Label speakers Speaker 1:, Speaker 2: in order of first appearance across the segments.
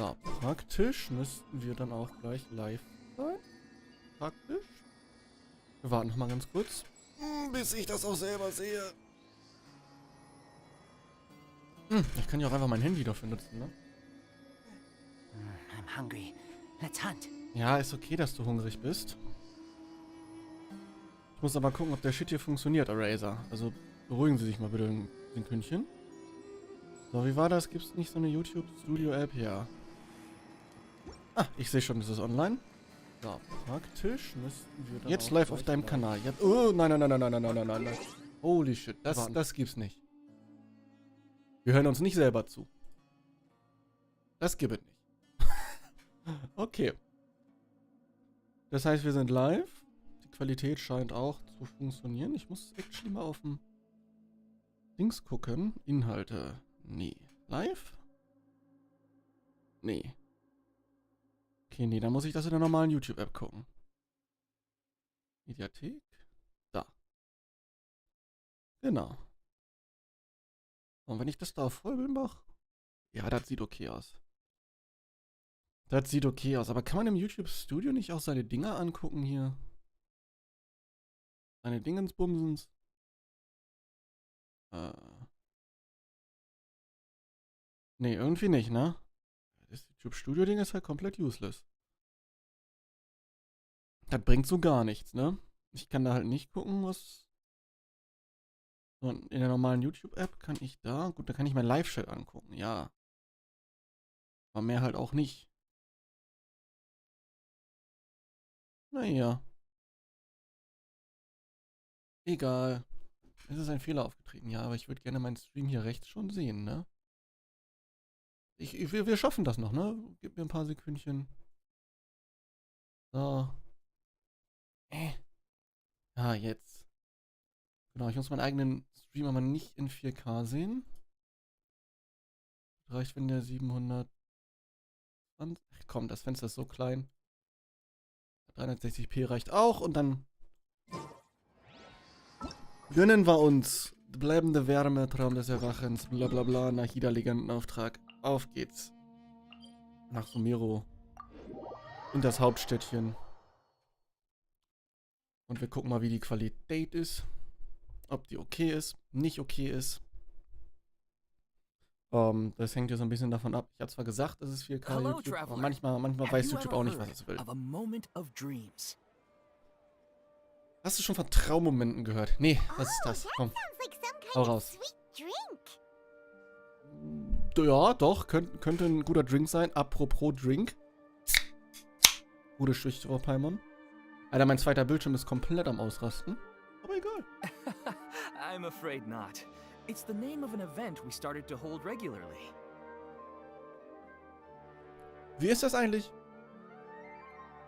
Speaker 1: So, praktisch müssten wir dann auch gleich live sein. Praktisch. Wir warten noch mal ganz kurz, bis ich das auch selber sehe. Ich kann ja auch einfach mein Handy dafür nutzen, ne?
Speaker 2: I'm hungry. Let's hunt.
Speaker 1: Ja, ist okay, dass du hungrig bist. Ich muss aber gucken, ob der Shit hier funktioniert, Eraser. Also beruhigen Sie sich mal bitte ein Sekündchen. So, wie war das? Gibt es nicht so eine YouTube-Studio-App? Ja. Ah, ich sehe schon, es ist online. So, praktisch müssten wir dann jetzt live auf deinem Kanal. Jetzt, oh, nein, nein, nein, nein, nein, nein, nein, nein, nein. Holy shit, das gibt's nicht. Wir hören uns nicht selber zu. Das gibt es nicht. Okay. Das heißt, wir sind live. Die Qualität scheint auch zu funktionieren. Ich muss actually mal auf dem Dings gucken. Inhalte. Nee. Live? Nee. Okay, nee, dann muss ich das in der normalen YouTube-App gucken. Mediathek? Da. Genau. Und wenn ich das da auf Vollbild mache? Ja, das sieht okay aus. Das sieht okay aus. Aber kann man im YouTube-Studio nicht auch seine Dinger angucken hier? Seine Dingensbumsens? Nee, irgendwie nicht, ne? Das YouTube-Studio-Ding ist halt komplett useless. Das bringt so gar nichts, ne? Ich kann da halt nicht gucken, was... Und in der normalen YouTube-App kann ich da... Gut, da kann ich meinen Live-Chat angucken, ja. Aber mehr halt auch nicht. Naja. Egal. Es ist ein Fehler aufgetreten, ja, aber ich würde gerne meinen Stream hier rechts schon sehen, ne? Wir schaffen das noch, ne? Gib mir ein paar Sekündchen. So. Ah, jetzt. Genau, ich muss meinen eigenen Stream aber nicht in 4K sehen. Reicht, wenn der 700... Ach komm, das Fenster ist so klein. 360p reicht auch und dann gönnen wir uns bleibende Wärme, Traum des Erwachens, bla bla bla, Nahida Legendenauftrag. Auf geht's. Nach Sumero. In das Hauptstädtchen. Und wir gucken mal, wie die Qualität ist. Ob die okay ist, nicht okay ist. Das hängt ja so ein bisschen davon ab. Ich habe zwar gesagt, es ist 4K YouTube, aber manchmal weiß YouTube auch nicht, was es will. Hast du schon von Traummomenten gehört? Nee, was ist das? Komm, hau raus. Ja, doch, könnte ein guter Drink sein. Apropos Drink. Gute Stichwort, Paimon. Alter, mein zweiter Bildschirm ist komplett am Ausrasten. Aber egal.
Speaker 3: I'm afraid not. It's the name of an event we started to hold regularly.
Speaker 1: Wie ist das eigentlich?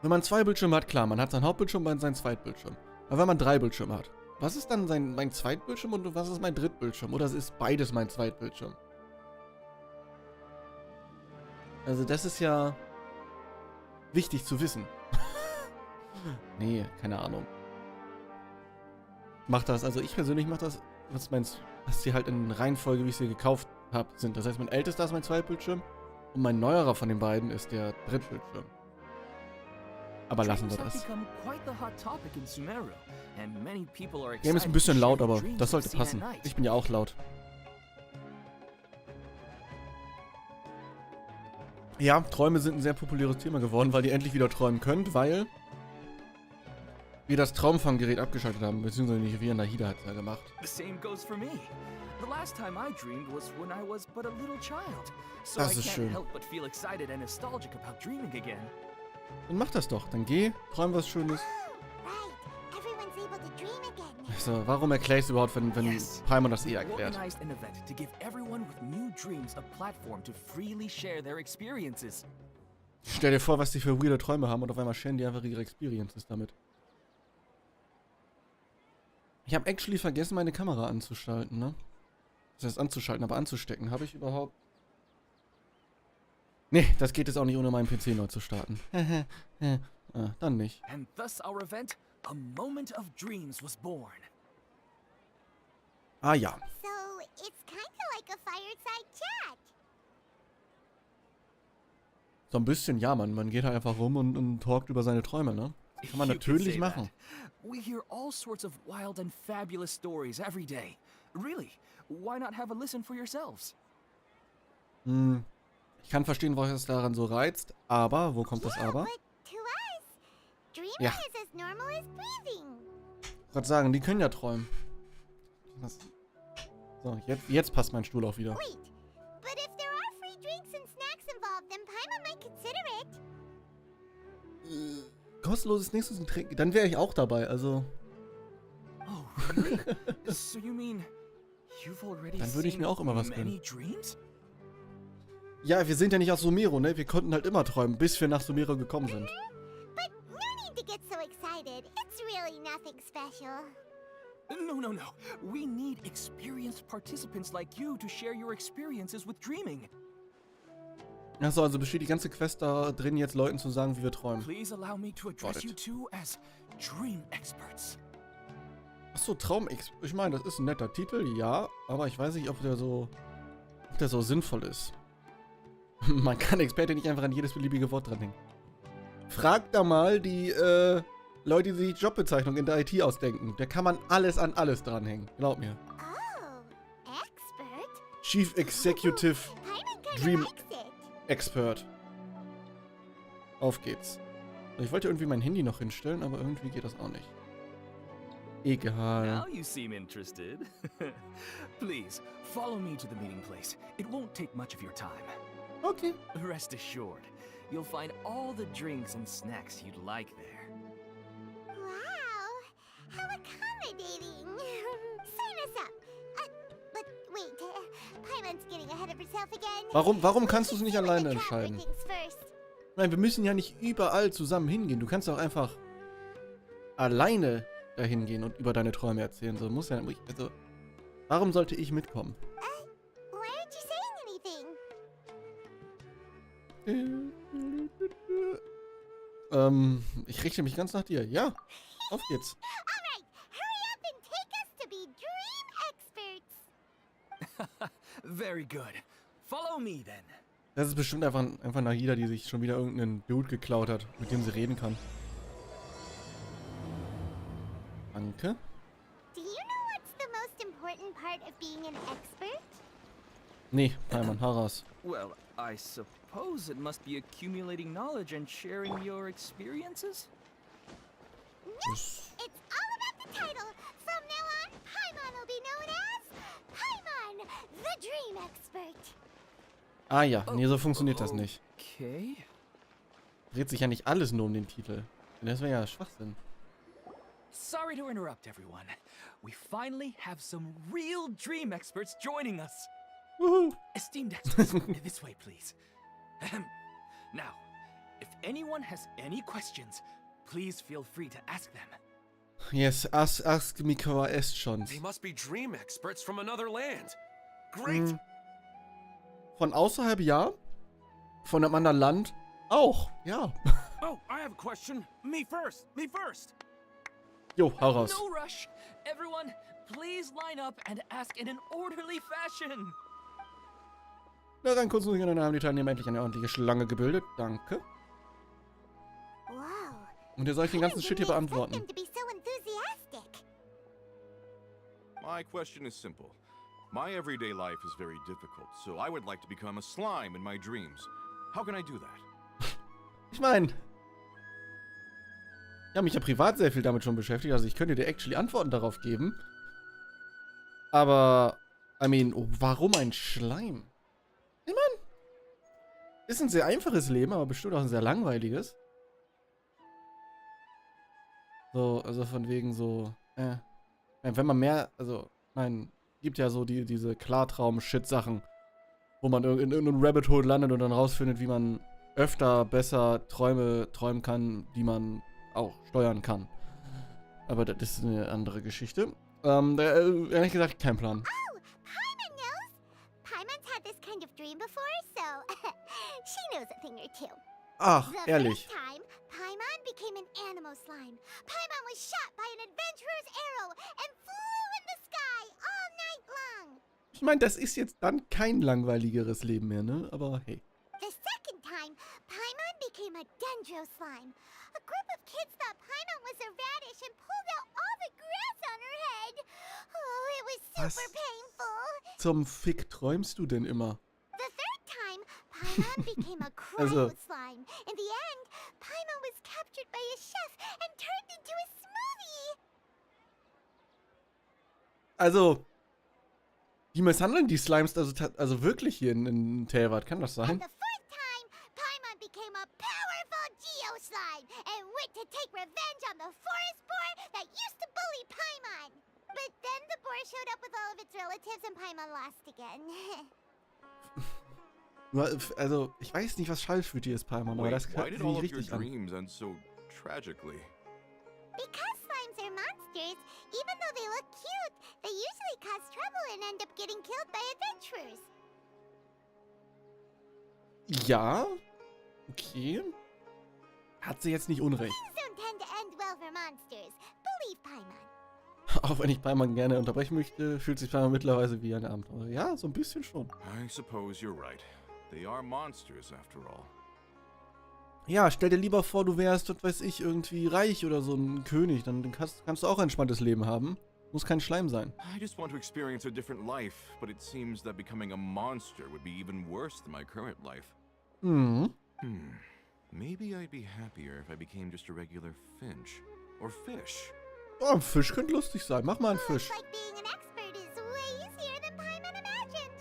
Speaker 1: Wenn man zwei Bildschirme hat, klar, man hat seinen Hauptbildschirm und seinen Zweitbildschirm. Aber wenn man drei Bildschirme hat, was ist dann mein Zweitbildschirm und was ist mein Drittbildschirm? Oder ist beides mein Zweitbildschirm? Also das ist ja wichtig zu wissen. Nee, keine Ahnung. Mach das, also ich persönlich mach das, was meinst du? Dass sie halt in Reihenfolge, wie ich sie gekauft habe, sind. Das heißt, mein ältester ist mein Zweitbildschirm und mein neuerer von den beiden ist der Drittbildschirm. Aber lassen wir das. Game ist ein bisschen laut, aber das sollte passen. Ich bin ja auch laut. Ja, Träume sind ein sehr populäres Thema geworden, weil ihr endlich wieder träumen könnt, weil wir das Traumfanggerät abgeschaltet haben, beziehungsweise nicht wir, Nahida hat es ja gemacht. Das ist schön. Dann mach das doch, dann geh, träum was Schönes. Also, warum erklärst du überhaupt, wenn Paimon das eh erklärt? Stell dir vor, was die für weirde Träume haben und auf einmal sharen die einfach ihre Experiences damit. Ich habe actually vergessen, meine Kamera anzuschalten, ne? Das heißt anzuschalten, aber anzustecken. Habe ich überhaupt... Nee, das geht jetzt auch nicht, ohne meinen PC neu zu starten. Dann nicht.
Speaker 3: And thus our event, a moment of dreams was born.
Speaker 1: Ah ja.
Speaker 4: So, it's kind of like a fireside chat.
Speaker 1: So ein bisschen, ja, man geht halt einfach rum und talkt über seine Träume, ne? Das kann man
Speaker 3: You could
Speaker 1: natürlich
Speaker 3: say
Speaker 1: machen.
Speaker 3: that. We hear all sorts of wild and fabulous stories every day. Really, why not have a listen for yourselves?
Speaker 1: Hm, ich kann verstehen, was es daran so reizt, aber, wo kommt das
Speaker 4: Yeah,
Speaker 1: Aber?
Speaker 4: but to us, dreaming
Speaker 1: Ja.
Speaker 4: is as normal as breathing.
Speaker 1: Ich wollte sagen, die können ja träumen. Was? So, jetzt passt mein Stuhl auch wieder.
Speaker 4: Wait, but if there are free drinks and snacks involved, then Paimon might consider it.
Speaker 1: Kostenloses Nächstes und Trinken, dann wäre ich auch dabei, also.
Speaker 3: Oh, really? So you mean you've already
Speaker 1: Dann würde ich
Speaker 3: seen
Speaker 1: mir auch immer was
Speaker 3: many
Speaker 1: gönnen.
Speaker 3: dreams?
Speaker 1: Ja, wir sind ja nicht aus Sumero, ne? Wir konnten halt immer träumen, bis wir nach Sumero gekommen sind.
Speaker 4: But no need to get so excited. It's really nothing special.
Speaker 3: No. We need experienced participants like you to share your experiences with dreaming.
Speaker 1: Achso, also besteht die ganze Quest da drin, jetzt Leuten zu sagen, wie wir träumen.
Speaker 3: Please allow me to address
Speaker 1: Got
Speaker 3: you
Speaker 1: it.
Speaker 3: two as dream experts.
Speaker 1: Achso, ich meine, das ist ein netter Titel, ja, aber ich weiß nicht, ob der so sinnvoll ist. Man kann Experte nicht einfach an jedes beliebige Wort dranhängen. Frag da mal die Leute, die sich Jobbezeichnung in der IT ausdenken. Da kann man alles an alles dranhängen. Glaub mir.
Speaker 4: Oh, expert?
Speaker 1: Chief Executive
Speaker 4: Paimon kinda
Speaker 1: Dream
Speaker 4: likes it.
Speaker 1: Expert. Auf geht's. Ich wollte irgendwie mein Handy noch hinstellen, aber irgendwie geht das auch nicht. Egal.
Speaker 3: Now you seem interested. Please, follow me to the meeting place. It won't take much of your time.
Speaker 1: Okay.
Speaker 3: Rest assured, you'll find all the drinks and snacks you'd like there.
Speaker 4: Wow, how accommodating. Sign us up. But wait, Paimon's getting ahead of herself again.
Speaker 1: Warum kannst du es
Speaker 4: We
Speaker 1: nicht
Speaker 4: should see what
Speaker 1: alleine
Speaker 4: the traveler
Speaker 1: entscheiden?
Speaker 4: thinks first.
Speaker 1: Nein, wir müssen ja nicht überall zusammen hingehen. Du kannst auch einfach alleine dahin gehen und über deine Träume erzählen. So muss ja, also, warum sollte ich mitkommen?
Speaker 4: Why aren't you saying anything?
Speaker 1: Ich richte mich ganz nach dir. Ja, auf geht's.
Speaker 4: Alright, hurry up and take us to be dream experts.
Speaker 3: Very good. Follow me then.
Speaker 1: Das ist bestimmt einfach Nahida, die sich schon wieder irgendeinen Dude geklaut hat, mit dem sie reden kann. Danke.
Speaker 4: Do you know what's the most important part of being an expert?
Speaker 1: Nee, Paimon, hau raus.
Speaker 3: Well, I suppose it must be accumulating knowledge and sharing your experiences?
Speaker 4: It's all about the title. From now on, Paimon will be known as Paimon, the Dream Expert.
Speaker 1: Ah ja, nee, so funktioniert das nicht.
Speaker 3: Okay.
Speaker 1: Dreht sich ja nicht alles nur um den Titel. Das wäre ja Schwachsinn.
Speaker 3: Sorry to interrupt, everyone. We finally have some real dream experts joining us.
Speaker 1: Wuhu.
Speaker 3: Esteemed experts, this way, please. Ahem. Now, if anyone has any questions, please feel free to ask them.
Speaker 1: Yes, ask me questions.
Speaker 5: They must be dream experts from another land. Great.
Speaker 1: Hm. Von außerhalb ja. Von einem anderen Land auch. Ja.
Speaker 5: Oh, I have a question. Me first. Me first.
Speaker 1: Jo, hau raus.
Speaker 3: No rush. Everyone, please line up and ask in an orderly fashion.
Speaker 1: Na dann kurz nur in den Namen, die Teilnehmer endlich eine ordentliche Schlange gebildet. Danke.
Speaker 4: Wow.
Speaker 1: Und ihr sollt den ganzen Shit hier
Speaker 4: Didn't expect
Speaker 1: beantworten.
Speaker 4: them to be so enthusiastic.
Speaker 6: My question is simple. My everyday life is very difficult, so I would like to become a slime in my dreams. How can I do that?
Speaker 1: Ich meine, ich habe mich ja privat sehr viel damit schon beschäftigt, also ich könnte dir actually Antworten darauf geben. Aber, I mean, warum ein Schleim? Ich meine, ist ein sehr einfaches Leben, aber bestimmt auch ein sehr langweiliges. So, also von wegen so, wenn man mehr, also, nein, gibt ja so diese Klartraum-Shit-Sachen, wo man in irgendeinem Rabbit Hole landet und dann rausfindet, wie man öfter besser Träume träumen kann, die man auch steuern kann. Aber das ist eine andere Geschichte. Ehrlich gesagt, kein Plan.
Speaker 4: Oh, Paimon knows. Paimon's had this kind of dream before, so she knows a thing or two.
Speaker 1: Ach,
Speaker 4: The
Speaker 1: ehrlich.
Speaker 4: first time, Paimon became an animal slime. Paimon was shot by an adventurer's arrow and flew in the sky all night long.
Speaker 1: Ich meine, das ist jetzt dann kein langweiligeres Leben mehr, ne? Aber hey.
Speaker 4: The second time, Paimon hydro slime. A group of kids thought Paimon was a radish and pulled out all the grass on her head. Oh, it was
Speaker 1: Was
Speaker 4: super painful.
Speaker 1: zum Fick träumst du denn immer?
Speaker 4: The third time, Paimon became a
Speaker 1: Also-
Speaker 4: cryo slime. In the end, Paimon was captured by a chef and turned into a smoothie.
Speaker 1: Also, die misshandeln die Slimes also wirklich hier in Telvat, kann das
Speaker 4: And
Speaker 1: sein?
Speaker 4: the fourth time, Paimon became a powerful Geo slime and went to take revenge on the forest boar that used to bully Paimon. But then the boar showed up with all of its relatives and Paimon lost again.
Speaker 1: Also, ich weiß nicht, was falsch für dir ist, Paimon, aber
Speaker 6: Wait,
Speaker 1: das
Speaker 6: why
Speaker 1: hört
Speaker 6: did
Speaker 1: sich
Speaker 6: all
Speaker 1: nicht
Speaker 6: of your
Speaker 1: richtig an.
Speaker 6: dreams end so tragically?
Speaker 4: Because slimes are monsters, even though they look cute, they usually cause trouble and end up getting killed by adventurers.
Speaker 1: Ja, okay. Hat sie jetzt nicht unrecht.
Speaker 4: Things don't tend to end well for monsters. Believe Paimon.
Speaker 1: Auch wenn ich Paimon gerne unterbrechen möchte, fühlt sich Paimon mittlerweile wie ein Abenteuer. Ja, so ein bisschen schon.
Speaker 6: I suppose you're right. They are monsters after all.
Speaker 1: Ja, stell dir lieber vor, du wärst, was weiß ich, irgendwie reich oder so ein König. Dann kannst du auch ein entspanntes Leben haben. Muss kein Schleim sein.
Speaker 6: I just want to experience a different life, but it seems that becoming a monster would be even worse than my current life.
Speaker 1: Mhm.
Speaker 6: Maybe I'd be happier if I became just a regular finch. Or fish.
Speaker 1: Oh, ein Fisch könnte lustig sein. Mach mal einen Fisch.
Speaker 4: Looks like being an expert is way easier than Paimon imagined.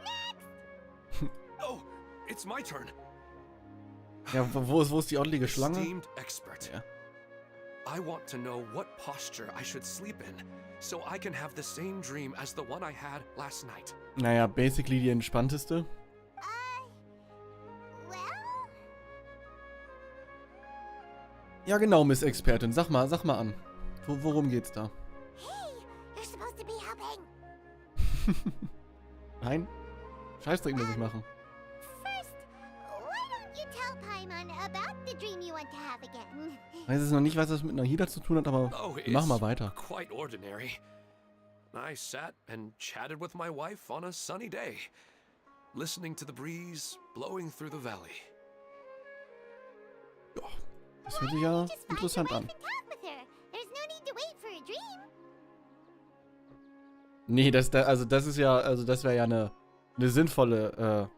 Speaker 4: Next!
Speaker 5: Oh, it's my turn.
Speaker 1: Ja, wo ist die ordentliche Schlange?
Speaker 5: Esteemed expert.
Speaker 1: Ja.
Speaker 5: I want to know what posture I should sleep in, so I can have the same dream as the one I had last night.
Speaker 1: Naja, basically die entspannteste.
Speaker 4: Well,
Speaker 1: Ja genau, Miss Expertin. Sag mal an. Worum geht's da?
Speaker 4: hey, you're supposed to be helping.
Speaker 1: Nein? Scheißdreck muss ich machen.
Speaker 4: First, why don't you tell Paimon about the dream you want to have again?
Speaker 1: Ich weiß jetzt noch nicht, was das mit Nahida zu tun hat, aber
Speaker 5: Oh,
Speaker 1: wir machen mal weiter.
Speaker 5: quite ordinary. I sat and chatted with my wife on a sunny day, listening to the breeze blowing through the valley.
Speaker 1: Ja, das hört sich ja
Speaker 4: Just find your
Speaker 1: interessant
Speaker 4: wife
Speaker 1: an.
Speaker 4: and talk with her. There's no need to wait for a dream.
Speaker 1: Nee, das wäre ja eine sinnvolle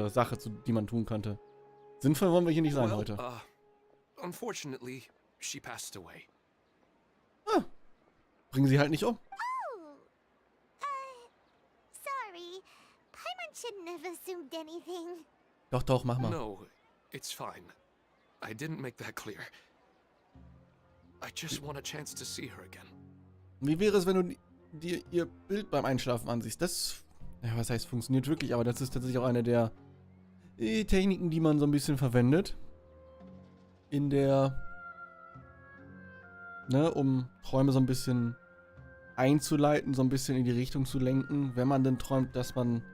Speaker 1: Sache, die man tun könnte. Sinnvoll wollen wir hier nicht sein heute.
Speaker 5: Unfortunately, she passed away.
Speaker 1: Bringen sie halt nicht um.
Speaker 4: Oh, sorry. Paimon shouldn't have assumed anything.
Speaker 1: Doch, mach mal.
Speaker 5: No, it's fine. I didn't make that clear. I just want a chance to see her again.
Speaker 1: Wie wäre es, wenn du dir ihr Bild beim Einschlafen ansiehst? Das, ja, was heißt, funktioniert wirklich, aber das ist tatsächlich auch eine der Techniken, die man so ein bisschen verwendet. In der, um Träume so ein bisschen einzuleiten, so ein bisschen in die Richtung zu lenken. Wenn man denn träumt, dass man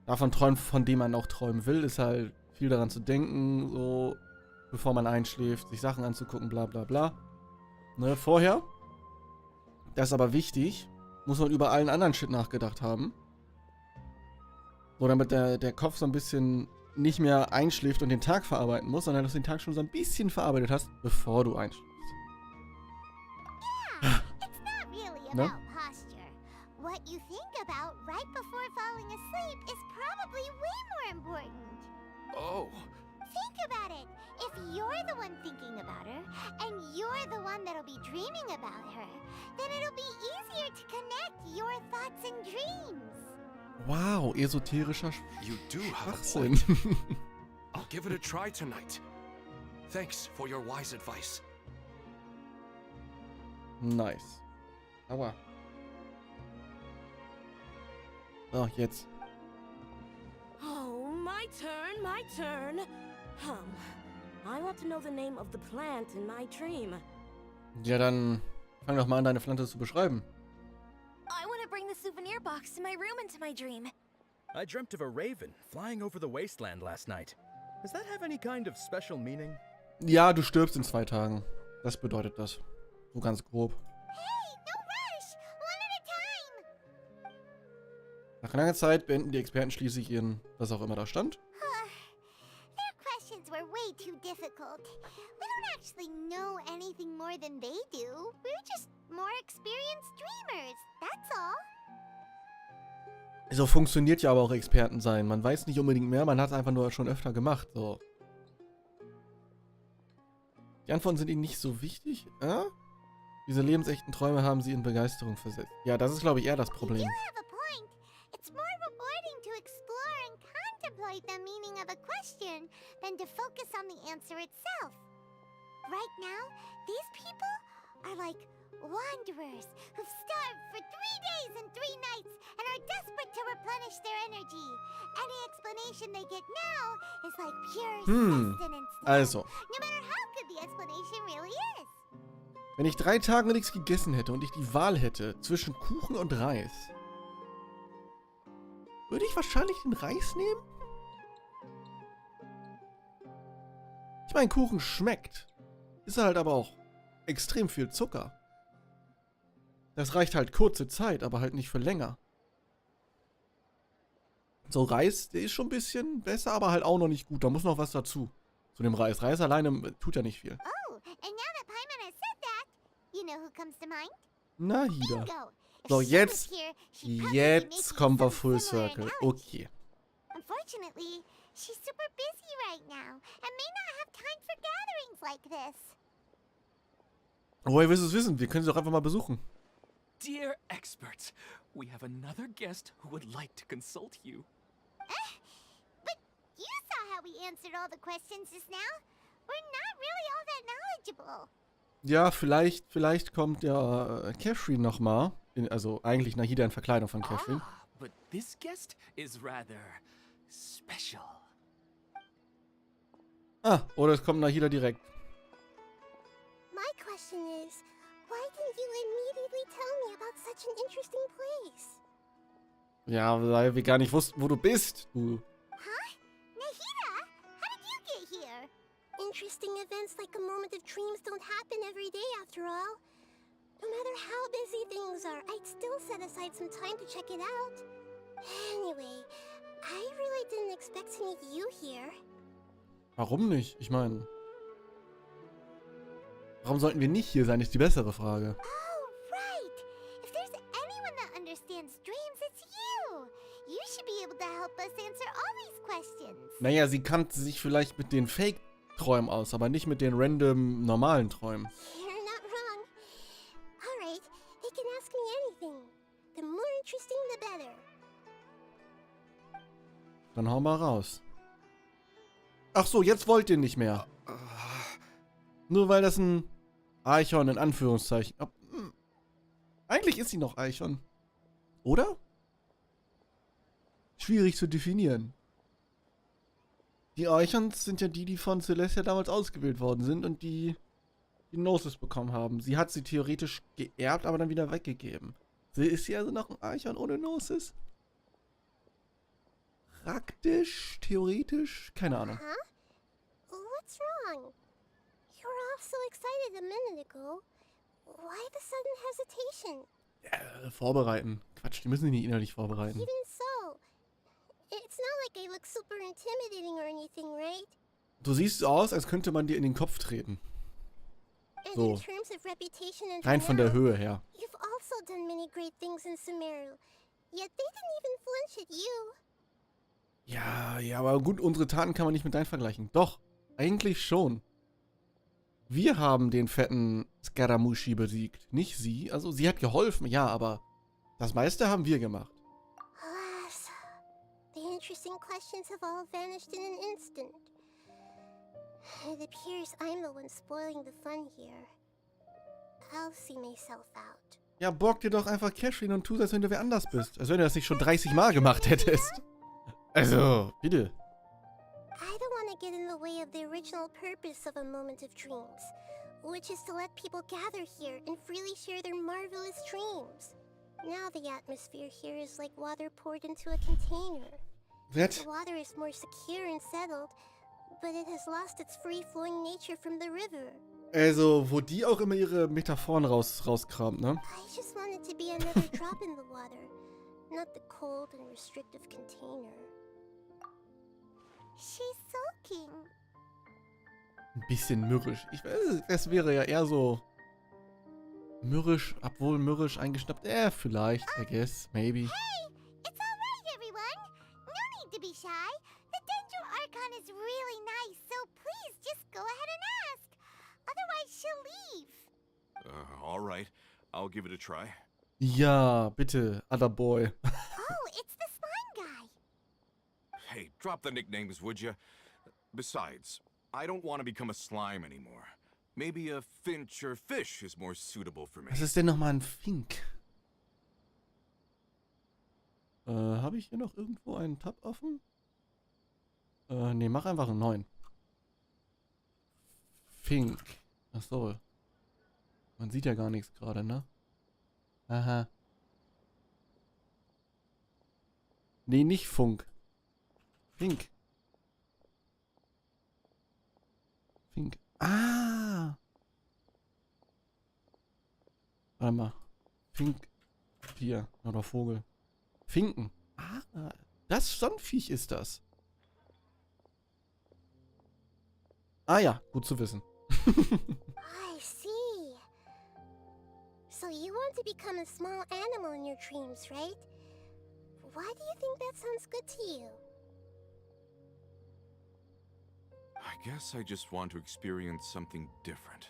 Speaker 1: davon träumt, von dem man auch träumen will, ist halt viel daran zu denken, so, bevor man einschläft, sich Sachen anzugucken, bla bla bla. Vorher, das ist aber wichtig, muss man über allen anderen Shit nachgedacht haben. So, damit der Kopf so ein bisschen nicht mehr einschläft und den Tag verarbeiten muss, sondern dass du den Tag schon so ein bisschen verarbeitet hast, bevor du einschläfst.
Speaker 4: It's not really
Speaker 1: No?
Speaker 4: about posture. What you think about right before falling asleep is probably way more important.
Speaker 5: Oh,
Speaker 4: Think about it. If you're the one thinking about her, and you're the one that'll be dreaming about her, then it'll be easier to connect your thoughts and dreams.
Speaker 1: Wow, esoterischer
Speaker 5: you do have a
Speaker 1: Schwachsinn.
Speaker 5: point. I'll give it a try tonight. Thanks for your wise advice.
Speaker 1: Nice. Aua. So, jetzt.
Speaker 7: Oh, my turn, my turn. I want to know the name of the plant in my dream.
Speaker 1: Ja, dann fang doch mal an, deine Pflanze zu beschreiben.
Speaker 4: I want to bring the souvenir box in my room into my dream.
Speaker 8: I dreamt of a raven flying over the wasteland last night. Does that have any kind of special meaning?
Speaker 1: Ja, du stirbst in 2 Tagen. Das bedeutet das. So ganz grob.
Speaker 4: Hey, no rush! One at a time!
Speaker 1: Nach langer Zeit beenden die Experten schließlich ihren, was auch immer da stand.
Speaker 4: Their questions were way way too difficult. We don't actually know anything more than they do. We're just more experienced dreamers, that's all.
Speaker 1: So funktioniert ja aber auch Experten sein. Man weiß nicht unbedingt mehr, man hat es einfach nur schon öfter gemacht. So. Die Antworten sind ihnen nicht so wichtig. Diese lebensechten Träume haben sie in Begeisterung versetzt. Ja, das ist, glaube ich, eher das Problem.
Speaker 4: You have a point. It's more rewarding to explore and contemplate the meaning of a question than to focus on the answer itself. Right now, these people are like wanderers who've starved for 3 days and 3 nights and are desperate to replenish their energy. Any explanation they get now is like pure sustenance to them,
Speaker 1: Also,
Speaker 4: no matter how good the explanation really is.
Speaker 1: wenn ich 3 Tage nichts gegessen hätte und ich die Wahl hätte zwischen Kuchen und Reis, würde ich wahrscheinlich den Reis nehmen? Ich meine, Kuchen schmeckt. Ist halt aber auch extrem viel Zucker. Das reicht halt kurze Zeit, aber halt nicht für länger. So, Reis, der ist schon ein bisschen besser, aber halt auch noch nicht gut. Da muss noch was dazu. Zu dem Reis. Reis alleine tut ja nicht viel.
Speaker 4: Oh, and now that Paimon has said that, you know who comes to mind?
Speaker 1: Nahida.
Speaker 4: Bingo. If
Speaker 1: So,
Speaker 4: she was
Speaker 1: jetzt
Speaker 4: here, she'd probably be
Speaker 1: Jetzt
Speaker 4: making
Speaker 1: kommen wir
Speaker 4: some
Speaker 1: Full
Speaker 4: similar
Speaker 1: Circle.
Speaker 4: analogy.
Speaker 1: Okay.
Speaker 4: Unfortunately, she's super busy right now and may not have time for gatherings like this.
Speaker 1: Woher willst du es wissen? Wir können sie doch einfach mal besuchen.
Speaker 3: Dear experts, we have another guest who would like to consult you.
Speaker 4: But you saw how we answered all the questions just now. We're not really all that knowledgeable.
Speaker 1: Ja, vielleicht kommt ja Catherine nochmal. Also eigentlich Nahida in Verkleidung von Catherine.
Speaker 3: Ah, but this guest is rather special.
Speaker 1: Oder es kommt Nahida direkt.
Speaker 4: My question is, why didn't you immediately tell me about such an interesting place?
Speaker 1: Ja, weil wir gar nicht wussten, wo du bist. Du.
Speaker 4: Huh? Nahida? How did you get here? Interesting events like a moment of dreams don't happen every day after all. No matter how busy things are, I'd still set aside some time to check it out. Anyway, I really didn't expect to meet you here.
Speaker 1: Warum nicht? Ich meine, warum sollten wir nicht hier sein, ist die bessere Frage.
Speaker 4: Oh, right! If there's anyone that understands dreams, it's you! You should be able to help us answer all these questions.
Speaker 1: Naja, sie kannte sich vielleicht mit den Fake-Träumen aus, aber nicht mit den random, normalen Träumen.
Speaker 4: You're not wrong. Alright, they can ask me anything. The more interesting, the better.
Speaker 1: Dann hau mal raus. Ach so, jetzt wollt ihr nicht mehr. Nur weil das ein Eichhorn in Anführungszeichen. Eigentlich ist sie noch Eichhorn. Oder? Schwierig zu definieren. Die Eichhorns sind ja die von Celestia damals ausgewählt worden sind und die Gnosis bekommen haben. Sie hat sie theoretisch geerbt, aber dann wieder weggegeben. Ist sie also noch ein Eichhorn ohne Gnosis? Praktisch, theoretisch, keine Ahnung.
Speaker 4: Huh? What's wrong? You were all so excited a minute ago. Why the sudden hesitation?
Speaker 1: Vorbereiten. Quatsch, die müssen sich nicht innerlich vorbereiten.
Speaker 4: Even so, it's not like I look super intimidating or anything, right?
Speaker 1: Du siehst so aus, als könnte man dir in den Kopf treten.
Speaker 4: And
Speaker 1: So.
Speaker 4: in terms of reputation and
Speaker 1: Rein von der
Speaker 4: renown,
Speaker 1: Höhe her.
Speaker 4: you've also done many great things in Sumeru. Yet they didn't even flinch at you.
Speaker 1: Ja, aber gut, unsere Taten kann man nicht mit deinen vergleichen. Doch, eigentlich schon. Wir haben den fetten Scaramucci besiegt, nicht sie. Also sie hat geholfen, ja, aber das meiste haben wir gemacht.
Speaker 4: Alas, the interesting questions have all vanished in an instant. It appears I'm the one spoiling the fun here. I'll see myself out.
Speaker 1: Ja, borg dir doch einfach Catherine und tu, als wenn du wer anders bist. Als wenn du das nicht schon 30 Mal gemacht hättest. Also, bitte.
Speaker 4: I don't want to get in the way of the original purpose of a moment of dreams, which is to let people gather here and freely share their marvelous dreams. Now the atmosphere here is like water poured into a container.
Speaker 1: What?
Speaker 4: The water is more secure and settled, but it has lost its free-flowing nature from the river.
Speaker 1: Also, wo die auch immer ihre Metaphoren rauskramt, ne?
Speaker 4: I just want it to be another drop in the water, not the cold and restrictive container. She's sulking.
Speaker 1: Ein bisschen mürrisch. Ich weiß, es wäre ja eher so mürrisch, obwohl mürrisch eingeschnappt. Vielleicht, I guess, maybe.
Speaker 4: Hey, it's all right, everyone. No need to be shy. The Dendro Archon is really nice, so please just go ahead and ask. Otherwise, she'll leave.
Speaker 6: All right. I'll give it a try.
Speaker 1: Ja, bitte, other boy.
Speaker 4: Oh, it's the slime guy.
Speaker 6: Hey, drop the nicknames, would you? Besides, I don't want to become a slime anymore. Maybe a finch or fish is more suitable for me.
Speaker 1: Was ist denn nochmal ein Fink? Habe ich hier noch irgendwo einen Tab offen? Nee, mach einfach einen neuen. Fink. Ach so. Man sieht ja gar nichts gerade, ne? Aha. Nee, nicht Funk. Fink. Fink. Ah! Warte mal. Fink. Tier. Oder Vogel. Finken. Ah, das Sonnenviech ist das. Ah ja, gut zu wissen.
Speaker 4: I see. So you want to become a small animal in your dreams, right? Why do you think that sounds good to you?
Speaker 6: I guess I just want to experience something different.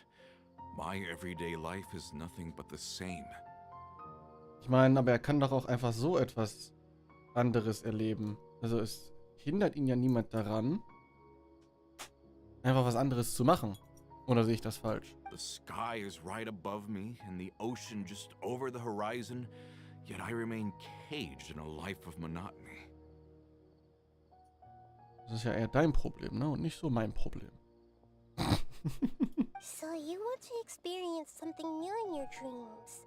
Speaker 6: My everyday life is nothing but the same.
Speaker 1: Ich meine, aber er kann doch auch einfach so etwas anderes erleben. Also es hindert ihn ja niemand daran, einfach was anderes zu machen. Oder sehe ich das falsch?
Speaker 6: The sky is right above me and the ocean just over the horizon, yet I remain caged in a life of monotony.
Speaker 1: Das ist ja eher dein Problem, ne? Und nicht so mein Problem.
Speaker 4: So you want to experience something new in your dreams?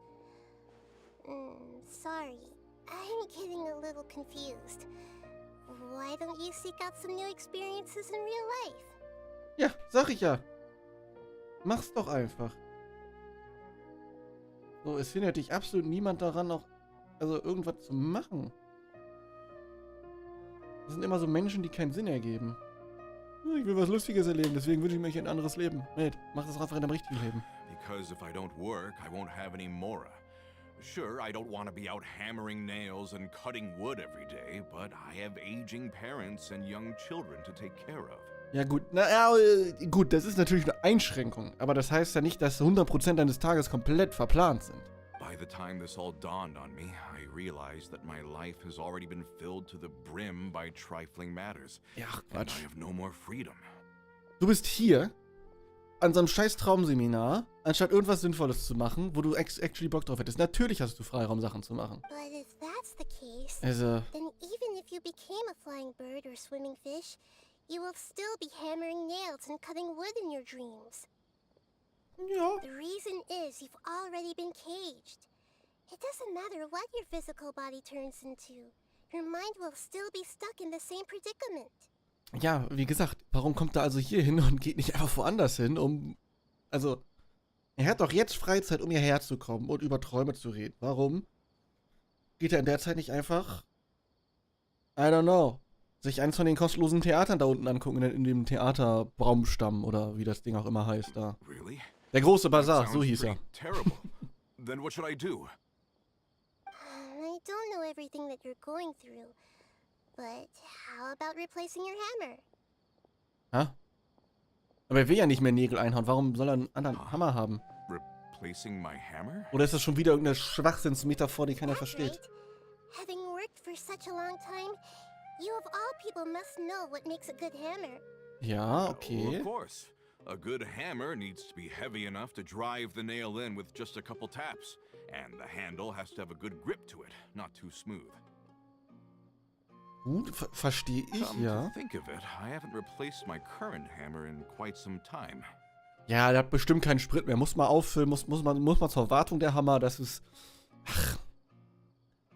Speaker 4: Sorry, I'm getting a little confused. Why don't you seek out some new experiences in real life?
Speaker 1: Ja, sag ich ja. Mach's doch einfach. So, es hindert dich absolut niemand daran, auch irgendwas zu machen. Das sind immer so Menschen, die keinen Sinn ergeben. Ich will was Lustiges erleben, deswegen wünsche ich mir ein anderes Leben. Nate, mach das einfach in deinem richtigen Leben.
Speaker 6: Because if I don't work, I won't have any Mora. Sure, I don't want to be out hammering nails and cutting wood every day, but I have aging parents and young children to take care of.
Speaker 1: Ja gut, gut, das ist natürlich eine Einschränkung, aber das heißt ja nicht, dass 100% deines Tages komplett verplant sind.
Speaker 6: By the time this all dawned on me, I realized that my life has already been filled to the brim by trifling matters.
Speaker 1: Ja,
Speaker 6: And
Speaker 1: Quatsch.
Speaker 6: I have no more freedom.
Speaker 1: Du bist hier an so einem scheiß Traumseminar, anstatt irgendwas Sinnvolles zu machen, wo du actually Bock drauf hättest. Natürlich hast du Freiraum, Sachen zu machen.
Speaker 4: But if that's the case,
Speaker 1: Also,
Speaker 4: then even if you became a flying bird or swimming fish, you will still be hammering nails and cutting wood in your dreams.
Speaker 1: ja.
Speaker 4: The reason is you've already been caged. It doesn't matter what your physical body turns into. Your mind will still be stuck in the same predicament.
Speaker 1: Ja, wie gesagt, warum kommt er also hier hin und geht nicht einfach woanders hin, er hat doch jetzt Freizeit, um hierher zu kommen und über Träume zu reden. Warum geht er in der Zeit nicht einfach, I don't know, sich eins von den kostenlosen Theatern da unten angucken, in dem Theaterbaumstamm oder wie das Ding auch immer heißt da.
Speaker 6: Really?
Speaker 1: Der große
Speaker 6: That
Speaker 1: Bazar, so
Speaker 6: sounds
Speaker 1: hieß er.
Speaker 6: pretty terrible. Then what should I do?
Speaker 4: I don't know everything that you're going through, but how about replacing your hammer?
Speaker 1: Ha? Aber er will ja nicht mehr Nägel einhauen. Warum soll er einen anderen Hammer haben?
Speaker 6: Replacing my hammer?
Speaker 1: Oder ist das schon wieder irgendeine Schwachsinnsmetaphor, die keiner
Speaker 4: That's
Speaker 1: versteht?
Speaker 4: right. Having worked for such a long time, you of all people must know what makes a good hammer.
Speaker 1: Ja,
Speaker 6: Oh,
Speaker 1: okay.
Speaker 6: of course. A good hammer needs to be heavy enough to drive the nail in with just a couple taps. And the handle has to have a good grip to it, not too smooth.
Speaker 1: Gut, verstehe ich,
Speaker 6: Come
Speaker 1: ja.
Speaker 6: to think of it, I haven't replaced my current hammer in quite some time.
Speaker 1: Ja, der hat bestimmt keinen Sprit mehr. Muss mal auffüllen, muss mal zur Wartung der Hammer. Das ist... Ach.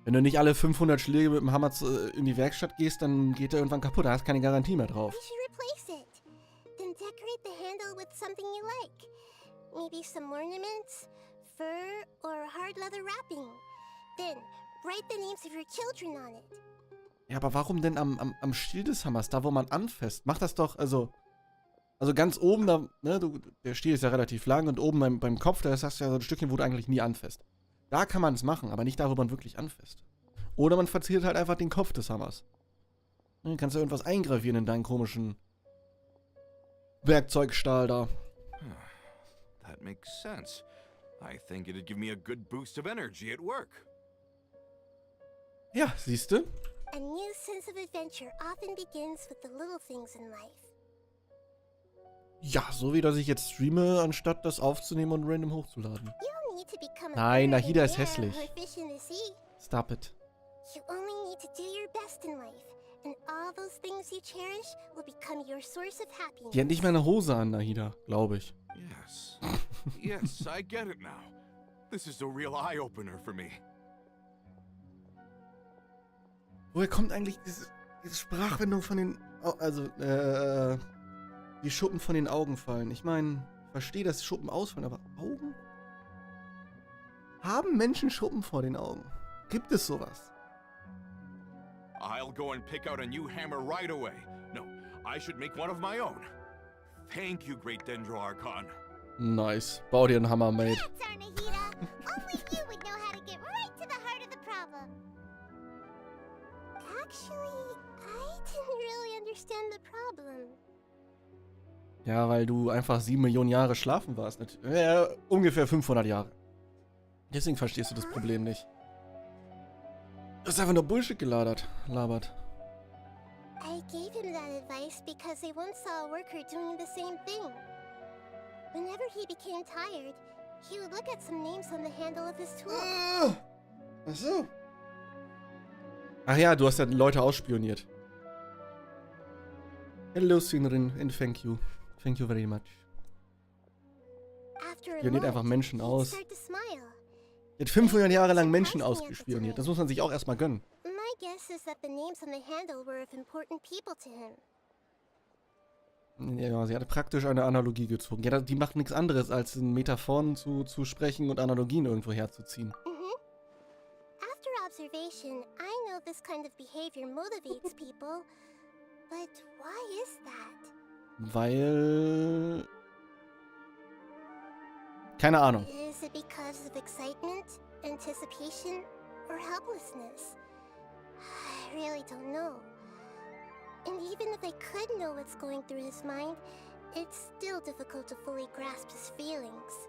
Speaker 1: Wenn du nicht alle 500 Schläge mit dem Hammer in die Werkstatt gehst, dann geht der irgendwann kaputt. Da hast keine Garantie mehr drauf.
Speaker 4: You should replace it. Then decorate the handle with something you like. Maybe some ornaments, fur, or hard leather wrapping. Then write the names of your children on it.
Speaker 1: Ja, aber warum denn am Stiel des Hammers? Da, wo man anfasst. Mach das doch, Also ganz oben, da, ne, der Stiel ist ja relativ lang und oben beim Kopf, da hast du ja so ein Stückchen, wo du eigentlich nie anfasst. Da kann man es machen, aber nicht da, wo man wirklich anfasst. Oder man verziert halt einfach den Kopf des Hammers. Dann kannst du irgendwas eingravieren in deinen komischen Werkzeugstahl da.
Speaker 6: That makes sense. I think it'd give me a good boost of energy at work.
Speaker 1: Ja, siehst du?
Speaker 4: A new sense of adventure often begins with the little things in life.
Speaker 1: Ja, so wie dass ich jetzt streame, anstatt das aufzunehmen und random hochzuladen.
Speaker 4: You don't need to become a
Speaker 1: Nein,
Speaker 4: bird
Speaker 1: Nahida
Speaker 4: in
Speaker 1: ist
Speaker 4: the air
Speaker 1: hässlich.
Speaker 4: or a fish in the sea.
Speaker 1: Stop it.
Speaker 4: You only need to do your best in life, and all those things you cherish will become your source of happiness.
Speaker 1: Die hat nicht mal eine Hose an, Nahida, glaube ich.
Speaker 6: Yes. Yes, I get it now. This is a real eye-opener for me.
Speaker 1: Woher kommt eigentlich diese Sprachwendung von den... Also, die Schuppen von den Augen fallen. Ich meine, ich verstehe, dass Schuppen ausfallen, aber Augen? Haben Menschen Schuppen vor den Augen? Gibt es sowas?
Speaker 6: I'll go and pick out a new hammer right away. No, I should make one of my own. Thank you, Great Dendro Archon.
Speaker 1: Nice. Bau dir einen Hammer, Mate.
Speaker 4: That's our Nahida. Only you would know how to get right to the heart of the problem. Actually, I didn't really understand the problem.
Speaker 1: Ja, weil du einfach 7 Millionen Jahre schlafen warst. Ungefähr 500 Jahre. Deswegen verstehst du das Problem nicht. Du hast einfach nur Bullshit labert.
Speaker 4: I gave him that advice because I once saw a worker doing the same thing. Whenever he became tired, he would look at some names on the handle of his tool.
Speaker 1: Ach so. Ach ja, du hast ja Leute ausspioniert. Hello, Sinrin, and thank you. Thank you very much.
Speaker 4: After a
Speaker 1: Spioniert einfach
Speaker 4: month,
Speaker 1: Menschen
Speaker 4: he'd
Speaker 1: aus.
Speaker 4: start to smile.
Speaker 1: Er hat 500 Jahre lang Menschen ausgespioniert. Das muss man sich auch erstmal gönnen.
Speaker 4: My guess is that the names on the handle were of important people to him.
Speaker 1: Ja, sie hatte praktisch eine Analogie gezogen. Ja, die macht nichts anderes, als in Metaphoren zu sprechen und Analogien irgendwo herzuziehen.
Speaker 4: After observation, I know this kind of behavior motivates people, but why is that?
Speaker 1: Weil... Keine Ahnung.
Speaker 4: Is it because of excitement, anticipation, or helplessness? I really don't know. And even if I could know what's going through his mind, it's still difficult to fully grasp his feelings.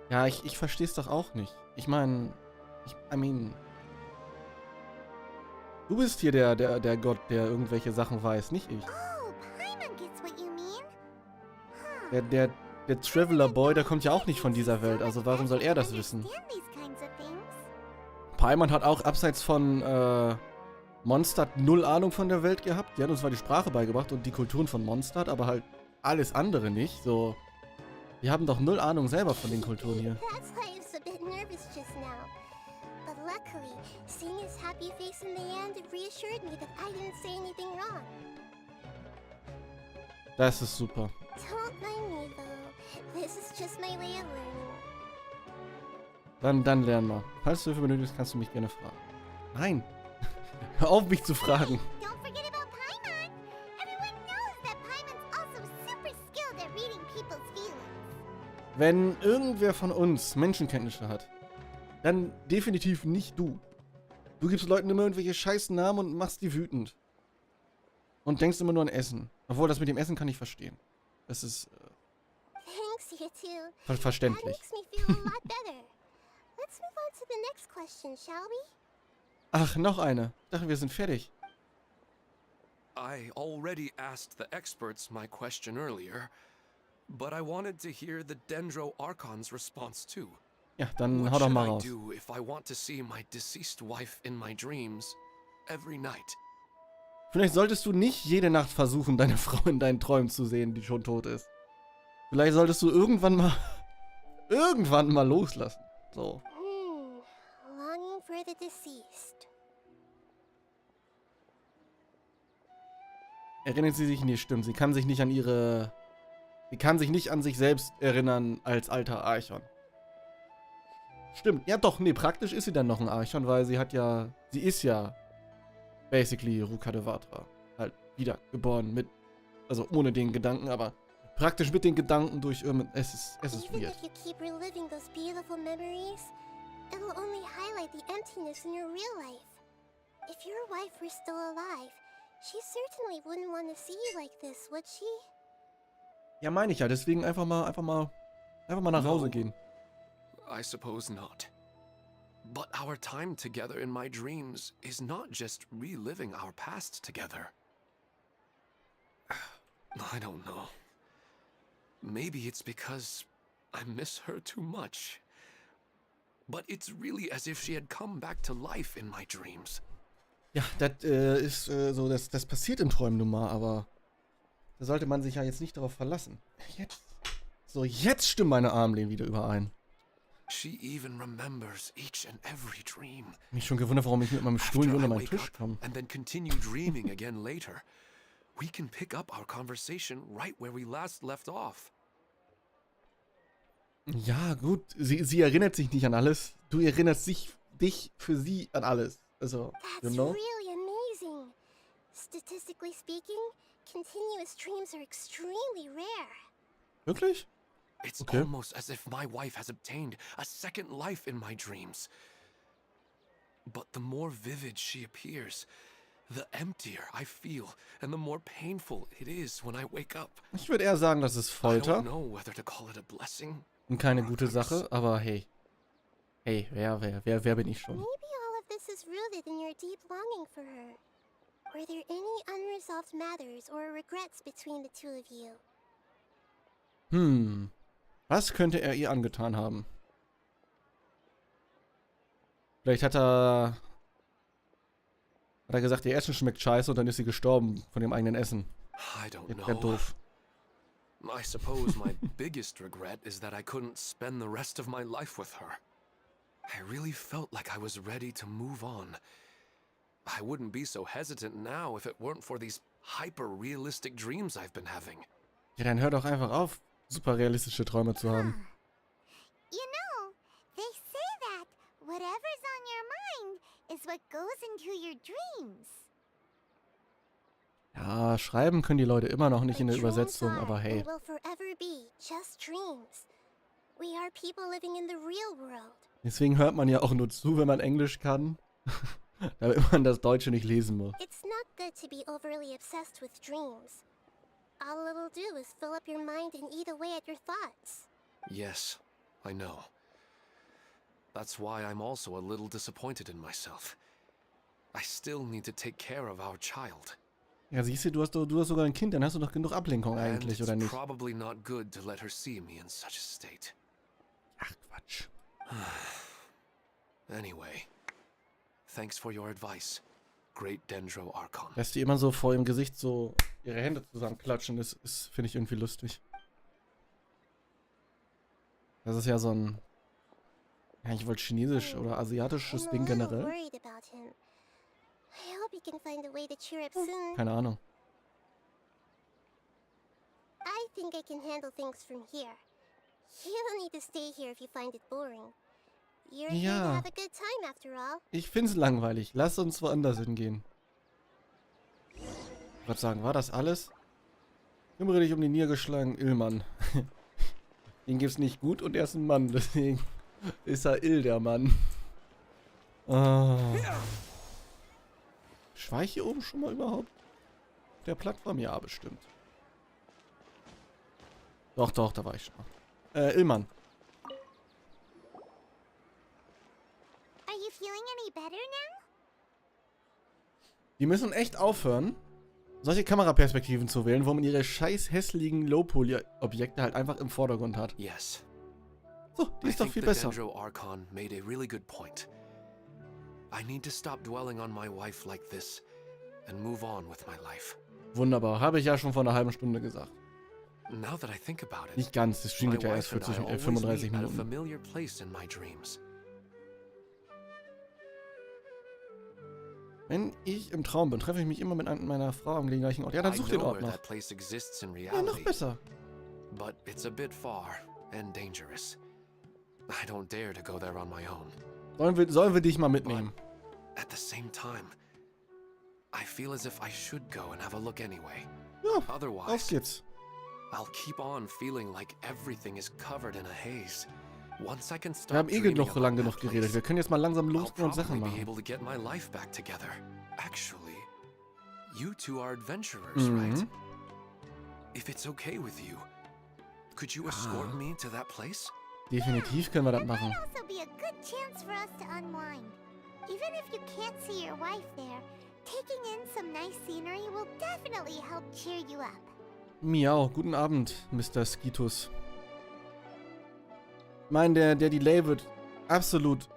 Speaker 1: Ja, ich verstehe es doch auch nicht. Ich meine... Du bist hier der Gott, der irgendwelche Sachen weiß, nicht ich.
Speaker 4: Oh, Paimon gets what you mean.
Speaker 1: Der Traveler Boy, der kommt ja auch nicht von dieser Welt, also warum soll er das wissen? Paimon hat auch abseits von Mondstadt null Ahnung von der Welt gehabt. Die hat uns zwar die Sprache beigebracht und die Kulturen von Mondstadt, aber halt alles andere nicht. So, wir haben doch null Ahnung selber von den Kulturen hier.
Speaker 4: That's why I was a bit nervous just now. But luckily, seeing his happy face in the end reassured me that I didn't say anything wrong.
Speaker 1: Das ist super.
Speaker 4: Don't mind me though. This is just my way of learning.
Speaker 1: Dann lernen wir. Falls du Hilfe benötigst, kannst du mich gerne fragen. Nein! Hör auf, mich zu fragen.
Speaker 4: Don't forget about Paimon. Everyone knows that Paimon's also super skilled at reading people's feelings.
Speaker 1: Wenn irgendwer von uns Menschenkenntnisse hat, dann definitiv nicht du. Du gibst Leuten immer irgendwelche scheiß Namen und machst die wütend. Und denkst immer nur an Essen. Obwohl, das mit dem Essen kann ich verstehen. Das ist
Speaker 4: Thanks, you two.
Speaker 1: verständlich.
Speaker 4: That makes me feel a lot better. Let's move on to the next question, shall we?
Speaker 1: Ach, noch eine. Ich dachte, wir sind fertig.
Speaker 5: I already asked the experts my question earlier, but I wanted to hear the Dendro Archon's response too.
Speaker 1: Ja, dann
Speaker 5: What
Speaker 1: hau doch
Speaker 5: should
Speaker 1: mal
Speaker 5: I
Speaker 1: raus.
Speaker 5: do if I want to see my deceased wife in my dreams every night?
Speaker 1: Vielleicht solltest du nicht jede Nacht versuchen, deine Frau in deinen Träumen zu sehen, die schon tot ist. Vielleicht solltest du irgendwann mal loslassen. So.
Speaker 4: Longing for the deceased.
Speaker 1: Erinnert sie sich nicht, stimmt. Sie kann sich nicht an sich selbst erinnern als alter Archon. Stimmt. Ja doch, nee, praktisch ist sie dann noch ein Archon, weil sie ist ja basically Ruka de Vatra. Halt wieder geboren mit Also ohne den Gedanken, aber praktisch mit den Gedanken durch irgendein... Es ist
Speaker 4: Even
Speaker 1: weird.
Speaker 4: if you keep reliving those beautiful memories, it'll only highlight the emptiness in your real life. If your wife were still alive, she certainly wouldn't want to see you like this, would she?
Speaker 1: Ja, meine ich ja. Deswegen einfach mal nach Hause
Speaker 5: No.
Speaker 1: gehen.
Speaker 5: I suppose not. But our time together in my dreams is not just reliving our past together. I don't know. Maybe it's because I miss her too much. But it's really as if she had come back to life in my dreams.
Speaker 1: Ja, das ist so, das passiert in Träumen nun mal, aber da sollte man sich ja jetzt nicht darauf verlassen. Jetzt stimmen meine Armlehnen wieder überein.
Speaker 5: She even remembers each and every dream.
Speaker 1: Mich schon gewundert, warum ich mit meinem Stuhl
Speaker 5: After
Speaker 1: unter
Speaker 5: I
Speaker 1: meinen
Speaker 5: wake
Speaker 1: Tisch
Speaker 5: up
Speaker 1: kam.
Speaker 5: and then continue dreaming again later, we can pick up our conversation right where we last left off.
Speaker 1: Ja, gut, sie erinnert sich nicht an alles. Du erinnerst dich für sie an alles. Also,
Speaker 4: That's
Speaker 1: you know?
Speaker 4: really amazing. Statistically speaking, continuous dreams are extremely rare.
Speaker 1: Wirklich?
Speaker 5: It's
Speaker 1: Okay.
Speaker 5: almost as if my wife has obtained a second life in my dreams. But the more vivid she appears, the emptier I feel, and the more painful it is when I wake up.
Speaker 1: Ich würde eher sagen, das ist
Speaker 5: I don't
Speaker 1: Folter
Speaker 5: know whether to call it a blessing.
Speaker 1: und keine gute Sache, aber hey. Hey, wer bin ich schon?
Speaker 4: Maybe all of this is rooted in your deep longing for her. Were there any unresolved matters or regrets between the two of you?
Speaker 1: Was könnte er ihr angetan haben? Vielleicht hat er gesagt, ihr Essen schmeckt scheiße und dann ist sie gestorben von dem eigenen Essen.
Speaker 5: I don't
Speaker 1: Jetzt wär
Speaker 5: know.
Speaker 1: doof.
Speaker 5: I suppose my biggest regret is that I couldn't spend the rest of my life with her. I really felt like I was ready to move on. I wouldn't be so hesitant now if it weren't for these hyper-realistic dreams I've been having.
Speaker 1: Ja, dann hör doch einfach auf, super realistische Träume zu haben.
Speaker 4: You know, they say that whatever's on your mind is what goes into your dreams.
Speaker 1: Ja, schreiben können die Leute immer noch nicht in der
Speaker 4: But dreams
Speaker 1: Übersetzung,
Speaker 4: are
Speaker 1: aber hey.
Speaker 4: and will forever be just dreams. We are people living in the real world.
Speaker 1: Deswegen hört man ja auch nur zu, wenn man Englisch kann. Damit man das Deutsche nicht lesen muss.
Speaker 4: It's not good to be overly obsessed with dreams. All it'll do is fill up your mind and eat away at your thoughts.
Speaker 5: Yes, I know. That's why I'm also a little disappointed in myself. I still need to take care of our child.
Speaker 1: Ja, siehst du, du hast sogar ein Kind, dann hast du doch genug Ablenkung
Speaker 5: And
Speaker 1: eigentlich,
Speaker 5: it's
Speaker 1: oder nicht?
Speaker 5: probably not good to let her see me in such a state.
Speaker 1: Ach, Quatsch.
Speaker 5: Anyway, thanks for your advice, Great Dendro Archon.
Speaker 1: Dass die immer so vor ihrem Gesicht so ihre Hände zusammenklatschen, das finde ich irgendwie lustig. Das ist ja so ein... Ja, ich wollte chinesisch oder asiatisches
Speaker 4: I'm a
Speaker 1: Ding
Speaker 4: little
Speaker 1: generell.
Speaker 4: worried about him. I hope he can find a way to cheer up soon.
Speaker 1: Keine Ahnung.
Speaker 4: I think I can handle things from here. You don't need to stay here if you find it boring. You're here to
Speaker 1: Ja.
Speaker 4: have a good time after all.
Speaker 1: Ich find's langweilig. Lass uns woanders hingehen. Ich würde sagen, war das alles? Kümmere dich um den niedergeschlagenen Illmann. Den gibt's nicht gut und er ist ein Mann, deswegen ist er ill, der Mann. War ich hier oben schon mal überhaupt? Der Plattform? Ja, bestimmt. Doch, da war ich schon mal. Illmann.
Speaker 4: Are you feeling any better now?
Speaker 1: Die müssen echt aufhören, solche Kameraperspektiven zu wählen, wo man ihre scheiß hässlichen Low-Poly-Objekte halt einfach im Vordergrund hat.
Speaker 5: Yes,
Speaker 1: So, die
Speaker 5: I
Speaker 1: ist doch
Speaker 5: think
Speaker 1: viel
Speaker 5: the
Speaker 1: besser.
Speaker 5: Dendro Archon made a really good point. I need to stop dwelling on my wife like this and move on with my life.
Speaker 1: Wunderbar, habe ich ja schon vor einer halben Stunde gesagt.
Speaker 5: Now that I think about it,
Speaker 1: Nicht ganz, das Stream
Speaker 5: my
Speaker 1: geht ja erst
Speaker 5: wife and I
Speaker 1: 40,
Speaker 5: always
Speaker 1: 35
Speaker 5: meet at a
Speaker 1: Minuten.
Speaker 5: familiar place in my dreams.
Speaker 1: Wenn ich im Traum bin, treffe ich mich immer mit meiner Frau am gleichen Ort. Ja, dann
Speaker 5: I
Speaker 1: such den
Speaker 5: know
Speaker 1: Ort
Speaker 5: where
Speaker 1: noch.
Speaker 5: that place exists in
Speaker 1: Ja, noch
Speaker 5: reality,
Speaker 1: besser.
Speaker 5: but it's a bit far and dangerous. I don't dare to go there on my own.
Speaker 1: Sollen wir dich mal mitnehmen?
Speaker 5: At the same time, I feel as if I should go and have a look anyway.
Speaker 1: Ja, auf
Speaker 5: Otherwise,
Speaker 1: geht's.
Speaker 5: I'll keep on feeling like everything is covered in a haze. Once I can
Speaker 1: Wir
Speaker 5: start
Speaker 1: haben eh
Speaker 5: dreaming
Speaker 1: noch
Speaker 5: about
Speaker 1: lang
Speaker 5: that
Speaker 1: genug geredet.
Speaker 5: place,
Speaker 1: Wir können jetzt mal langsam
Speaker 5: I'll
Speaker 1: losgehen und Sachen
Speaker 5: probably be
Speaker 1: machen.
Speaker 5: able to get my life back together. Actually, you two are adventurers, right? If it's okay with you, could you escort me to that place?
Speaker 1: Definitiv können wir das
Speaker 4: It
Speaker 1: machen.
Speaker 4: might also be a good chance for us to unwind. Even if you can't see your wife there, taking in some nice scenery will definitely help cheer you up.
Speaker 1: Miau, guten Abend, Mr. Skitus. Ich meine, der Delay wird absolut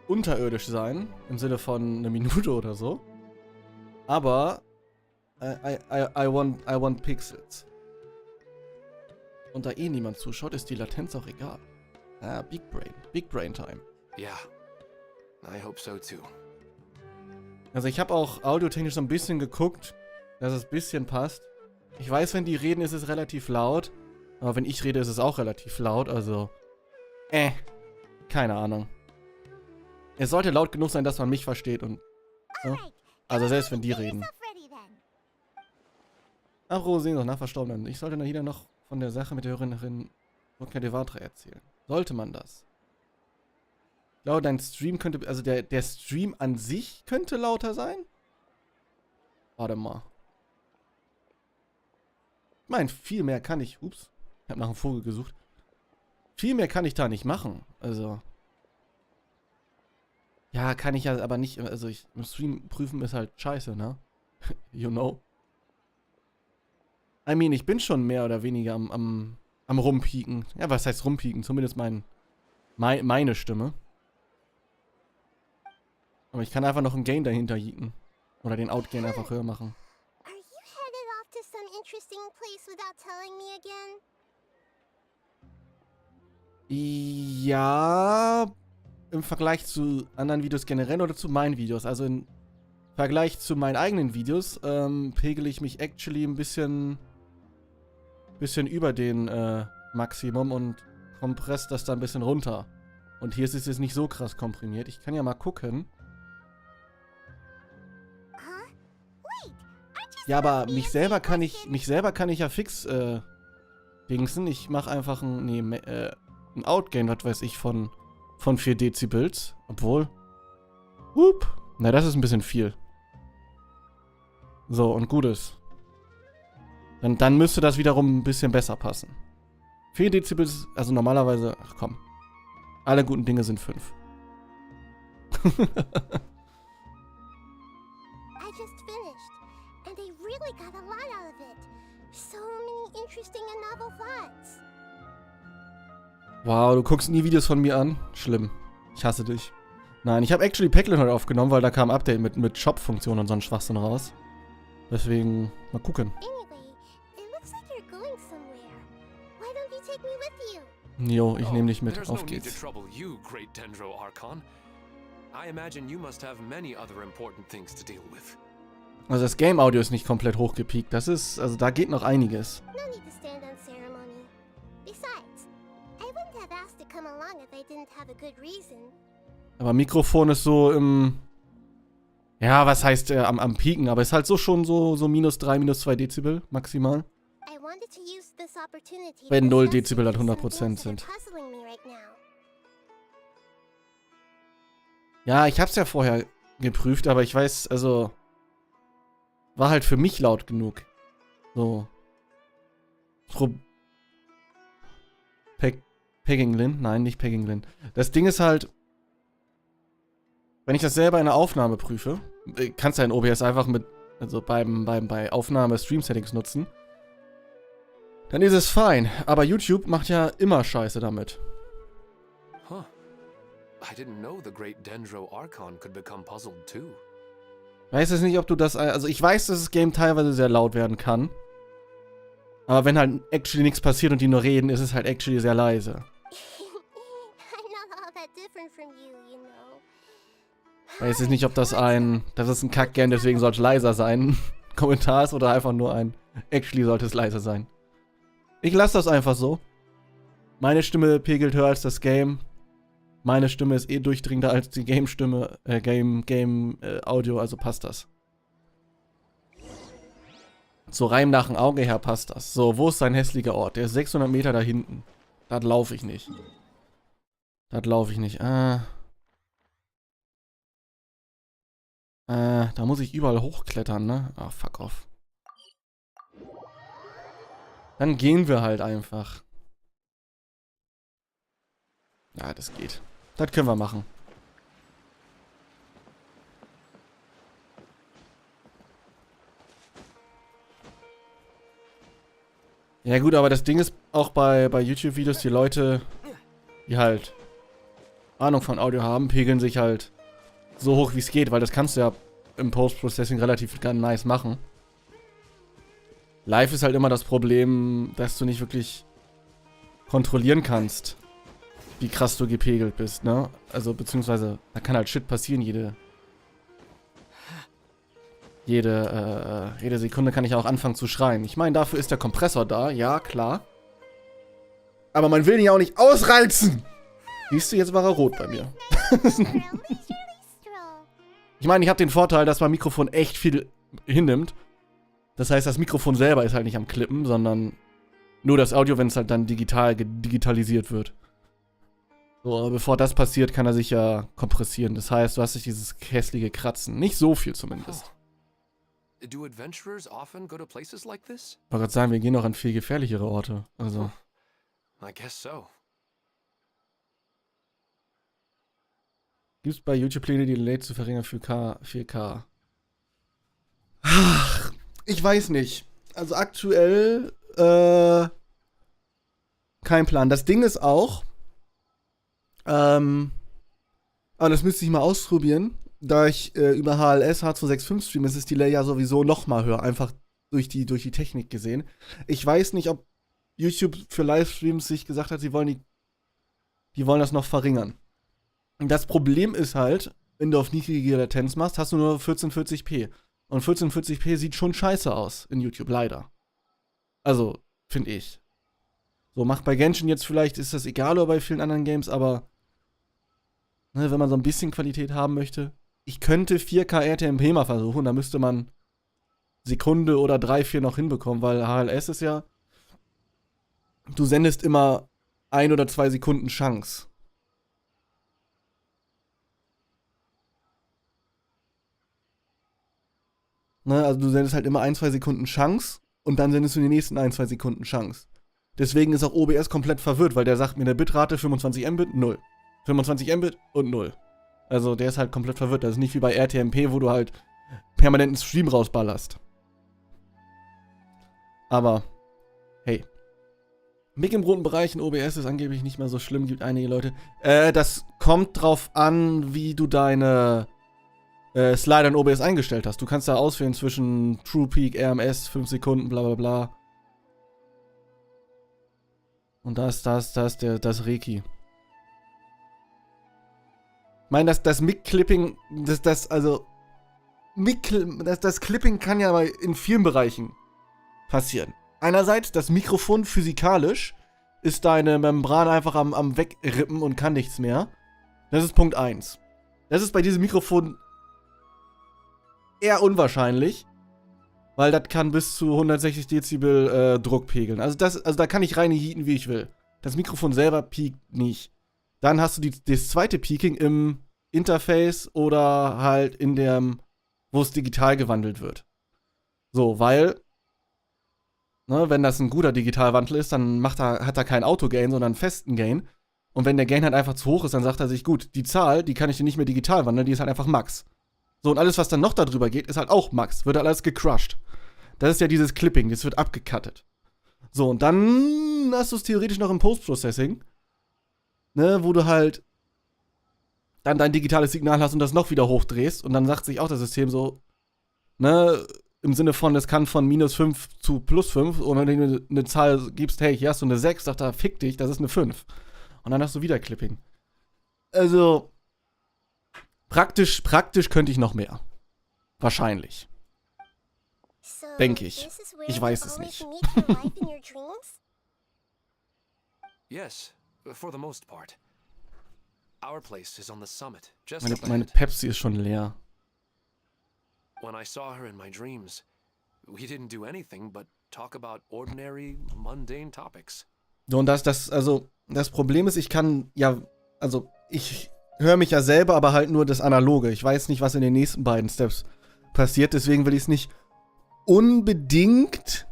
Speaker 1: unterirdisch sein, im Sinne von eine Minute oder so. Aber I want Pixels. Und da eh niemand zuschaut, ist die Latenz auch egal. Ah, Big Brain Time.
Speaker 5: Yeah, I hope so too.
Speaker 1: Also ich habe auch audiotechnisch so ein bisschen geguckt, dass es ein bisschen passt. Ich weiß, wenn die reden, ist es relativ laut. Aber wenn ich rede, ist es auch relativ laut, also... keine Ahnung. Es sollte laut genug sein, dass man mich versteht und... So.
Speaker 4: Alright,
Speaker 1: Also selbst wenn die reden.
Speaker 4: yourself ready then.
Speaker 1: Apropos Sehnsucht nach Verstorbenen. Ich sollte Nahida noch von der Sache mit der Hörerin Devatra erzählen. Sollte man das? Ich glaube, dein Stream könnte... Also der Stream an sich könnte lauter sein? Warte mal. Ich meine, viel mehr kann ich... Ups. Ich habe nach einem Vogel gesucht. Viel mehr kann ich da nicht machen. Also... Ja, kann ich ja aber nicht... Also im Stream prüfen ist halt scheiße, ne? You know. I mean, ich bin schon mehr oder weniger am Rumpieken. Ja, was heißt rumpieken? Zumindest meine Stimme. Aber ich kann einfach noch ein Gain dahinter jieken. Oder den Outgain einfach höher machen.
Speaker 4: Are you headed off to some interesting place without telling me again?
Speaker 1: Ja, im Vergleich zu anderen Videos generell oder zu meinen Videos. Also im Vergleich zu meinen eigenen Videos pegel ich mich actually ein bisschen über den Maximum und kompress das da ein bisschen runter. Und hier ist es jetzt nicht so krass komprimiert. Ich kann ja mal gucken.
Speaker 4: Huh? Wait, aren't you
Speaker 1: Ja, aber
Speaker 4: supposed to be
Speaker 1: mich
Speaker 4: answering
Speaker 1: selber
Speaker 4: questions?
Speaker 1: kann ich ja fix dingsen. Ich mache einfach ein Outgain, was weiß ich, von 4 Dezibels. Obwohl. Na, das ist ein bisschen viel. So, und gut ist. Dann müsste das wiederum ein bisschen besser passen. 4 Dezibels, also normalerweise, ach komm. Alle guten Dinge sind 5.
Speaker 4: I just finished, and I really got a lot out of it. So many interesting and novel thoughts.
Speaker 1: Wow, du guckst nie Videos von mir an? Schlimm. Ich hasse dich. Nein, ich habe actually Päcklen heute aufgenommen, weil da kam ein Update mit Shop-Funktion und so ein Schwachsinn raus. Deswegen, mal gucken.
Speaker 4: Anyway, it looks like you're going somewhere. Why don't you take me with you?
Speaker 1: Jo, ich nehme dich mit.
Speaker 5: There's
Speaker 1: Auf
Speaker 5: no need to
Speaker 1: geht's.
Speaker 5: trouble you, Great Dendro Archon. I imagine you must have many other important things to deal with.
Speaker 1: Also das Game-Audio ist nicht komplett hochgepiekt. Das ist, also da geht noch einiges.
Speaker 4: No need to stand on ceremony. Besides, I wouldn't have asked to come along if I didn't have a good reason.
Speaker 1: Aber Mikrofon ist so im... Ja, was heißt am Pieken? Aber ist halt so schon so minus 3, minus 2 Dezibel maximal.
Speaker 4: I wanted to use this opportunity to
Speaker 1: Wenn 0
Speaker 4: discuss
Speaker 1: Dezibel
Speaker 4: with
Speaker 1: halt
Speaker 4: you
Speaker 1: 100%
Speaker 4: some things
Speaker 1: sind.
Speaker 4: that are puzzling me right now.
Speaker 1: Ja, ich hab's ja vorher geprüft, aber ich weiß, also... War halt für mich laut genug. So. Pegginglin? Nein, nicht Pegginglin. Das Ding ist halt... Wenn ich das selber in der Aufnahme prüfe, kannst du ja in OBS einfach bei Aufnahme Stream-Settings nutzen, dann ist es fein. Aber YouTube macht ja immer Scheiße damit.
Speaker 5: Huh. I didn't know the Great Dendro Archon could become puzzled too.
Speaker 1: Weiß jetzt nicht, ob du das... Also ich weiß, dass das Game teilweise sehr laut werden kann. Aber wenn halt actually nichts passiert und die nur reden, ist es halt actually sehr leise.
Speaker 4: I'm not all that different from you, you know.
Speaker 1: Weiß jetzt nicht, ob das ein Kack-Game, deswegen sollte es leiser sein. Kommentar ist oder einfach nur ein actually sollte es leiser sein. Ich lasse das einfach so. Meine Stimme pegelt höher als das Game. Meine Stimme ist eh durchdringender als die Game-Stimme, Game-Audio, also passt das. So rein nach dem Auge her passt das. So, wo ist sein hässlicher Ort? Der ist 600 Meter da hinten. Das laufe ich nicht. Das laufe ich nicht. Da muss ich überall hochklettern, ne? Ah, fuck off. Dann gehen wir halt einfach. Ja, das geht. Das können wir machen. Ja gut, aber das Ding ist auch bei YouTube-Videos, die Leute, die halt Ahnung von Audio haben, pegeln sich halt so hoch wie es geht, weil das kannst du ja im Post-Processing relativ nice machen. Live ist halt immer das Problem, dass du nicht wirklich kontrollieren kannst, wie krass du gepegelt bist, ne? Also, beziehungsweise, da kann halt Shit passieren, jede Sekunde kann ich auch anfangen zu schreien. Ich meine, dafür ist der Kompressor da, ja, klar. Aber man will ihn ja auch nicht ausreizen. Siehst du, jetzt war er rot bei mir. Ich meine, ich habe den Vorteil, dass mein Mikrofon echt viel hinnimmt. Das heißt, das Mikrofon selber ist halt nicht am Klippen, sondern nur das Audio, wenn es halt dann digitalisiert wird. So, aber bevor das passiert, kann er sich ja kompressieren. Das heißt, du hast nicht dieses hässliche Kratzen. Nicht so viel zumindest.
Speaker 5: Do adventurers often go to places like this?
Speaker 1: Ich wollte gerade sagen, wir gehen noch an viel gefährlichere Orte. Also.
Speaker 5: I guess so.
Speaker 1: Gibt es bei YouTube Pläne, die Delay zu verringern für 4K? Ach, ich weiß nicht. Also aktuell, kein Plan. Das Ding ist auch, aber das müsste ich mal ausprobieren. Da ich über HLS H265 streame, ist das Delay ja sowieso noch mal höher, einfach durch die Technik gesehen. Ich weiß nicht, ob YouTube für Livestreams sich gesagt hat, die wollen das noch verringern. Das Problem ist halt, wenn du auf niedrige Latenz machst, hast du nur 1440p. Und 1440p sieht schon scheiße aus in YouTube, leider. Also, finde ich. So, macht bei Genshin jetzt vielleicht, ist das egal oder bei vielen anderen Games, aber ne, wenn man so ein bisschen Qualität haben möchte, ich könnte 4K RTMP mal versuchen, da müsste man Sekunde oder 3, 4 noch hinbekommen, weil HLS ist ja, du sendest immer 1 oder 2 Sekunden Chance. Ne, also du sendest halt immer 1, 2 Sekunden Chance und dann sendest du die nächsten 1, 2 Sekunden Chance. Deswegen ist auch OBS komplett verwirrt, weil der sagt mir eine Bitrate 25 Mbit, 0. 25 Mbit und 0. Also der ist halt komplett verwirrt. Das ist nicht wie bei RTMP, wo du halt permanent einen Stream rausballerst. Aber, hey. Big im roten Bereich in OBS ist angeblich nicht mehr so schlimm, gibt einige Leute. Das kommt drauf an, wie du deine Slider in OBS eingestellt hast. Du kannst da auswählen zwischen True Peak, RMS, 5 Sekunden, bla bla bla. Und das Reiki. Ich meine, das Mic-Clipping, das Clipping kann ja in vielen Bereichen passieren. Einerseits, das Mikrofon physikalisch ist deine Membran einfach am Wegrippen und kann nichts mehr. Das ist Punkt 1. Das ist bei diesem Mikrofon eher unwahrscheinlich, weil das kann bis zu 160 Dezibel Druck pegeln. Also da kann ich rein heaten, wie ich will. Das Mikrofon selber piekt nicht. Dann hast du das zweite Peaking im Interface oder halt in dem, wo es digital gewandelt wird. So, weil, ne, wenn das ein guter Digitalwandel ist, dann hat er kein Auto-Gain, sondern einen festen Gain. Und wenn der Gain halt einfach zu hoch ist, dann sagt er sich, gut, die Zahl, die kann ich dir nicht mehr digital wandeln, die ist halt einfach Max. So, und alles, was dann noch darüber geht, ist halt auch Max. Wird halt alles gecrushed. Das ist ja dieses Clipping, das wird abgecuttet. So, und dann hast du es theoretisch noch im Post-Processing, ne, wo du halt dann dein digitales Signal hast und das noch wieder hochdrehst und dann sagt sich auch das System so, ne, im Sinne von, es kann von -5 zu +5 und wenn du eine Zahl gibst, hey, hier hast du eine 6, sagt er, fick dich, das ist eine 5. Und dann hast du wieder Clipping. Also, praktisch könnte ich noch mehr. Wahrscheinlich. Denke ich. Ich weiß es nicht.
Speaker 5: Yes, for the most part. Our place is on the summit, just up
Speaker 1: Meine
Speaker 5: ahead.
Speaker 1: Pepsi ist schon leer.
Speaker 5: When I saw her in my dreams, We didn't do anything but talk about ordinary, mundane topics.
Speaker 1: So, und also, das Problem ist, ich höre mich ja selber, aber halt nur das Analoge. Ich weiß nicht, was in den nächsten beiden Steps passiert, deswegen will ich es nicht unbedingt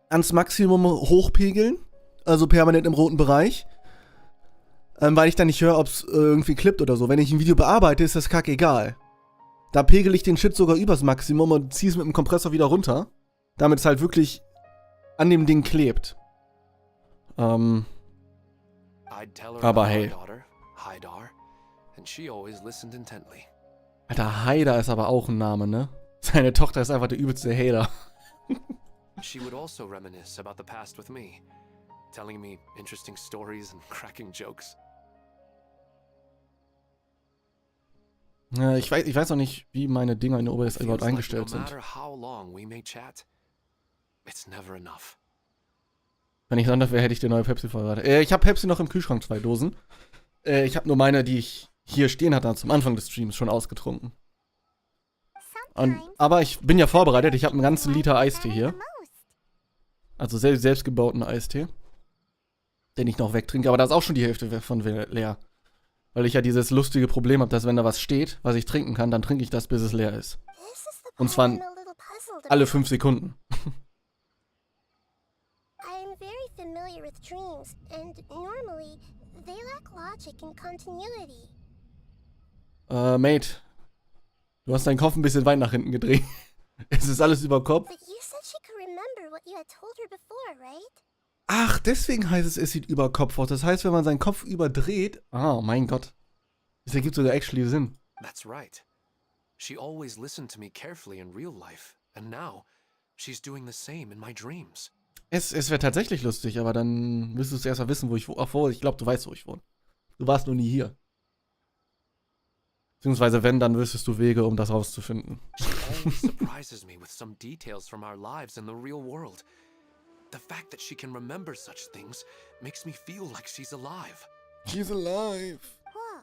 Speaker 1: ans Maximum hochpegeln, also permanent im roten Bereich, weil ich dann nicht höre, ob es irgendwie klippt oder so. Wenn ich ein Video bearbeite, ist das kackegal. Da pegel ich den Shit sogar übers Maximum und ziehe es mit dem Kompressor wieder runter, damit es halt wirklich an dem Ding klebt.
Speaker 5: I'd tell her
Speaker 1: Aber
Speaker 5: about
Speaker 1: hey.
Speaker 5: my daughter, Haidar, and she always listened intently.
Speaker 1: Alter, Haida ist aber auch ein Name, ne? Seine Tochter ist einfach der übelste Hater.
Speaker 5: She would also reminisce about the past with me, telling me interesting stories and cracking jokes.
Speaker 1: Ja, ich weiß auch nicht, wie meine Dinger in OBS überhaupt
Speaker 5: Feels
Speaker 1: eingestellt
Speaker 5: like no
Speaker 1: sind.
Speaker 5: matter how long we may chat, it's never enough.
Speaker 1: Wenn ich Sonntag wäre, hätte ich dir neue Pepsi verraten. Ich habe Pepsi noch im Kühlschrank, 2 Dosen. Ich habe nur meine, die ich hier stehen hatte, zum Anfang des Streams schon ausgetrunken. Aber ich bin ja vorbereitet, ich habe einen ganzen Liter Eistee hier. Also selbstgebauten Eistee. Den ich noch wegtrinke, aber da ist auch schon die Hälfte von leer. Weil ich ja dieses lustige Problem habe, dass wenn da was steht, was ich trinken kann, dann trinke ich das, bis es leer ist. Und zwar alle 5 Sekunden.
Speaker 4: I'm very familiar with dreams, and normally they lack logic and continuity.
Speaker 1: Mate, du hast deinen Kopf ein bisschen weit nach hinten gedreht. Es ist alles über Kopf.
Speaker 4: But you said she could remember what you had told her before, right?
Speaker 1: Ach, deswegen heißt es sieht über Kopf aus. Das heißt, wenn man seinen Kopf überdreht. Ah, mein Gott. Das ergibt sogar actually Sinn.
Speaker 5: That's right. She always listened to me carefully in real life, and now she's doing the same in my dreams.
Speaker 1: Es wäre tatsächlich lustig, aber dann müsstest du erst mal wissen, wo ich wohne. Ach, ich glaube, du weißt, wo ich wohne. Du warst noch nie hier. Beziehungsweise, wenn, dann wüsstest du Wege, um das rauszufinden.
Speaker 5: She always surprises me with some details from our lives in the real world. The fact that she can remember such things makes me feel like she's alive.
Speaker 1: She's alive.
Speaker 4: Whoa,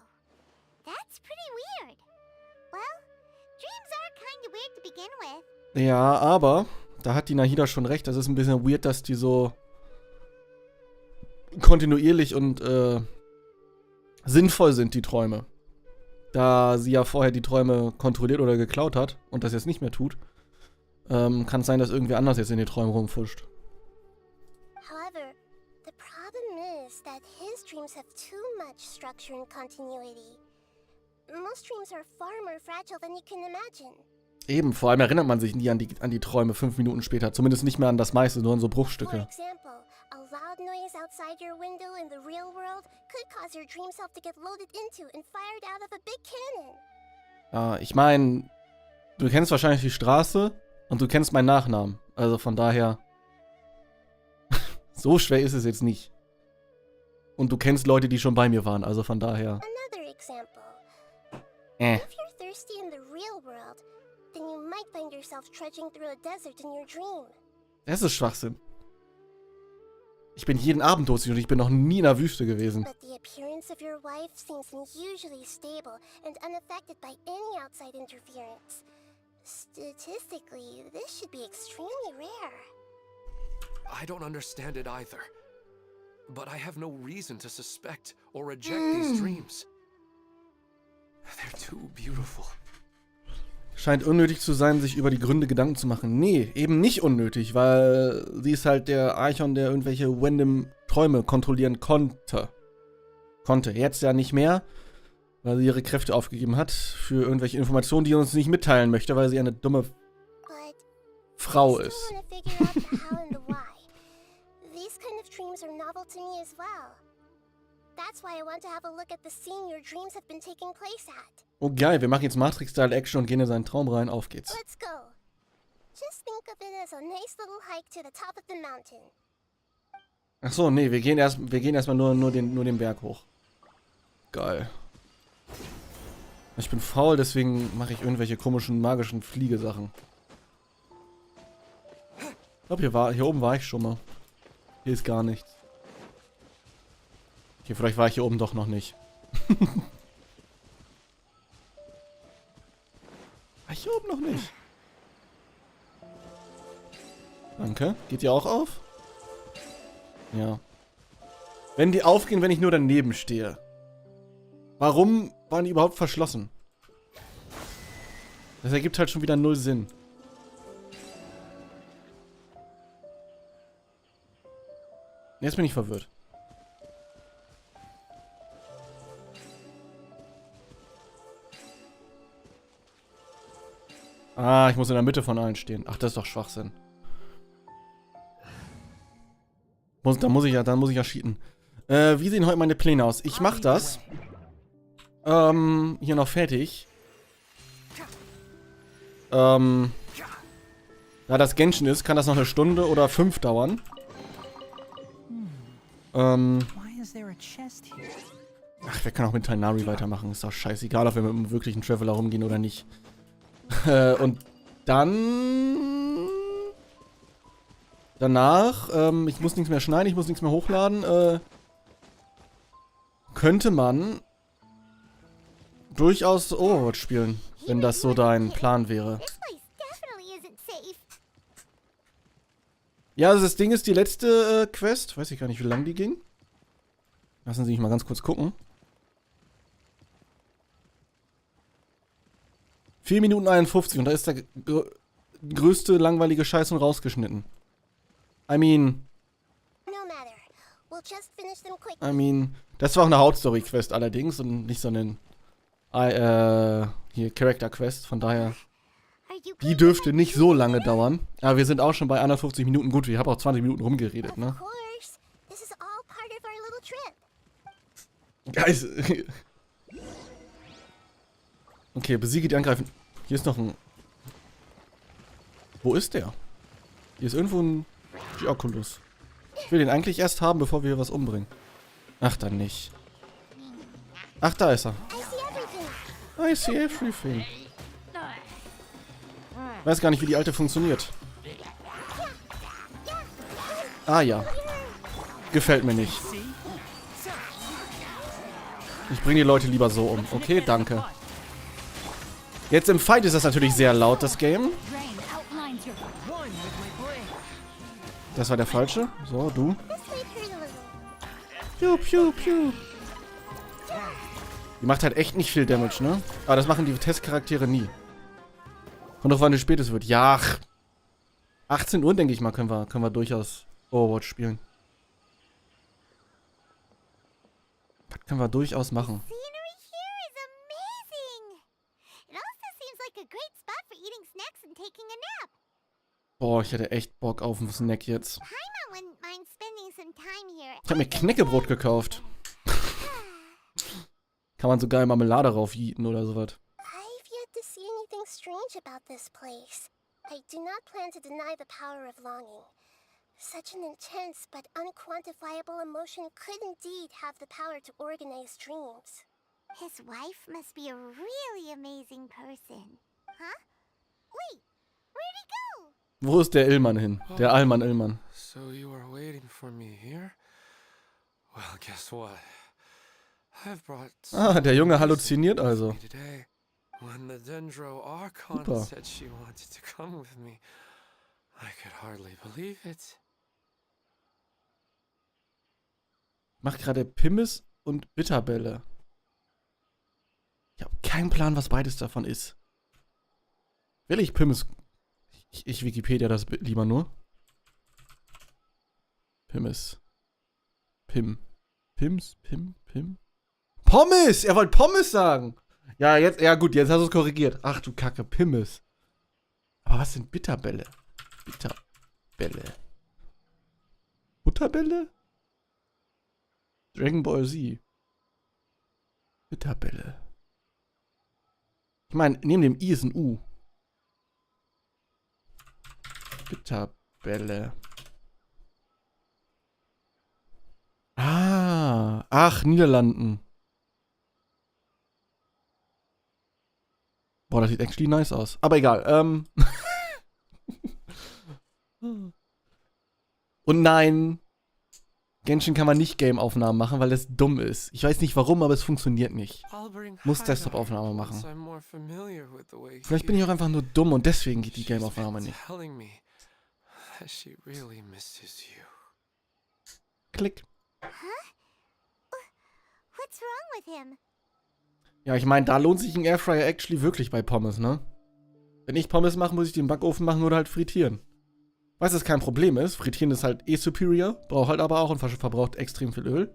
Speaker 4: that's pretty weird. Well, dreams are kind of weird to begin with.
Speaker 1: Ja, aber da hat die Nahida schon recht. Das ist ein bisschen weird, dass die so kontinuierlich und sinnvoll sind, die Träume. Da sie ja vorher die Träume kontrolliert oder geklaut hat und das jetzt nicht mehr tut, kann es sein, dass irgendwer anders jetzt in die Träume rumfuscht.
Speaker 4: However, the problem is that his dreams have too much structure and continuity. Most dreams are far more fragile than you can imagine.
Speaker 1: Eben, vor allem erinnert man sich nie an die Träume 5 Minuten später. Zumindest nicht mehr an das meiste, nur an so
Speaker 4: For
Speaker 1: Bruchstücke.
Speaker 4: example, a loud noise outside your window in the real world could cause your dream self to get loaded into and fired out of a big cannon.
Speaker 1: Ich meine, du kennst wahrscheinlich die Straße und du kennst meinen Nachnamen. Also von daher, so schwer ist es jetzt nicht. Und du kennst Leute, die schon bei mir waren. Also von daher.
Speaker 4: Another example.
Speaker 1: Äh.
Speaker 4: If you're thirsty in the real world, then you might find yourself trudging through a desert in your dream.
Speaker 1: Das ist Schwachsinn. Ich bin jeden Abend durstig und ich bin noch nie in der Wüste gewesen.
Speaker 4: But the appearance of your wife seems unusually stable and unaffected by any outside interference. Statistically, this should be extremely rare.
Speaker 5: I don't understand it either. But I have no reason to suspect or reject these dreams. They're too beautiful.
Speaker 1: Scheint unnötig zu sein, sich über die Gründe Gedanken zu machen. Nee, eben nicht unnötig, weil sie ist halt der Archon, der irgendwelche random Träume kontrollieren konnte. Jetzt ja nicht mehr, weil sie ihre Kräfte aufgegeben hat für irgendwelche Informationen, die sie uns nicht mitteilen möchte, weil sie eine dumme
Speaker 4: But
Speaker 1: Frau
Speaker 4: I
Speaker 1: ist.
Speaker 4: still want to figure out the how and the why. These kind of dreams are novel to me as well. That's why I want to have a look at the scene your dreams have been taking place at.
Speaker 1: Oh geil, wir machen jetzt Matrix-Style-Action und gehen in seinen Traum rein. Auf geht's.
Speaker 4: Let's go. Just think of it as a nice little hike to the top of the mountain.
Speaker 1: Ach so, nee, wir gehen erstmal nur den Berg hoch. Geil. Ich bin faul, deswegen mache ich irgendwelche komischen, magischen Fliegesachen. Ich glaube, hier oben war ich schon mal. Hier ist gar nichts. Okay, vielleicht war ich hier oben doch noch nicht. War ich hier oben noch nicht? Danke. Geht die auch auf? Ja. Wenn die aufgehen, wenn ich nur daneben stehe. Warum waren die überhaupt verschlossen? Das ergibt halt schon wieder null Sinn. Jetzt bin ich verwirrt. Ah, ich muss in der Mitte von allen stehen. Ach, das ist doch Schwachsinn. Dann muss ich ja cheaten. Wie sehen heute meine Pläne aus? Ich mach das. Hier noch fertig. Da das Genshin ist, kann das noch eine Stunde oder 5 dauern. Ach, wir können auch mit Tainari weitermachen. Ist doch scheißegal, ob wir mit einem wirklichen Traveler rumgehen oder nicht. Und dann... Danach, ich muss nichts mehr schneiden, ich muss nichts mehr hochladen. Könnte man durchaus Overwatch spielen, wenn das so dein Plan wäre. Ja, also das Ding ist, die letzte Quest, weiß ich gar nicht, wie lang die ging. Lassen Sie mich mal ganz kurz gucken. 4 Minuten 51 und da ist der größte langweilige Scheiß und rausgeschnitten. I mean, das war auch eine Hauptstory-Quest allerdings und nicht so eine hier Character-Quest, von daher, die dürfte nicht so lange dauern. Aber wir sind auch schon bei 51 Minuten. Gut, wir haben auch 20 Minuten rumgeredet, ne? Guys. Okay, besiege die Angreifen. Hier ist noch ein... Wo ist der? Hier ist irgendwo ein Geoculus. Ich will den eigentlich erst haben, bevor wir was umbringen. Ach, dann nicht. Ach, da ist er. I see everything. Weiß gar nicht, wie die alte funktioniert. Ah ja. Gefällt mir nicht. Ich bringe die Leute lieber so um. Okay, danke. Jetzt im Fight ist das natürlich sehr laut, das Game. Das war der falsche. So, du. Piu, piu, piu. Die macht halt echt nicht viel Damage, ne? Aber das machen die Testcharaktere nie. Kommt doch, wann es spät es wird. Ja, 18 Uhr, denke ich mal, können wir durchaus Overwatch spielen. Das können wir durchaus machen. Boah, ich hätte echt Bock auf einen Snack jetzt. Ich habe mir Knäckebrot gekauft. Kann man so geil Marmelade drauf jieten oder sowas.
Speaker 9: I've yet to see anything strange about this place. I do not plan to deny the power of longing. Such an intense but unquantifiable emotion could indeed have the power to organize dreams.
Speaker 4: His wife must be a really amazing person. Huh? Wait, where'd he go?
Speaker 1: Wo ist der Illmann hin? Der Allmann Illmann.
Speaker 5: So you are waiting for me here? Well, guess what? I've brought
Speaker 1: Ah, der Junge halluziniert also.
Speaker 5: When the Dendro Archon
Speaker 1: Super.
Speaker 5: said she wanted to come with me, I could hardly believe it.
Speaker 1: Mach gerade Pimmes und Bitterbälle. Ich habe keinen Plan, was beides davon ist. Will ich Pimmes... Ich Wikipedia das lieber nur. Pimmes. Pim. Pims, Pim, Pim. Pommes! Er wollte Pommes sagen! Ja, jetzt, ja gut, jetzt hast du es korrigiert. Ach du Kacke, Pimmes. Aber was sind Bitterbälle? Bitterbälle. Butterbälle? Dragon Ball Z. Bitterbälle. Ich meine, neben dem I ist ein U. Bitterbälle. Ah, ach, Niederlanden. Boah, das sieht actually nice aus. Aber egal, Und nein, Genshin kann man nicht Game-Aufnahmen machen, weil das dumm ist. Ich weiß nicht warum, aber es funktioniert nicht. Muss Desktop-Aufnahme machen. Vielleicht bin ich auch einfach nur dumm und deswegen geht die Game-Aufnahme nicht.
Speaker 5: She really misses you.
Speaker 1: Klick.
Speaker 4: What's wrong with him?
Speaker 1: Ja, ich meine, da lohnt sich ein Airfryer actually wirklich bei Pommes, ne? Wenn ich Pommes mache, muss ich die im Backofen machen oder halt frittieren. Was das kein Problem ist, frittieren ist halt eh superior, braucht halt aber auch und verbraucht extrem viel Öl.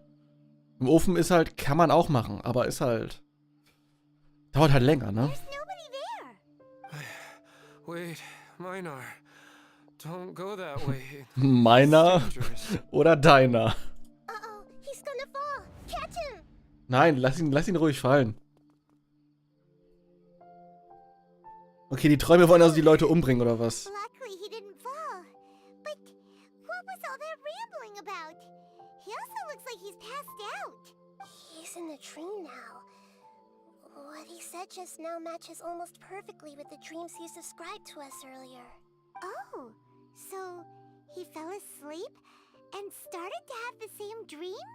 Speaker 1: Im Ofen ist halt, kann man auch machen, aber ist halt, dauert halt länger, ne?
Speaker 4: There's nobody there.
Speaker 5: Wait, Minar. Don't go that way.
Speaker 1: Meiner
Speaker 5: It's dangerous.
Speaker 1: oder deiner?
Speaker 9: Uh-oh, he's gonna fall. Catch him!
Speaker 1: Nein, lass ihn ruhig fallen. Okay, die Träume wollen also die Leute umbringen, oder was?
Speaker 4: Luckily he didn't fall. But what was all that rambling about? He also looks like he's passed out.
Speaker 9: He's in the dream now. What he said just now matches almost perfectly with the dreams he's described to us earlier.
Speaker 4: Oh, so he fell asleep and started to have the same dream?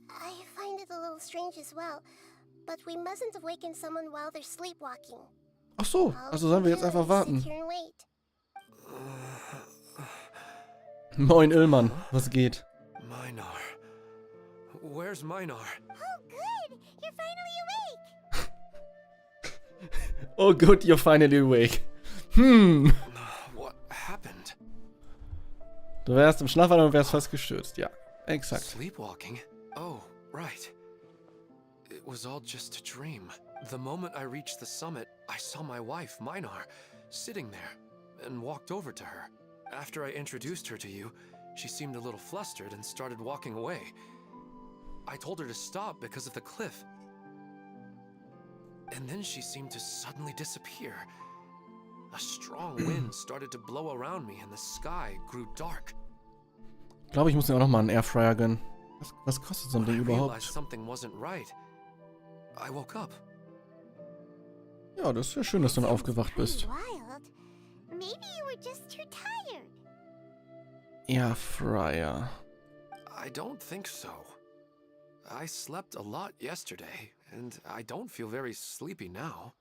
Speaker 9: I find it a little strange as well, but we mustn't awaken someone while they're sleepwalking.
Speaker 1: Ach so, also sollen wir jetzt einfach warten.
Speaker 9: Sit here and wait.
Speaker 1: Moin Illmann, was geht?
Speaker 5: Minar. Where's Minar?
Speaker 4: Oh, good! You're finally awake!
Speaker 1: Oh good, you're finally awake.
Speaker 5: What happened?
Speaker 1: Du wärst im Schlaf und wärst fast gestürzt, ja. Exakt.
Speaker 5: Sleepwalking? Oh, right. It was all just a dream. The moment I reached the summit, I saw my wife, Minar, sitting there, and walked over to her. After I introduced her to you, she seemed a little flustered and started walking away. I told her to stop because of the cliff. And then she seemed to suddenly disappear. A strong wind started to blow around me and the sky grew dark.
Speaker 1: Ich glaube, ich muss mir auch nochmal einen Airfryer gönnen. Was kostet so ein Ding
Speaker 5: I
Speaker 1: überhaupt?
Speaker 5: realized something wasn't right. I woke up.
Speaker 1: Ja, das ist ja schön, dass du dann aufgewacht bist.
Speaker 4: Wild. Maybe you were just too tired.
Speaker 1: Airfryer.
Speaker 5: I don't think so. I slept a lot yesterday, and I don't feel very sleepy now.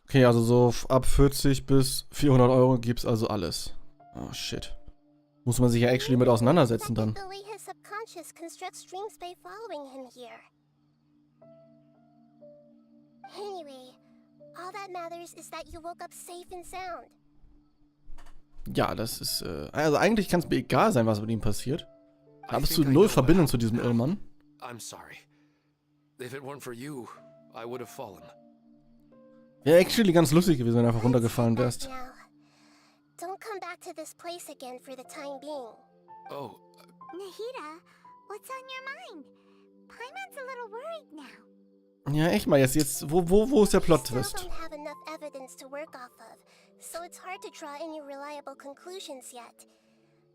Speaker 1: Okay, also so ab 40 bis 400 Euro gibt's also alles. Oh, shit. Muss man sich ja actually mit auseinandersetzen dann.
Speaker 9: The way his subconscious constructs dreams by following him here. Anyway, all that matters is that you woke up safe and sound.
Speaker 1: Ja, das ist, also eigentlich kann es mir egal sein, was mit ihm passiert. Da
Speaker 5: I
Speaker 1: bist du
Speaker 5: think I
Speaker 1: null
Speaker 5: know what
Speaker 1: Verbindung zu
Speaker 5: happened
Speaker 1: diesem
Speaker 5: now.
Speaker 1: Irrmann.
Speaker 5: I'm sorry. If it weren't for you, I would have fallen.
Speaker 1: Wäre actually ganz lustig gewesen, wenn du einfach runtergefallen wärst.
Speaker 9: Now, don't come back to this place again for the time being.
Speaker 5: Oh,
Speaker 4: Nahida, what's on your mind? Paimon's a little worried now.
Speaker 1: Ja, echt mal, jetzt, wo ist der
Speaker 9: Still
Speaker 1: Plot-Twist?
Speaker 9: don't have enough evidence to work off of, so it's hard to draw any reliable conclusions yet.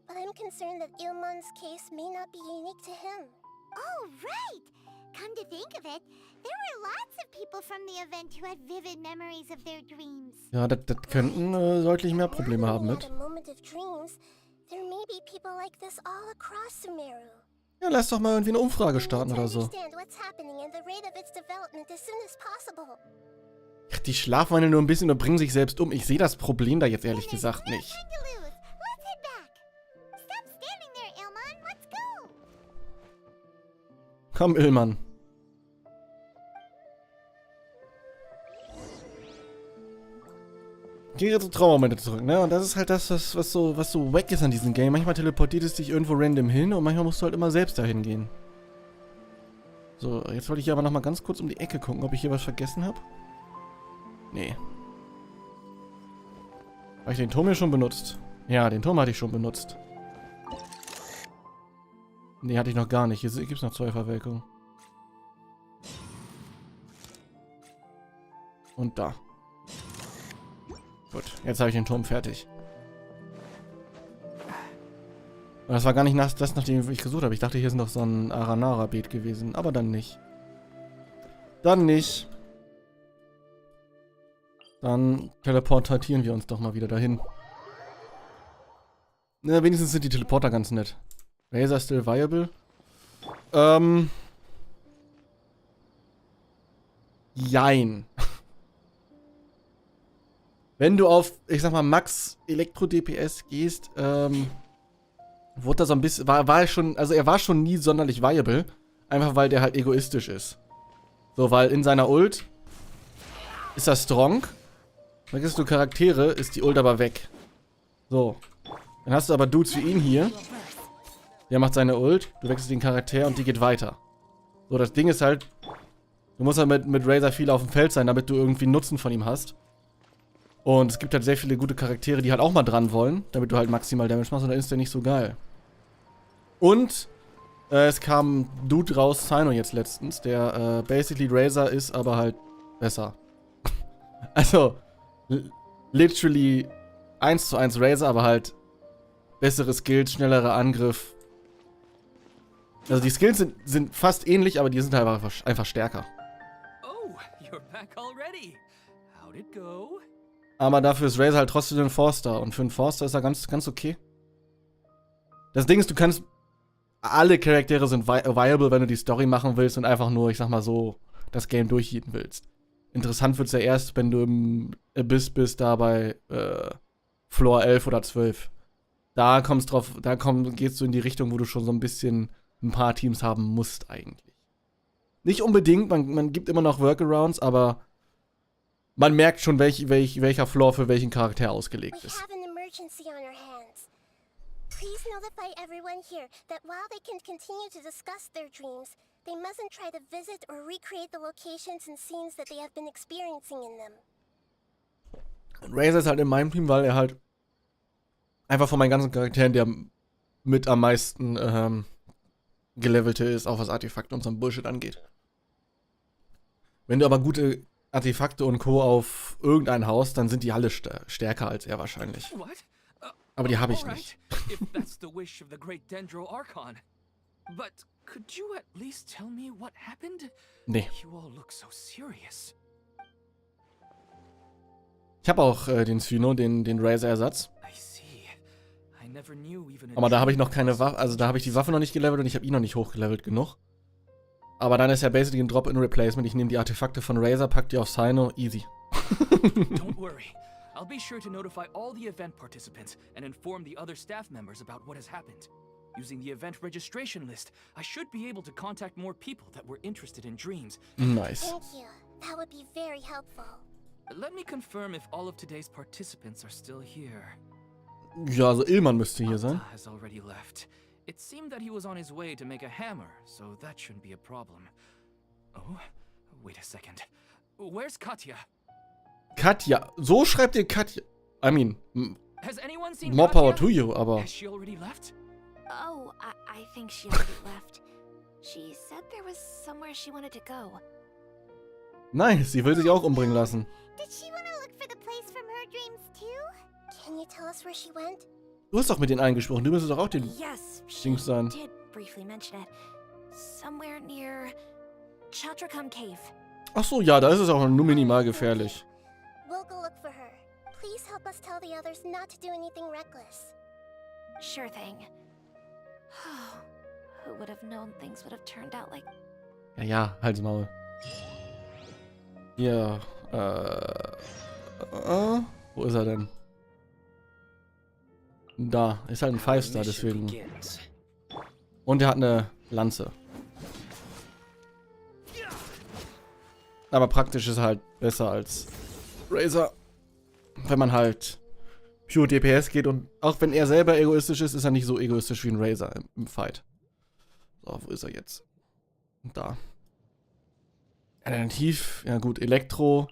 Speaker 9: But I'm concerned that Ilmon's case may not be unique to him.
Speaker 4: Oh, right! Come to think of it, there were lots of people from the event who had vivid memories of their dreams.
Speaker 1: Ja, das könnten deutlich mehr Probleme haben mit.
Speaker 9: At a moment of dreams, there may be people like this all across Sumeru.
Speaker 1: Ja, lass doch mal irgendwie eine Umfrage starten oder so.
Speaker 9: Understand what's happening and the rate of its development as soon as possible.
Speaker 1: Ach, die schlafen nur ein bisschen und bringen sich selbst um. Ich sehe das Problem da jetzt ehrlich gesagt nicht.
Speaker 4: Time to lose. Let's head back. Stop standing there, Ilmon. Let's go.
Speaker 1: Komm, Illmann. Geh jetzt zu Trauermomente zurück, ne? Und das ist halt das, was so wack ist an diesem Game. Manchmal teleportiert es dich irgendwo random hin und manchmal musst du halt immer selbst dahin gehen. So, jetzt wollte ich hier aber nochmal ganz kurz um die Ecke gucken, ob ich hier was vergessen habe. Nee. Habe ich den Turm hier schon benutzt? Ja, den Turm hatte ich schon benutzt. Nee, hatte ich noch gar nicht. Hier gibt es noch 2 Verwelkungen. Und da. Gut, jetzt habe ich den Turm fertig. Und das war gar nicht das, nachdem ich gesucht habe. Ich dachte, hier ist noch so ein Aranara-Beet gewesen. Aber dann nicht. Dann nicht. Dann teleportieren wir uns doch mal wieder dahin. Na, wenigstens sind die Teleporter ganz nett. Razor still viable? Jein. wenn du auf, ich sag mal, Max Elektro-DPS gehst, wurde da so ein bisschen, war er schon, also er war schon nie sonderlich viable, einfach weil der halt egoistisch ist. So, weil in seiner Ult ist er strong, dann kriegst du Charaktere, ist die Ult aber weg. So, dann hast du aber Dudes wie ihn hier, der macht seine Ult, du wechselst den Charakter und die geht weiter. So, das Ding ist halt, du musst halt mit Razor viel auf dem Feld sein, damit du irgendwie einen Nutzen von ihm hast. Und es gibt halt sehr viele gute Charaktere, die halt auch mal dran wollen, damit du halt maximal Damage machst und dann ist der nicht so geil. Und es kam ein Dude raus, Sino jetzt letztens, der basically Razor ist, aber halt besser. Also, literally 1:1 Razor, aber halt bessere Skills, schnellerer Angriff. Also die Skills sind fast ähnlich, aber die sind halt einfach stärker.
Speaker 3: Oh, you're back already. How'd it go?
Speaker 1: Aber dafür ist Razor halt trotzdem ein Forster. Und für einen Forster ist er ganz okay. Das Ding ist, du kannst... Alle Charaktere sind viable, wenn du die Story machen willst und einfach nur, ich sag mal so, das Game durchhieten willst. Interessant wird's ja erst, wenn du im Abyss bist, da bei Floor 11 oder 12. Da gehst du in die Richtung, wo du schon so ein bisschen ein paar Teams haben musst eigentlich. Nicht unbedingt, man gibt immer noch Workarounds, aber man merkt schon, welcher Floor für welchen Charakter ausgelegt
Speaker 9: We
Speaker 1: ist.
Speaker 9: have an emergency on our hands. Please notify everyone here that while they can continue to discuss their dreams, they mustn't try to visit or recreate the locations and scenes that they have been experiencing in them.
Speaker 1: Und Razor ist halt in meinem Team, weil er halt einfach von meinen ganzen Charakteren der mit am meisten gelevelte ist, auch was Artefakte und so ein Bullshit angeht. Wenn du aber gute Artefakte und Co. auf irgendein Haus, dann sind die alle stärker als er wahrscheinlich.
Speaker 3: What?
Speaker 1: Aber die habe ich
Speaker 3: Alright,
Speaker 1: nicht.
Speaker 3: if that's the wish of the great Dendro Archon. But could you at least tell me what happened?
Speaker 1: Nee.
Speaker 3: You all look so serious.
Speaker 1: Ich habe auch den Sphino, den Razor-Ersatz.
Speaker 3: I see. I never knew even a
Speaker 1: Aber da habe ich noch
Speaker 3: dream
Speaker 1: keine
Speaker 3: was
Speaker 1: Waffe, also da habe ich die Waffe noch nicht gelevelt und ich habe ihn noch nicht hochgelevelt genug. Aber dann ist ja basically ein Drop-in-Replacement. Ich nehme die Artefakte von Razor, pack die auf Sino, easy.
Speaker 3: Don't worry. I'll be sure to notify all the event participants and inform the other staff members about what has happened. Using the event registration list, I should be able to contact more people that were interested in dreams.
Speaker 1: Nice.
Speaker 9: Thank you. That would be very helpful.
Speaker 3: Let me confirm if all of today's participants are still here.
Speaker 1: Ja, also Illmann müsste hier sein.
Speaker 3: Atta has already left. It seemed that he was on his way to make a hammer, so that shouldn't be a problem. Oh, wait a second. Where's Katya?
Speaker 1: Katja. So schreibt ihr Katja. I mean,
Speaker 3: Has anyone seen
Speaker 1: more power
Speaker 3: Katya?
Speaker 1: to you, aber...
Speaker 3: Has she already left?
Speaker 10: Oh, I think she already left. She said there was somewhere she wanted to go.
Speaker 1: Nice, sie will sich auch umbringen lassen.
Speaker 4: Did she want to look for the place from her dreams too?
Speaker 9: Can you tell us where she went?
Speaker 1: Du hast doch mit denen eingesprochen, du müsstest doch auch den
Speaker 10: Yes, she
Speaker 1: Dings sein.
Speaker 10: did briefly mention it. Somewhere near Chatrakam Cave.
Speaker 1: Ach so, ja, da ist es auch nur minimal gefährlich.
Speaker 9: We'll go look for her. Please help us tell the others not to do anything reckless.
Speaker 10: Sure thing. Who would have known things would have turned out like...
Speaker 1: Ja, halt's Maul. Ja, wo ist er denn? Da, ist halt ein 5-Star, deswegen. Und er hat eine Lanze. Aber praktisch ist er halt besser als Razor. Wenn man halt pure DPS geht und auch wenn er selber egoistisch ist, ist er nicht so egoistisch wie ein Razor im Fight. So, wo ist er jetzt? Da. Alternativ, ja gut, Elektro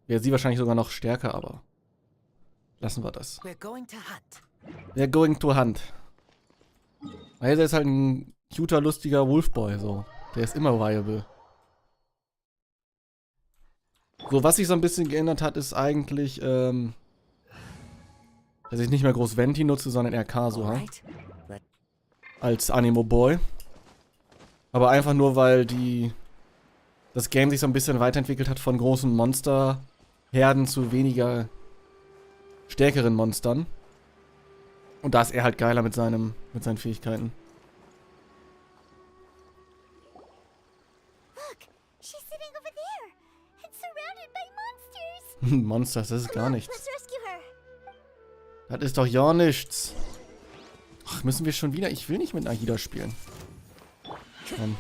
Speaker 1: wäre sie wahrscheinlich sogar noch stärker, aber lassen wir das.
Speaker 2: We're going to hunt.
Speaker 1: We're going to hunt. Razor ist halt ein cuter, lustiger Wolfboy, so. Der ist immer viable. So, was sich so ein bisschen geändert hat, ist eigentlich, dass ich nicht mehr groß Venti nutze, sondern eher Kaso,
Speaker 2: Alright.
Speaker 1: als Animo Boy. Aber einfach nur, weil das Game sich so ein bisschen weiterentwickelt hat von großen Monsterherden zu weniger stärkeren Monstern. Und da ist er halt geiler mit seinen Fähigkeiten.
Speaker 4: Look, she's sitting over there and surrounded by monsters.
Speaker 1: Monsters, das ist gar nichts.
Speaker 9: Let's rescue
Speaker 1: Das ist doch ja nichts. Ach, müssen wir schon wieder? Ich will nicht mit Nahida spielen. Komm.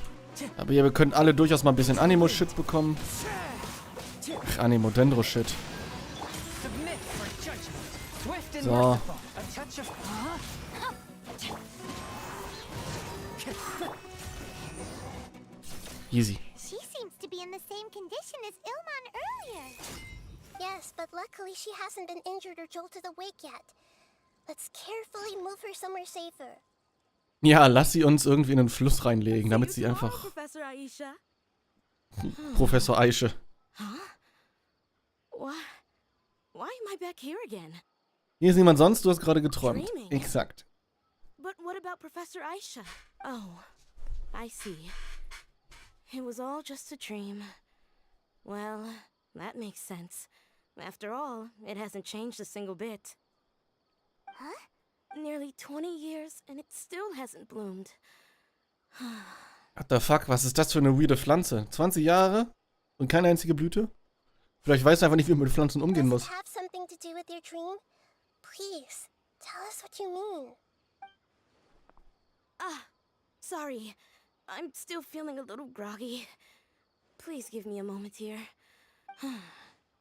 Speaker 1: Aber ja, wir können alle durchaus mal ein bisschen Animo-Shit bekommen. Ach, Animo-Dendro-Shit. So. Easy.
Speaker 4: She seems to be in the same condition as Ilman earlier.
Speaker 9: Yes, but luckily she hasn't been injured or jolted awake yet. Let's carefully move her somewhere safer.
Speaker 1: Ja, lass sie uns irgendwie in den Fluss reinlegen, damit sie einfach...
Speaker 7: Professor Aisha.
Speaker 1: Professor Aische.
Speaker 7: Huh? Why am I back here again?
Speaker 1: Hier ist niemand sonst, du hast gerade geträumt.
Speaker 7: Dreaming.
Speaker 1: Exakt.
Speaker 7: But what about Professor Aisha? Oh, I see. It was all just a dream. Well, that makes sense. After all, it hasn't changed a single bit.
Speaker 4: Huh?
Speaker 7: Nearly 20 years and it still hasn't bloomed.
Speaker 1: What the fuck, was ist das für eine weirde Pflanze? 20 Jahre und keine einzige Blüte? Vielleicht weißt du einfach nicht, wie man mit Pflanzen umgehen
Speaker 9: Does
Speaker 1: muss.
Speaker 9: it have something to do with your dream? Please, tell us what you mean.
Speaker 7: Sorry. I'm still feeling a little groggy. Please give me a moment here.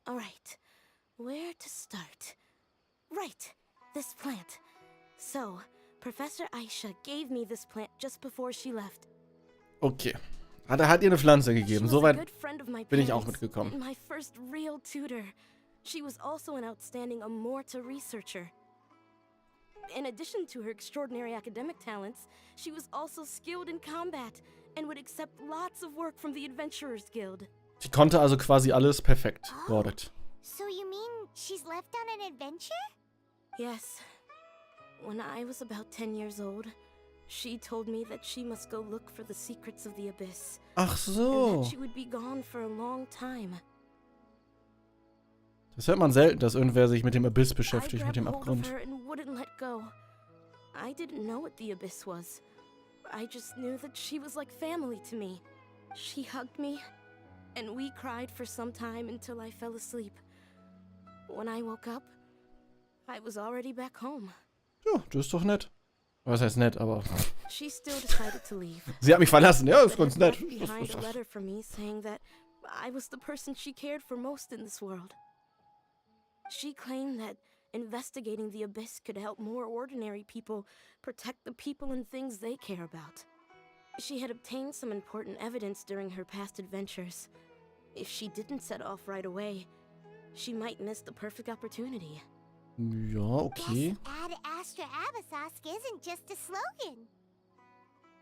Speaker 7: Alright. Where to start? Right. This plant. So, Professor Aisha gave me this plant just before she left.
Speaker 1: Okay. Er hat ihr eine Pflanze gegeben.
Speaker 7: She was a
Speaker 1: Soweit
Speaker 7: good friend of my
Speaker 1: bin ich auch
Speaker 7: parents
Speaker 1: mitgekommen.
Speaker 7: and my first real tutor. She was also an outstanding Amorta researcher. In addition to her extraordinary academic talents, she was also skilled in combat and would accept lots of work from the Adventurers Guild.
Speaker 1: Sie konnte also quasi alles perfekt. Got it.
Speaker 4: So you mean she's left on an adventure?
Speaker 7: Yes. When I was about 10 years old, she told me that she must go look for the secrets of the Abyss.
Speaker 1: Ach
Speaker 7: And
Speaker 1: so.
Speaker 7: that she would be gone for a long time.
Speaker 1: Das hört man selten, dass irgendwer sich mit dem Abyss
Speaker 7: I
Speaker 1: beschäftigt, mit
Speaker 7: grabbed
Speaker 1: dem
Speaker 7: hold of
Speaker 1: Abgrund.
Speaker 7: her and wouldn't let go. I didn't know what the Abyss was. I just knew that she was like family to me. She hugged me, and we cried for some time until I fell asleep. When I woke up, I was already back home.
Speaker 1: Ja, das ist doch nett. Was heißt nett, aber...
Speaker 7: She still decided to leave.
Speaker 1: Sie hat mich verlassen. Ja, ist
Speaker 7: but
Speaker 1: ganz
Speaker 7: had
Speaker 1: nett.
Speaker 7: left behind a letter for me saying that I was the person she cared for most in this world. She claimed that investigating the Abyss could help more ordinary people protect the people and things they care about. She had obtained some important evidence during her past adventures. If she didn't set off right away, she might miss the perfect opportunity.
Speaker 1: Ja, okay.
Speaker 4: This Ad Astra Abasask isn't just a slogan.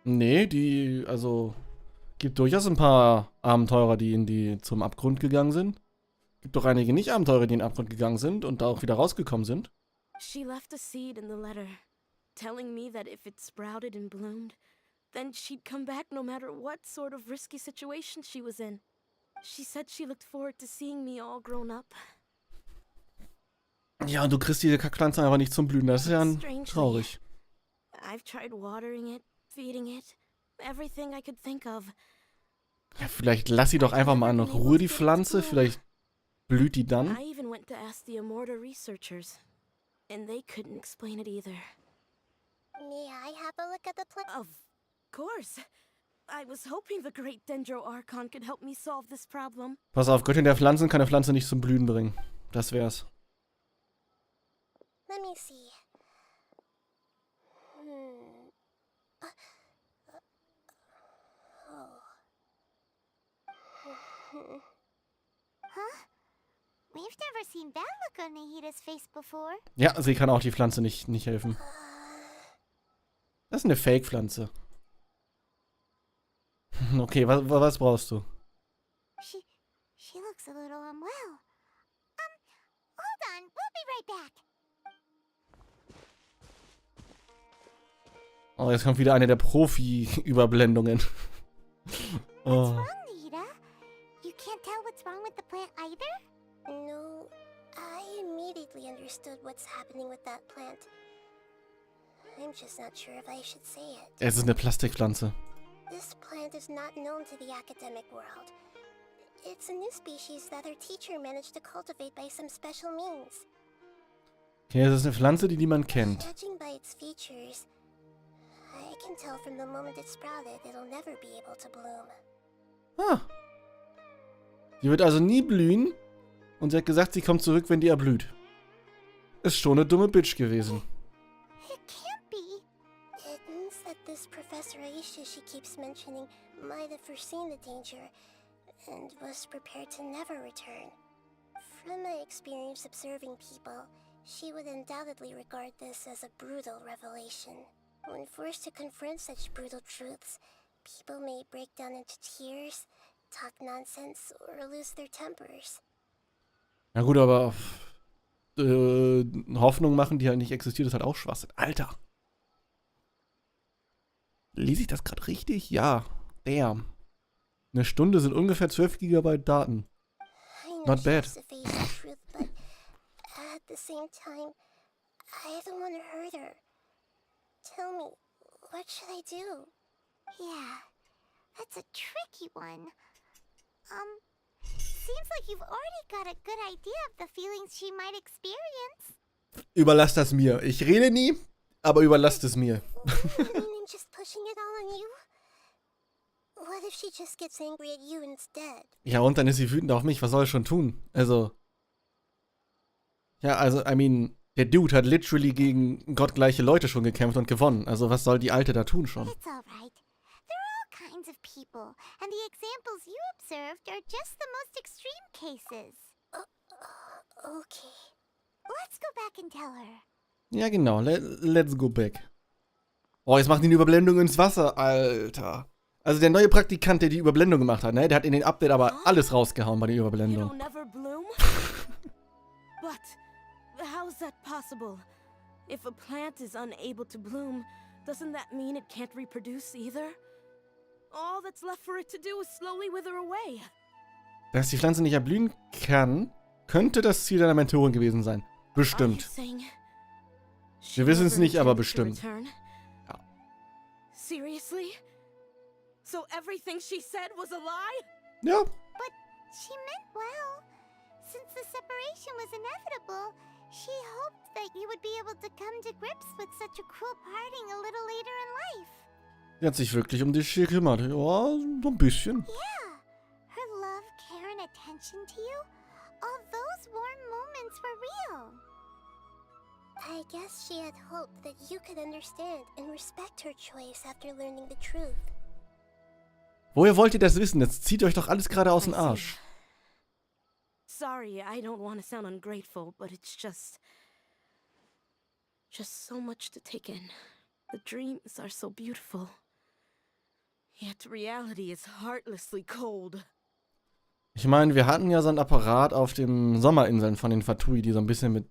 Speaker 1: Nee, also... Gibt durchaus ein paar Abenteurer, die zum Abgrund gegangen sind. Gibt doch einige Nicht-Abenteurer, die in den Abgrund gegangen sind und da auch wieder rausgekommen sind.
Speaker 7: She left a seed in the letter, telling me that if it sprouted and bloomed, then she'd come back no matter what sort of risky situation she was in. She said she looked forward to seeing me all grown up.
Speaker 1: Ja, und du kriegst diese Kackpflanze einfach nicht zum Blühen. Das ist ja traurig.
Speaker 7: I've tried watering it, feeding it, everything I could think of.
Speaker 1: Ja, vielleicht lass sie doch einfach mal in Ruhe, die Pflanze. Vielleicht blüht die dann.
Speaker 7: I even went to ask the Amorta researchers, and they couldn't explain it either.
Speaker 9: May I have a look at the plant?
Speaker 7: Of course. I was hoping the great Dendro Archon could help me solve this problem.
Speaker 1: Pass auf, Göttin der Pflanzen kann eine Pflanze nicht zum Blühen bringen. Das wär's.
Speaker 9: Let me see.
Speaker 4: Huh? We've never seen that look on Nahida's face before.
Speaker 1: Ja, sie kann auch die Pflanze nicht helfen. Das ist eine Fake-Pflanze. Okay, was brauchst du?
Speaker 4: She looks a little unwell. Hold on, we'll be right back.
Speaker 1: Oh, jetzt kommt wieder eine der Profi-Überblendungen. Oh.
Speaker 4: What's wrong, Nahida? You can't tell what's wrong with the plant either?
Speaker 9: No, I immediately understood what's happening with that plant. I'm just not sure if I should say it.
Speaker 1: Es ist eine Plastikpflanze.
Speaker 9: This plant is not known to the academic world. It's a new species that our teacher managed to cultivate by some special means.
Speaker 1: Okay, das ist eine Pflanze, die niemand kennt.
Speaker 9: Judging by its features, I can tell from the moment it sprouted it'll never be able to bloom.
Speaker 1: Ah. Die wird also nie blühen. Und sie hat gesagt, sie kommt zurück, wenn die erblüht. Ist schon eine dumme Bitch gewesen.
Speaker 4: It can't be.
Speaker 9: It means that this Professor Aisha she keeps mentioning might have foreseen the danger and was prepared to never return. From my experience observing people, she would undoubtedly regard this as a brutal revelation. When forced to confront such brutal truths, people may break down into tears, talk nonsense, or lose their tempers.
Speaker 1: Na gut, aber Hoffnung machen, die halt nicht existiert, ist halt auch Schwachsinn. Alter. Lese ich das gerade richtig? Ja. Damn. Eine Stunde sind ungefähr 12 GB Daten. Not bad.
Speaker 9: At the same time, I don't want to hurt her. Tell me, what should I do?
Speaker 4: Yeah, that's a tricky one. Seems like you've already got a good idea of the feelings she might experience.
Speaker 1: Überlasst das mir. Ich rede nie, aber überlasst es mir.
Speaker 9: I'm just pushing it all on you. What if she just gets angry at you instead?
Speaker 1: Ja, und dann ist sie wütend auf mich. Was soll ich schon tun? Also. Ja, also, I mean, der Dude hat literally gegen gottgleiche Leute schon gekämpft und gewonnen. Also, was soll die Alte da tun schon?
Speaker 4: It's alright. There are all kinds of people, and the examples you observed are just the most extreme cases.
Speaker 9: Okay.
Speaker 4: Let's go back and tell her.
Speaker 1: Ja, genau. Let's go back. Oh, jetzt macht die eine Überblendung ins Wasser, Alter. Also der neue Praktikant, der die Überblendung gemacht hat, ne? Der hat in den Update aber alles rausgehauen bei der Überblendung.
Speaker 7: It'll never bloom? But how is that possible? If a plant is unable to bloom, doesn't that mean it can't reproduce either? All that's left for it to do is slowly wither away.
Speaker 1: Dass die Pflanze nicht erblühen kann, könnte das Ziel deiner Mentorin gewesen sein. Bestimmt. Wir wissen es nicht, aber bestimmt. Ja.
Speaker 7: Seriously? So everything she said was a lie?
Speaker 1: Ja.
Speaker 4: But she meant well. Since the separation was inevitable, she hoped that you would be able to come to grips with such a cruel parting a little later in life.
Speaker 1: Sie hat sich wirklich um dich gekümmert. Ja, so ein bisschen.
Speaker 4: Yeah. Her love, care, and attention to you, all those warm moments were real.
Speaker 9: I guess she had hoped that you could understand and respect her choice after learning the truth.
Speaker 1: Woher wollt ihr das wissen? Das zieht euch doch alles gerade aus dem Arsch.
Speaker 7: Sorry, I don't want to sound ungrateful, but it's just so much to take in. The dreams are so beautiful. Yet reality is heartlessly cold.
Speaker 1: Ich meine, wir hatten ja so einen Apparat auf den Sommerinseln von den Fatui, die so ein bisschen mit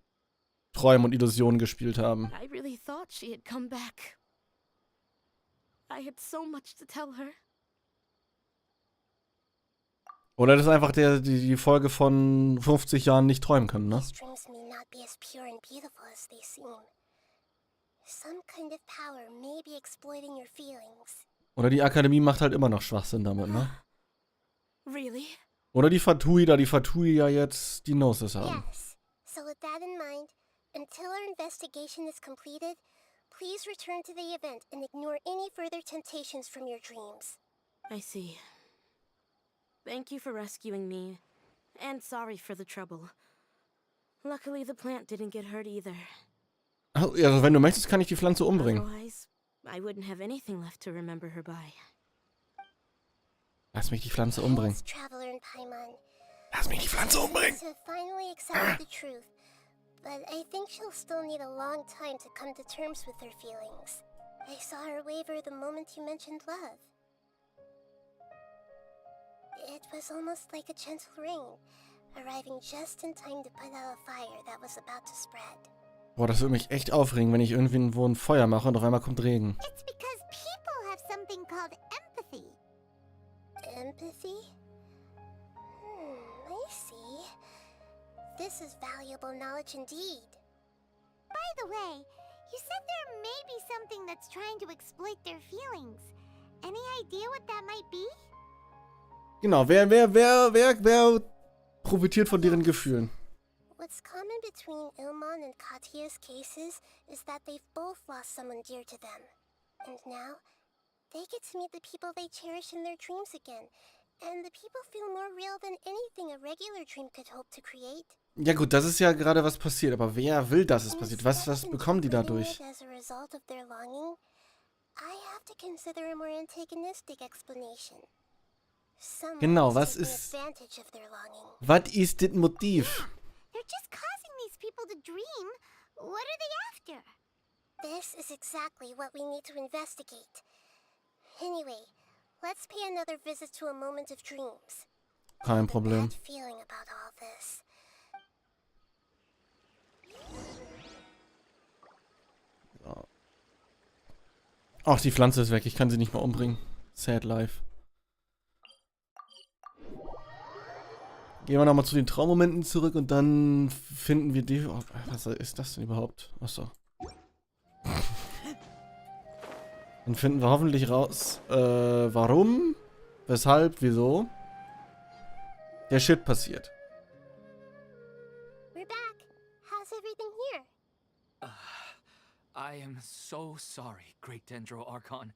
Speaker 1: Träumen und Illusionen gespielt haben.
Speaker 7: I really thought she had come back. I had so much to tell her.
Speaker 1: Oder das ist einfach die Folge von 50 Jahren nicht träumen können, ne?
Speaker 9: These dreams may not be as pure and beautiful as they seem. Some kind of power may be exploiting your feelings.
Speaker 1: Oder die Akademie macht halt immer noch Schwachsinn damit, ne?
Speaker 7: Really?
Speaker 1: Oder die Fatui, da die Fatui ja jetzt die Gnosis haben.
Speaker 9: Yes. So with that in mind, until our investigation is completed, please return to the event and ignore any further temptations from your dreams.
Speaker 7: I see. Thank you for rescuing me, and sorry for the trouble. Luckily, the plant didn't get hurt either.
Speaker 1: Also, wenn du möchtest, kann ich die Pflanze umbringen.
Speaker 7: Otherwise, I wouldn't have anything left to remember her by.
Speaker 1: Lass mich die Pflanze umbringen.
Speaker 9: Traveler in Paimon.
Speaker 1: Lass mich die Pflanze umbringen.
Speaker 9: To finally accept the truth, but I think she'll still need a long time to come to terms with her feelings. I saw her waver the moment you mentioned love. It was almost like a gentle rain, arriving just in time to put out a fire that was about to spread.
Speaker 1: Boah, das würde mich echt aufregen, wenn ich irgendwo ein Feuer mache und auf einmal kommt Regen.
Speaker 4: It's because people have something called empathy.
Speaker 9: Empathy? I see. This is valuable knowledge indeed.
Speaker 4: By the way, you said there may be something that's trying to exploit their feelings. Any idea what that might be?
Speaker 1: Genau, wer profitiert von deren Gefühlen?
Speaker 9: What's common between Ilman and Katya's cases is that they've both lost someone dear to them. And now, they get to meet the people they cherish in their dreams again. And the people feel more real than anything a regular dream could hope to create.
Speaker 1: Ja gut, das ist ja gerade was passiert, aber wer will, dass es passiert? Was bekommen die dadurch?
Speaker 9: As a result of their longing, I have to consider a more antagonistic explanation.
Speaker 1: Genau, was ist das Motiv?
Speaker 4: They're just causing these people to dream. What are they after?
Speaker 9: This is exactly what we need to investigate. Anyway, let's pay another visit to a moment of dreams.
Speaker 1: Kein Problem.
Speaker 9: Bad feeling about all this.
Speaker 1: Ach, die Pflanze ist weg. Ich kann sie nicht mehr umbringen. Sad life. Gehen wir nochmal zu den Traummomenten zurück und dann finden wir die... Oh, was ist das denn überhaupt? Achso. Dann finden wir hoffentlich raus, warum, weshalb, wieso der Shit passiert.
Speaker 9: We're back. How's everything here?
Speaker 3: I am so sorry, Great Dendro Archon.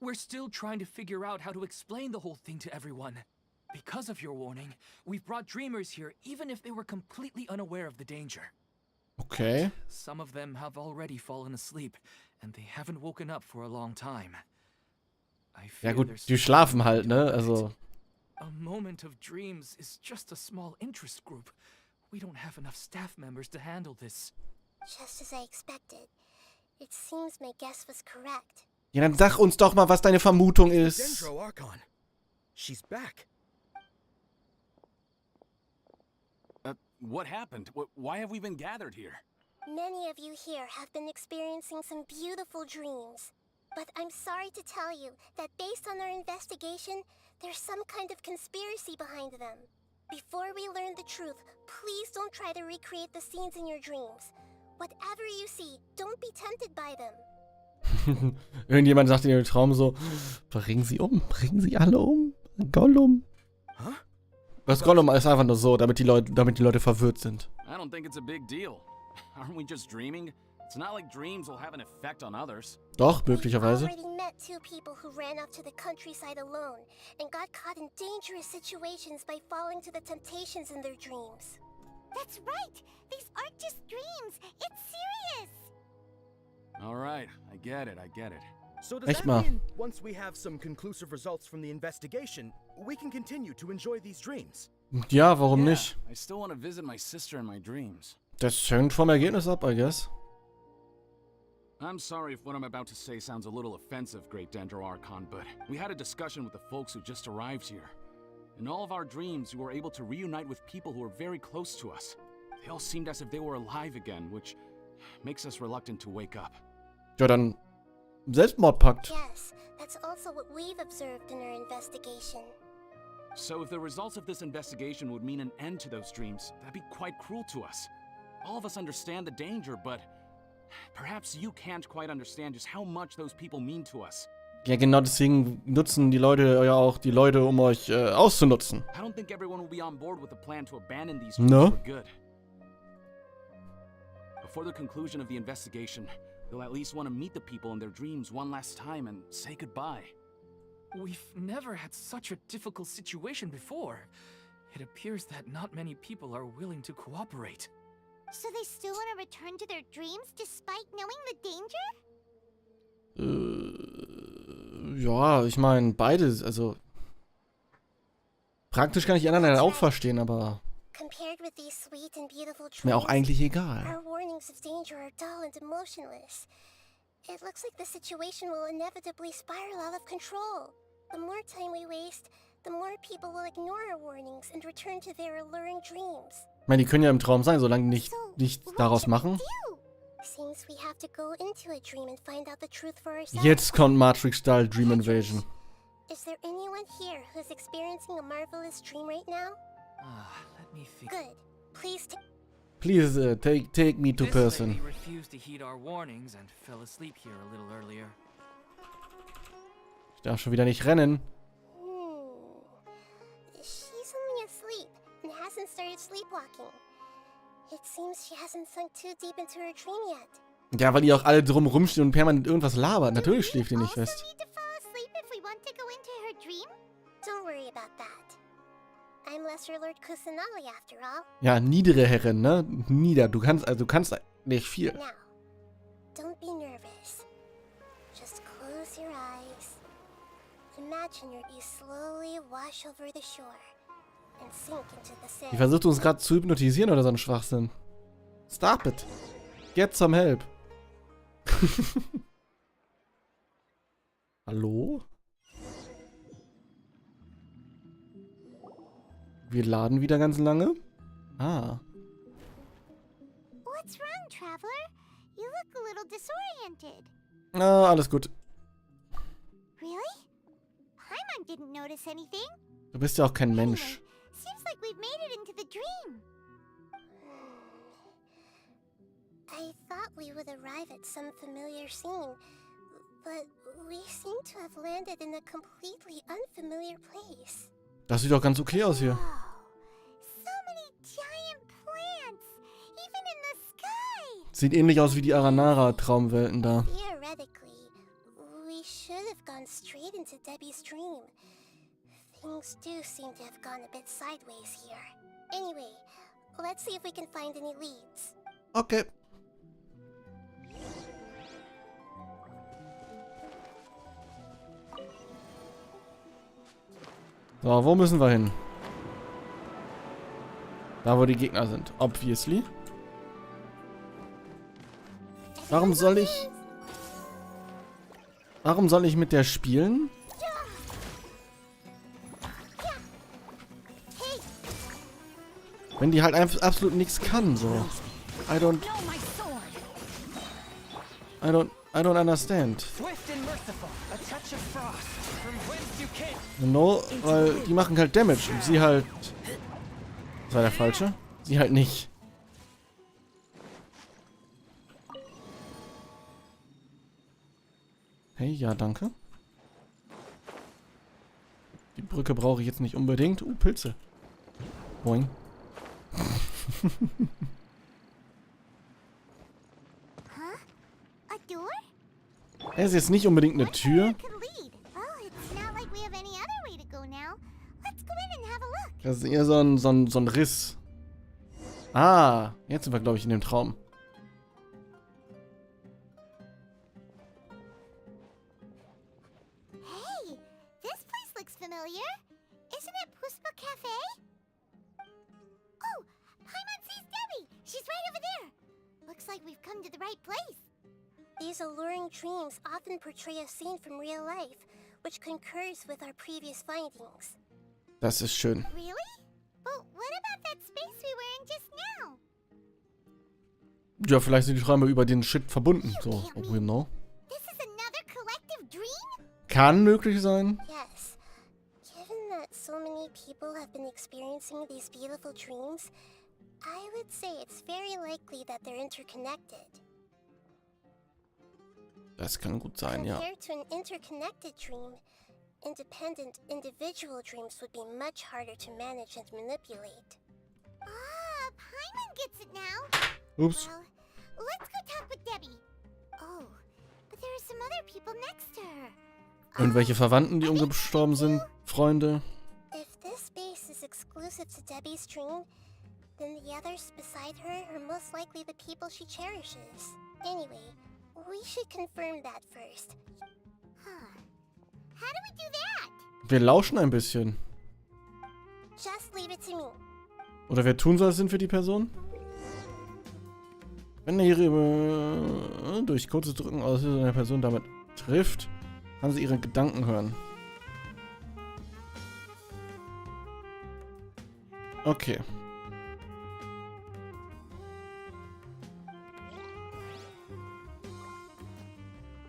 Speaker 3: We're still trying to figure out how to explain the whole thing to everyone. Because of your warning, we've brought dreamers here even if they were completely unaware of the danger.
Speaker 1: Okay.
Speaker 3: Some of them have already fallen asleep, and they haven't woken up for a long time. I
Speaker 1: Ja
Speaker 3: fear
Speaker 1: gut,
Speaker 3: there's
Speaker 1: die schlafen halt, ne? Also...
Speaker 3: A moment of dreams is just a small interest group. We don't have enough staff members to handle this.
Speaker 9: Just as I expected. It seems my guess was correct.
Speaker 1: Ja, dann sag uns doch mal, was deine Vermutung ist.
Speaker 8: Dendro Archon. She's back.
Speaker 11: What happened? Why have we been gathered here?
Speaker 9: Many of you here have been experiencing some beautiful dreams. But I'm sorry to tell you that based on our investigation, there's some kind of conspiracy behind them. Before we learn the truth, please don't try to recreate the scenes in your dreams. Whatever you see, don't be tempted by them.
Speaker 1: Irgendjemand sagt in ihrem Traum so, bringen sie alle um. Gollum.
Speaker 8: Huh?
Speaker 1: Das Gollum ist einfach nur so, damit die Leute verwirrt sind.
Speaker 11: I don't think it's a big deal. Aren't we just dreaming? It's not like dreams will have an effect on others.
Speaker 1: Doch, möglicherweise.
Speaker 9: We've already met two people who ran off to the countryside alone and got caught in dangerous situations by falling to the temptations in their dreams.
Speaker 4: That's right. These aren't just dreams. It's serious.
Speaker 11: All right, I get it.
Speaker 8: So does
Speaker 1: Echt
Speaker 8: that
Speaker 1: mal.
Speaker 8: mean once we have some conclusive results from the investigation, we can continue to enjoy these dreams?
Speaker 1: Ja, warum
Speaker 11: Yeah,
Speaker 1: nicht?
Speaker 11: I still want to visit my sister in my dreams.
Speaker 1: Das hängt vom Ergebnis ab, I guess.
Speaker 11: I'm sorry if what I'm about to say sounds a little offensive, Great Dendro Archon, but we had a discussion with the folks who just arrived here. In all of our dreams, we were able to reunite with people who were very close to us. They all seemed as if they were alive again, which makes us reluctant to wake up.
Speaker 1: Ja, dann Selbstmordpakt.
Speaker 9: Yes, that's also what we've observed in our investigation.
Speaker 11: So if the results of this investigation would mean an end to those dreams, that'd be quite cruel to us. All of us understand the danger, but perhaps you can't quite understand just how much those people mean to us.
Speaker 1: Ja, genau deswegen nutzen die Leute ja auch die Leute, um euch auszunutzen.
Speaker 11: I don't think everyone will be on board with the plan to abandon these dreams
Speaker 1: No?
Speaker 11: for good. Before the conclusion of the investigation, they'll at least want to meet the people in their dreams one last time and say goodbye.
Speaker 3: We've never had such a difficult situation before. It appears that not many people are willing to cooperate.
Speaker 4: So they still want to return to their dreams despite knowing the danger?
Speaker 1: Ja, ich meine, beides, also praktisch kann ich die anderen halt auch verstehen, aber
Speaker 9: Compared with these sweet and beautiful
Speaker 1: ist mir auch
Speaker 9: dreams,
Speaker 1: eigentlich egal.
Speaker 9: our warnings of danger are dull and emotionless. It looks like the situation will inevitably spiral out of control. The more time we waste, the more people will ignore our warnings and return to their alluring dreams.
Speaker 1: Ich meine, die können ja im Traum sein, solange die nichts daraus machen.
Speaker 9: Seems we have to go into a dream and find out the truth for ourselves.
Speaker 1: Jetzt kommt Matrix-Style Dream Invasion.
Speaker 9: Is there anyone here who's experiencing a marvelous dream right now?
Speaker 3: Let me think.
Speaker 9: Good. Please
Speaker 1: Please take me to
Speaker 3: This
Speaker 1: person.
Speaker 3: lady refused to heed our warnings and fell asleep here a little earlier.
Speaker 1: Ich darf schon wieder nicht rennen.
Speaker 9: She's only asleep and hasn't started sleepwalking. It seems she hasn't sunk too deep into her dream yet.
Speaker 1: Ja, weil die auch alle drum rumstehen und permanent irgendwas labern. Natürlich schläft die nicht fest.
Speaker 4: Also need to fall asleep if we want to go into her dream?
Speaker 9: Don't worry about that. I'm Lesser Lord Kusanali after all.
Speaker 1: Ja, niedere Herrin, ne? Nieder. Du kannst nicht viel.
Speaker 9: Now, don't be nervous. Just close your eyes. Imagine you slowly wash over the shore and sink into the
Speaker 1: Die
Speaker 9: sand.
Speaker 1: versucht uns gerade zu hypnotisieren oder so ein Schwachsinn. Stop it. Get some help. Hallo? Wir laden wieder ganz lange. Ah.
Speaker 4: What's wrong, Traveler? You look a little disoriented.
Speaker 1: Ah, alles gut.
Speaker 4: Really? Paimon didn't notice anything.
Speaker 1: Du bist ja auch kein Mensch.
Speaker 4: Seems like we've made it into the dream.
Speaker 9: I thought we would arrive at some familiar scene, but we seem to have landed in a completely unfamiliar place.
Speaker 1: Das sieht doch ganz okay aus hier.
Speaker 4: So many giant plants, even in the sky.
Speaker 1: Sieht ähnlich aus wie die Aranara-Traumwelten da.
Speaker 9: Theoretically, we should have gone straight into Debbie's dream. Things do seem to have gone a bit sideways here. Anyway, let's see if we can find any leads.
Speaker 1: Okay. So, wo müssen wir hin? Da, wo die Gegner sind. Obviously. Warum soll ich mit der spielen? Wenn die halt einfach absolut nichts kann, so. I don't understand. No, weil die machen halt Damage und sie halt... Das war der falsche? Sie halt nicht. Hey, ja, danke. Die Brücke brauche ich jetzt nicht unbedingt. Pilze. Boing.
Speaker 4: A door?
Speaker 1: Es ist jetzt nicht unbedingt eine Tür.
Speaker 4: Could lead. Well, it's not like we have any other way to go now. Let's go in and have a look.
Speaker 1: Das ist eher so ein Riss. Ah, jetzt sind wir, glaube ich, in dem Traum.
Speaker 4: Hey, this place looks familiar. Isn't it Puspa Cafe? Oh, Paimon sees Debbie. She's right over there. Looks like we've come to the right place.
Speaker 9: These alluring dreams often portray a scene from real life, which concurs with our previous findings.
Speaker 1: Das ist schön.
Speaker 4: Really? But what about that space we were in just now?
Speaker 1: Ja, vielleicht sind die Träume über den Shit verbunden. So, we know.
Speaker 4: This is another collective dream?
Speaker 1: Kann möglich sein.
Speaker 9: Yes. Given that so many people have been experiencing these beautiful dreams, I would say it's very likely that they're interconnected.
Speaker 1: Das kann gut sein, ja.
Speaker 9: Compared to an interconnected dream, independent individual dreams would be much harder to manage and manipulate.
Speaker 4: Ah, Paimon gets it now.
Speaker 1: Ups.
Speaker 4: Well, let's go talk with Debbie. Oh, but there are some other people next to her.
Speaker 1: Irgendwelche Verwandten, die umgestorben sind? Freunde?
Speaker 9: If this space is exclusive to Debbie's dream, then the others beside her are most likely the people she cherishes. Anyway, we should confirm that first.
Speaker 4: Huh. How do we do that?
Speaker 1: Wir lauschen ein bisschen.
Speaker 9: Just leave it to me.
Speaker 1: Oder wer tun soll, sind wir die Person? Wenn er ihre durch kurzes Drücken aus einer Person damit trifft, kann sie ihre Gedanken hören. Okay.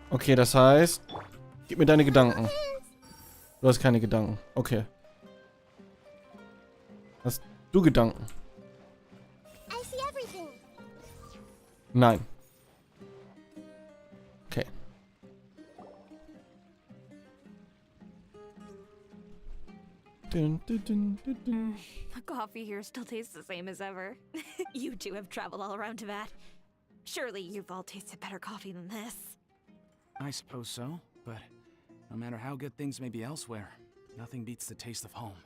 Speaker 1: Okay, das heißt, gib mir deine Gedanken. Du hast keine Gedanken. Okay. Hast du Gedanken?
Speaker 9: I see everything.
Speaker 1: Nein. Okay.
Speaker 7: My God.
Speaker 10: coffee here still tastes the same as ever. You two have traveled all around Tibet. Surely you've all tasted better coffee than this.
Speaker 11: I suppose so, but no matter how good things may be elsewhere, nothing beats the taste of home.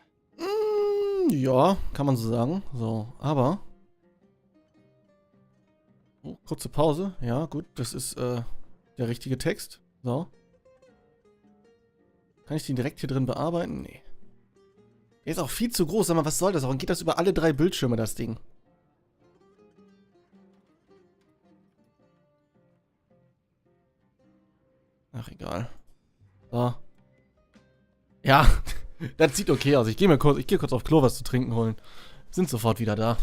Speaker 1: Ja, kann man so sagen. So, aber... Oh, kurze Pause. Ja, gut, das ist der richtige Text. So. Kann ich den direkt hier drin bearbeiten? Nee. Der ist auch viel zu groß. Sag mal, was soll das? Warum geht das über alle 3 Bildschirme, das Ding? Ach, egal. So. Ja, das sieht okay aus. Ich gehe kurz auf Klo was zu trinken holen. Sind sofort wieder da.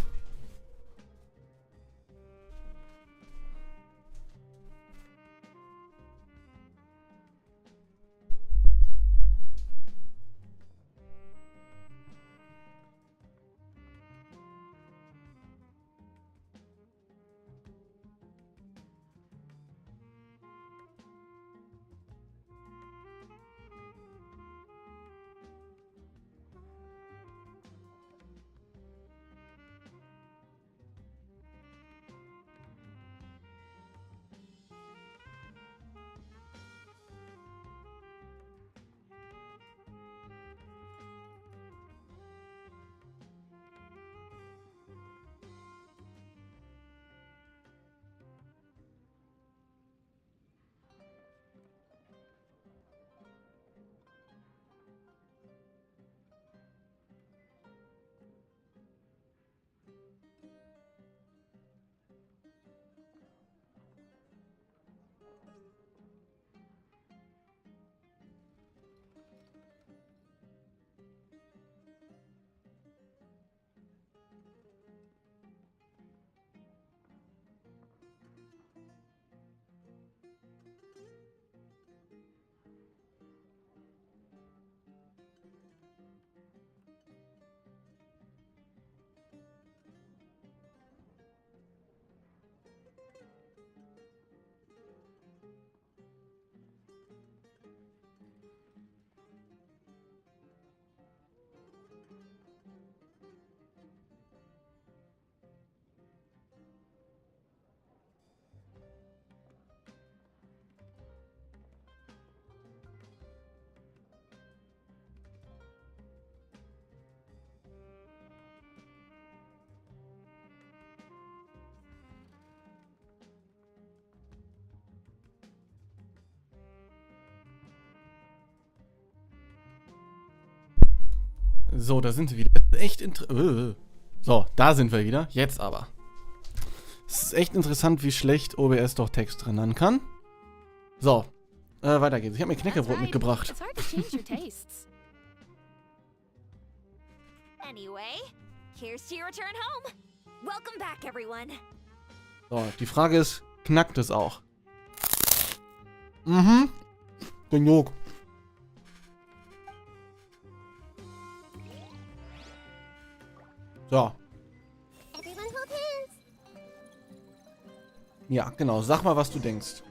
Speaker 1: So, da sind wir wieder. Echt So, da sind wir wieder. Jetzt aber. Es ist echt interessant, wie schlecht OBS doch Text rendern kann. So, weiter geht's. Ich habe mir Knäckebrot mitgebracht.
Speaker 10: It's hard to change your tastes. Anyway, here's to your return home. Welcome back, everyone.
Speaker 1: So, die Frage ist, knackt es auch? Mhm. Genug. So.
Speaker 9: Everyone hold hands.
Speaker 1: Ja, genau. Sag mal, was du denkst.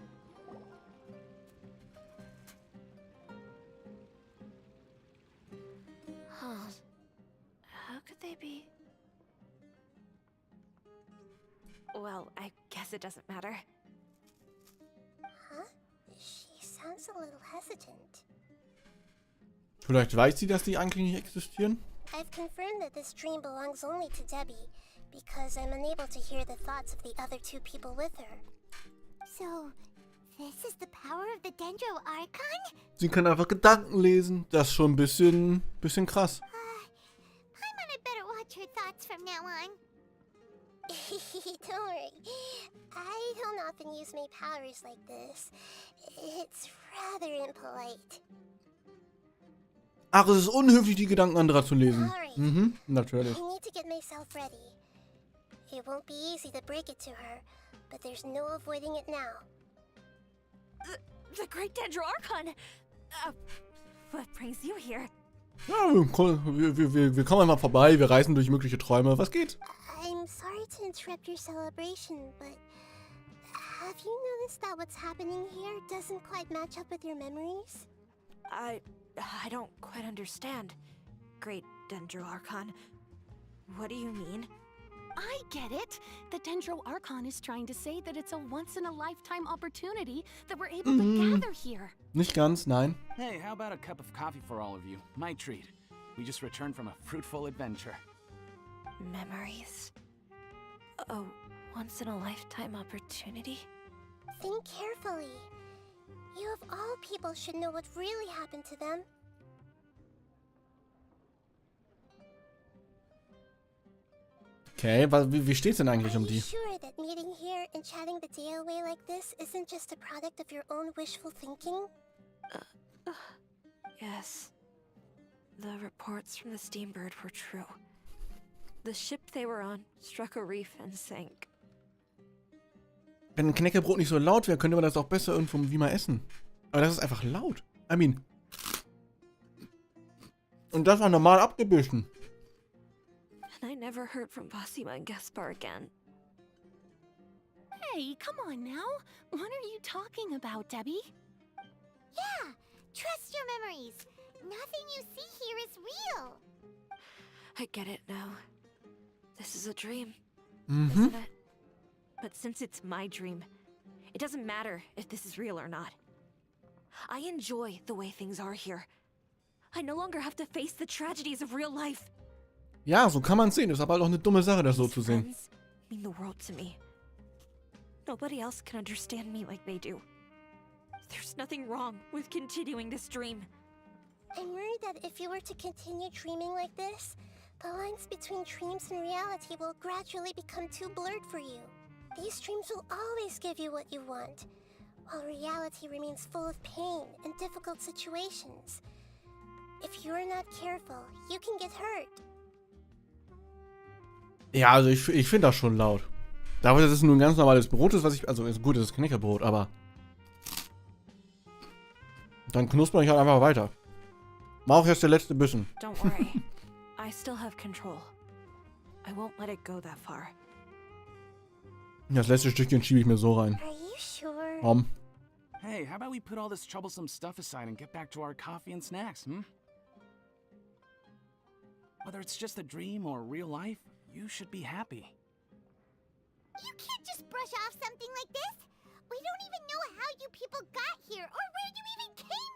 Speaker 10: Huh. How could they be? Well, I guess it doesn't matter.
Speaker 9: Huh? She sounds a little hesitant.
Speaker 1: Vielleicht weiß sie, dass die eigentlich nicht existieren?
Speaker 9: I've confirmed that this dream belongs only to Debbie, because I'm unable to hear the thoughts of the other 2 people with her.
Speaker 4: So, this is the power of the Dendro Archon?
Speaker 1: Sie kann einfach Gedanken lesen. Das ist schon ein bisschen krass.
Speaker 4: Paimon had better watch her thoughts from now on.
Speaker 9: Don't worry. I don't often use my powers like this. It's rather impolite.
Speaker 1: Ach, es ist unhöflich, die Gedanken anderer zu lesen.
Speaker 9: Alright.
Speaker 1: Mhm, natürlich.
Speaker 9: I need to get myself ready. It won't be easy to break it to her, but there's no avoiding it now.
Speaker 10: The Great Dendro Archon! What brings you here?
Speaker 1: Ja, wir kommen einmal vorbei, wir reisen durch mögliche Träume. Was geht?
Speaker 9: I'm sorry to interrupt your celebration, but have you noticed that what's happening here doesn't quite match up with your memories?
Speaker 10: I don't quite understand, Great Dendro Archon. What do you mean?
Speaker 2: I get it. The Dendro Archon is trying to say that it's a once-in-a-lifetime opportunity that we're able to gather here.
Speaker 1: Nicht ganz, nein.
Speaker 11: Hey, how about a cup of coffee for all of you? My treat. We just returned from a fruitful adventure.
Speaker 10: Memories. A once-in-a-lifetime opportunity?
Speaker 9: Think carefully. You of all people should know what really happened to them.
Speaker 1: Okay, wie steht's denn eigentlich um
Speaker 9: Are you
Speaker 1: die?
Speaker 9: sure that meeting here and chatting the day away like this isn't just a product of your own wishful thinking?
Speaker 10: Yes. The reports from the Steambird were true. The ship they were on struck a reef and sank.
Speaker 1: Wenn ein Knäckebrot nicht so laut wäre, könnte man das auch besser irgendwo wie mal essen. Aber das ist einfach laut. I mean. Und das war normal abgebissen.
Speaker 10: And I never heard from Basima and Gaspar again.
Speaker 2: Hey, come on now. What are you talking about, Debbie?
Speaker 4: Yeah, trust your memories. Nothing you see here is real.
Speaker 10: I get it now. This is a dream,
Speaker 1: Mhm.
Speaker 10: isn't it? But since it's my dream, it doesn't matter if this is real or not. I enjoy the way things are here. I no longer have to face the tragedies of real life.
Speaker 1: Ja, so kann man sehen. Ist aber halt auch eine dumme Sache, das so zu sehen.
Speaker 10: Friends mean the world to me. Nobody else can understand me like they do. There's nothing wrong with continuing this dream.
Speaker 9: I'm worried that if you were to continue dreaming like this, the lines between dreams and reality will gradually become too blurred for you. These dreams will always give you what you want, while reality remains full of pain and difficult situations. If you're not careful, you can get hurt.
Speaker 1: Ja, also ich finde das schon laut. Dafür, dass es nur ein ganz normales Brot ist, was ich... Also ist gut, es ist Knäckebrot, aber... Dann knusper ich halt einfach weiter. Mach auch erst der letzte Bissen.
Speaker 10: Don't worry. I still have control. I won't let it go that far.
Speaker 1: Das letzte Stückchen schiebe ich mir so rein.
Speaker 9: Are you sure?
Speaker 11: Hey, how about we put all this troublesome stuff aside and get back to our coffee and snacks, hmm? Whether it's just a dream or real life, you should be happy.
Speaker 4: You can't just brush off something like this. We don't even know how you people got here or where you even came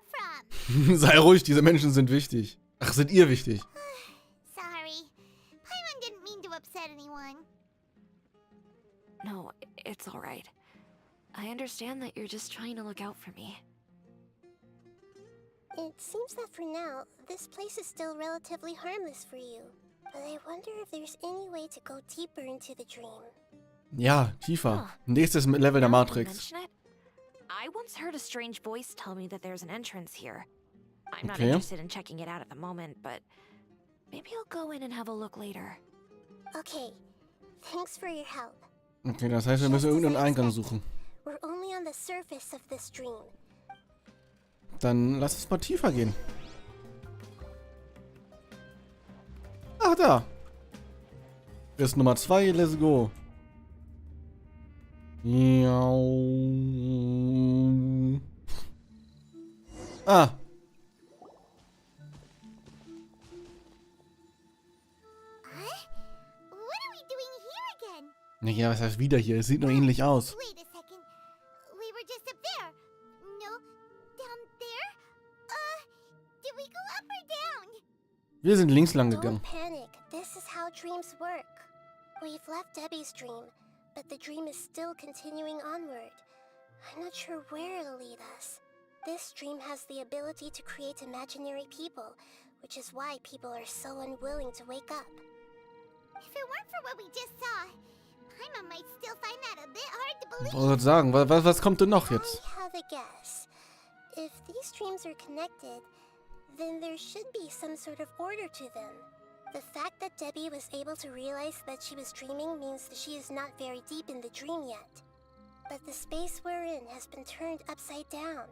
Speaker 4: from.
Speaker 1: Sei ruhig, diese Menschen sind wichtig. Ach, sind ihr wichtig?
Speaker 4: Sorry. Paimon didn't mean to upset anyone.
Speaker 10: No, it's all right. I understand that you're just trying to look out for me.
Speaker 9: It seems that for now, this place is still relatively harmless for you. But I wonder if there's any way to go deeper into the dream.
Speaker 1: Ja, tiefer. Nächstes Level der
Speaker 10: Now that you
Speaker 1: Matrix.
Speaker 10: mention it, I once heard a strange voice tell me that there's an entrance here. I'm not
Speaker 1: Okay.
Speaker 10: interested in checking it out at the moment, but maybe I'll go in and have a look later.
Speaker 9: Okay, thanks for your help.
Speaker 1: Okay, das heißt, wir müssen irgendeinen Eingang suchen.
Speaker 9: We're only on the surface of this dream.
Speaker 1: Dann lass uns mal tiefer gehen. Ach, da. Ist Nummer 2, let's go. Ah.
Speaker 4: What are we doing here again?
Speaker 1: Naja, was heißt wieder hier? Es sieht nur ähnlich aus.
Speaker 4: Wait a second. We were just up there. No, down there? Did we go up or down?
Speaker 1: Wir sind links lang gegangen.
Speaker 9: Don't panic. This is how dreams work. We've left Debbie's dream, but the dream is still continuing onward. I'm not sure where it'll lead us. This dream has the ability to create imaginary people, which is why people are so unwilling to wake up.
Speaker 4: If it weren't for what we just saw, Paimon might still find that a bit hard to
Speaker 1: Ich
Speaker 4: believe.
Speaker 1: wollte gerade sagen, was kommt denn noch jetzt?
Speaker 9: I have a guess. If these dreams are connected, then there should be some sort of order to them. The fact that Debbie was able to realize that she was dreaming means that she is not very deep in the dream yet. But the space we're in has been turned upside down.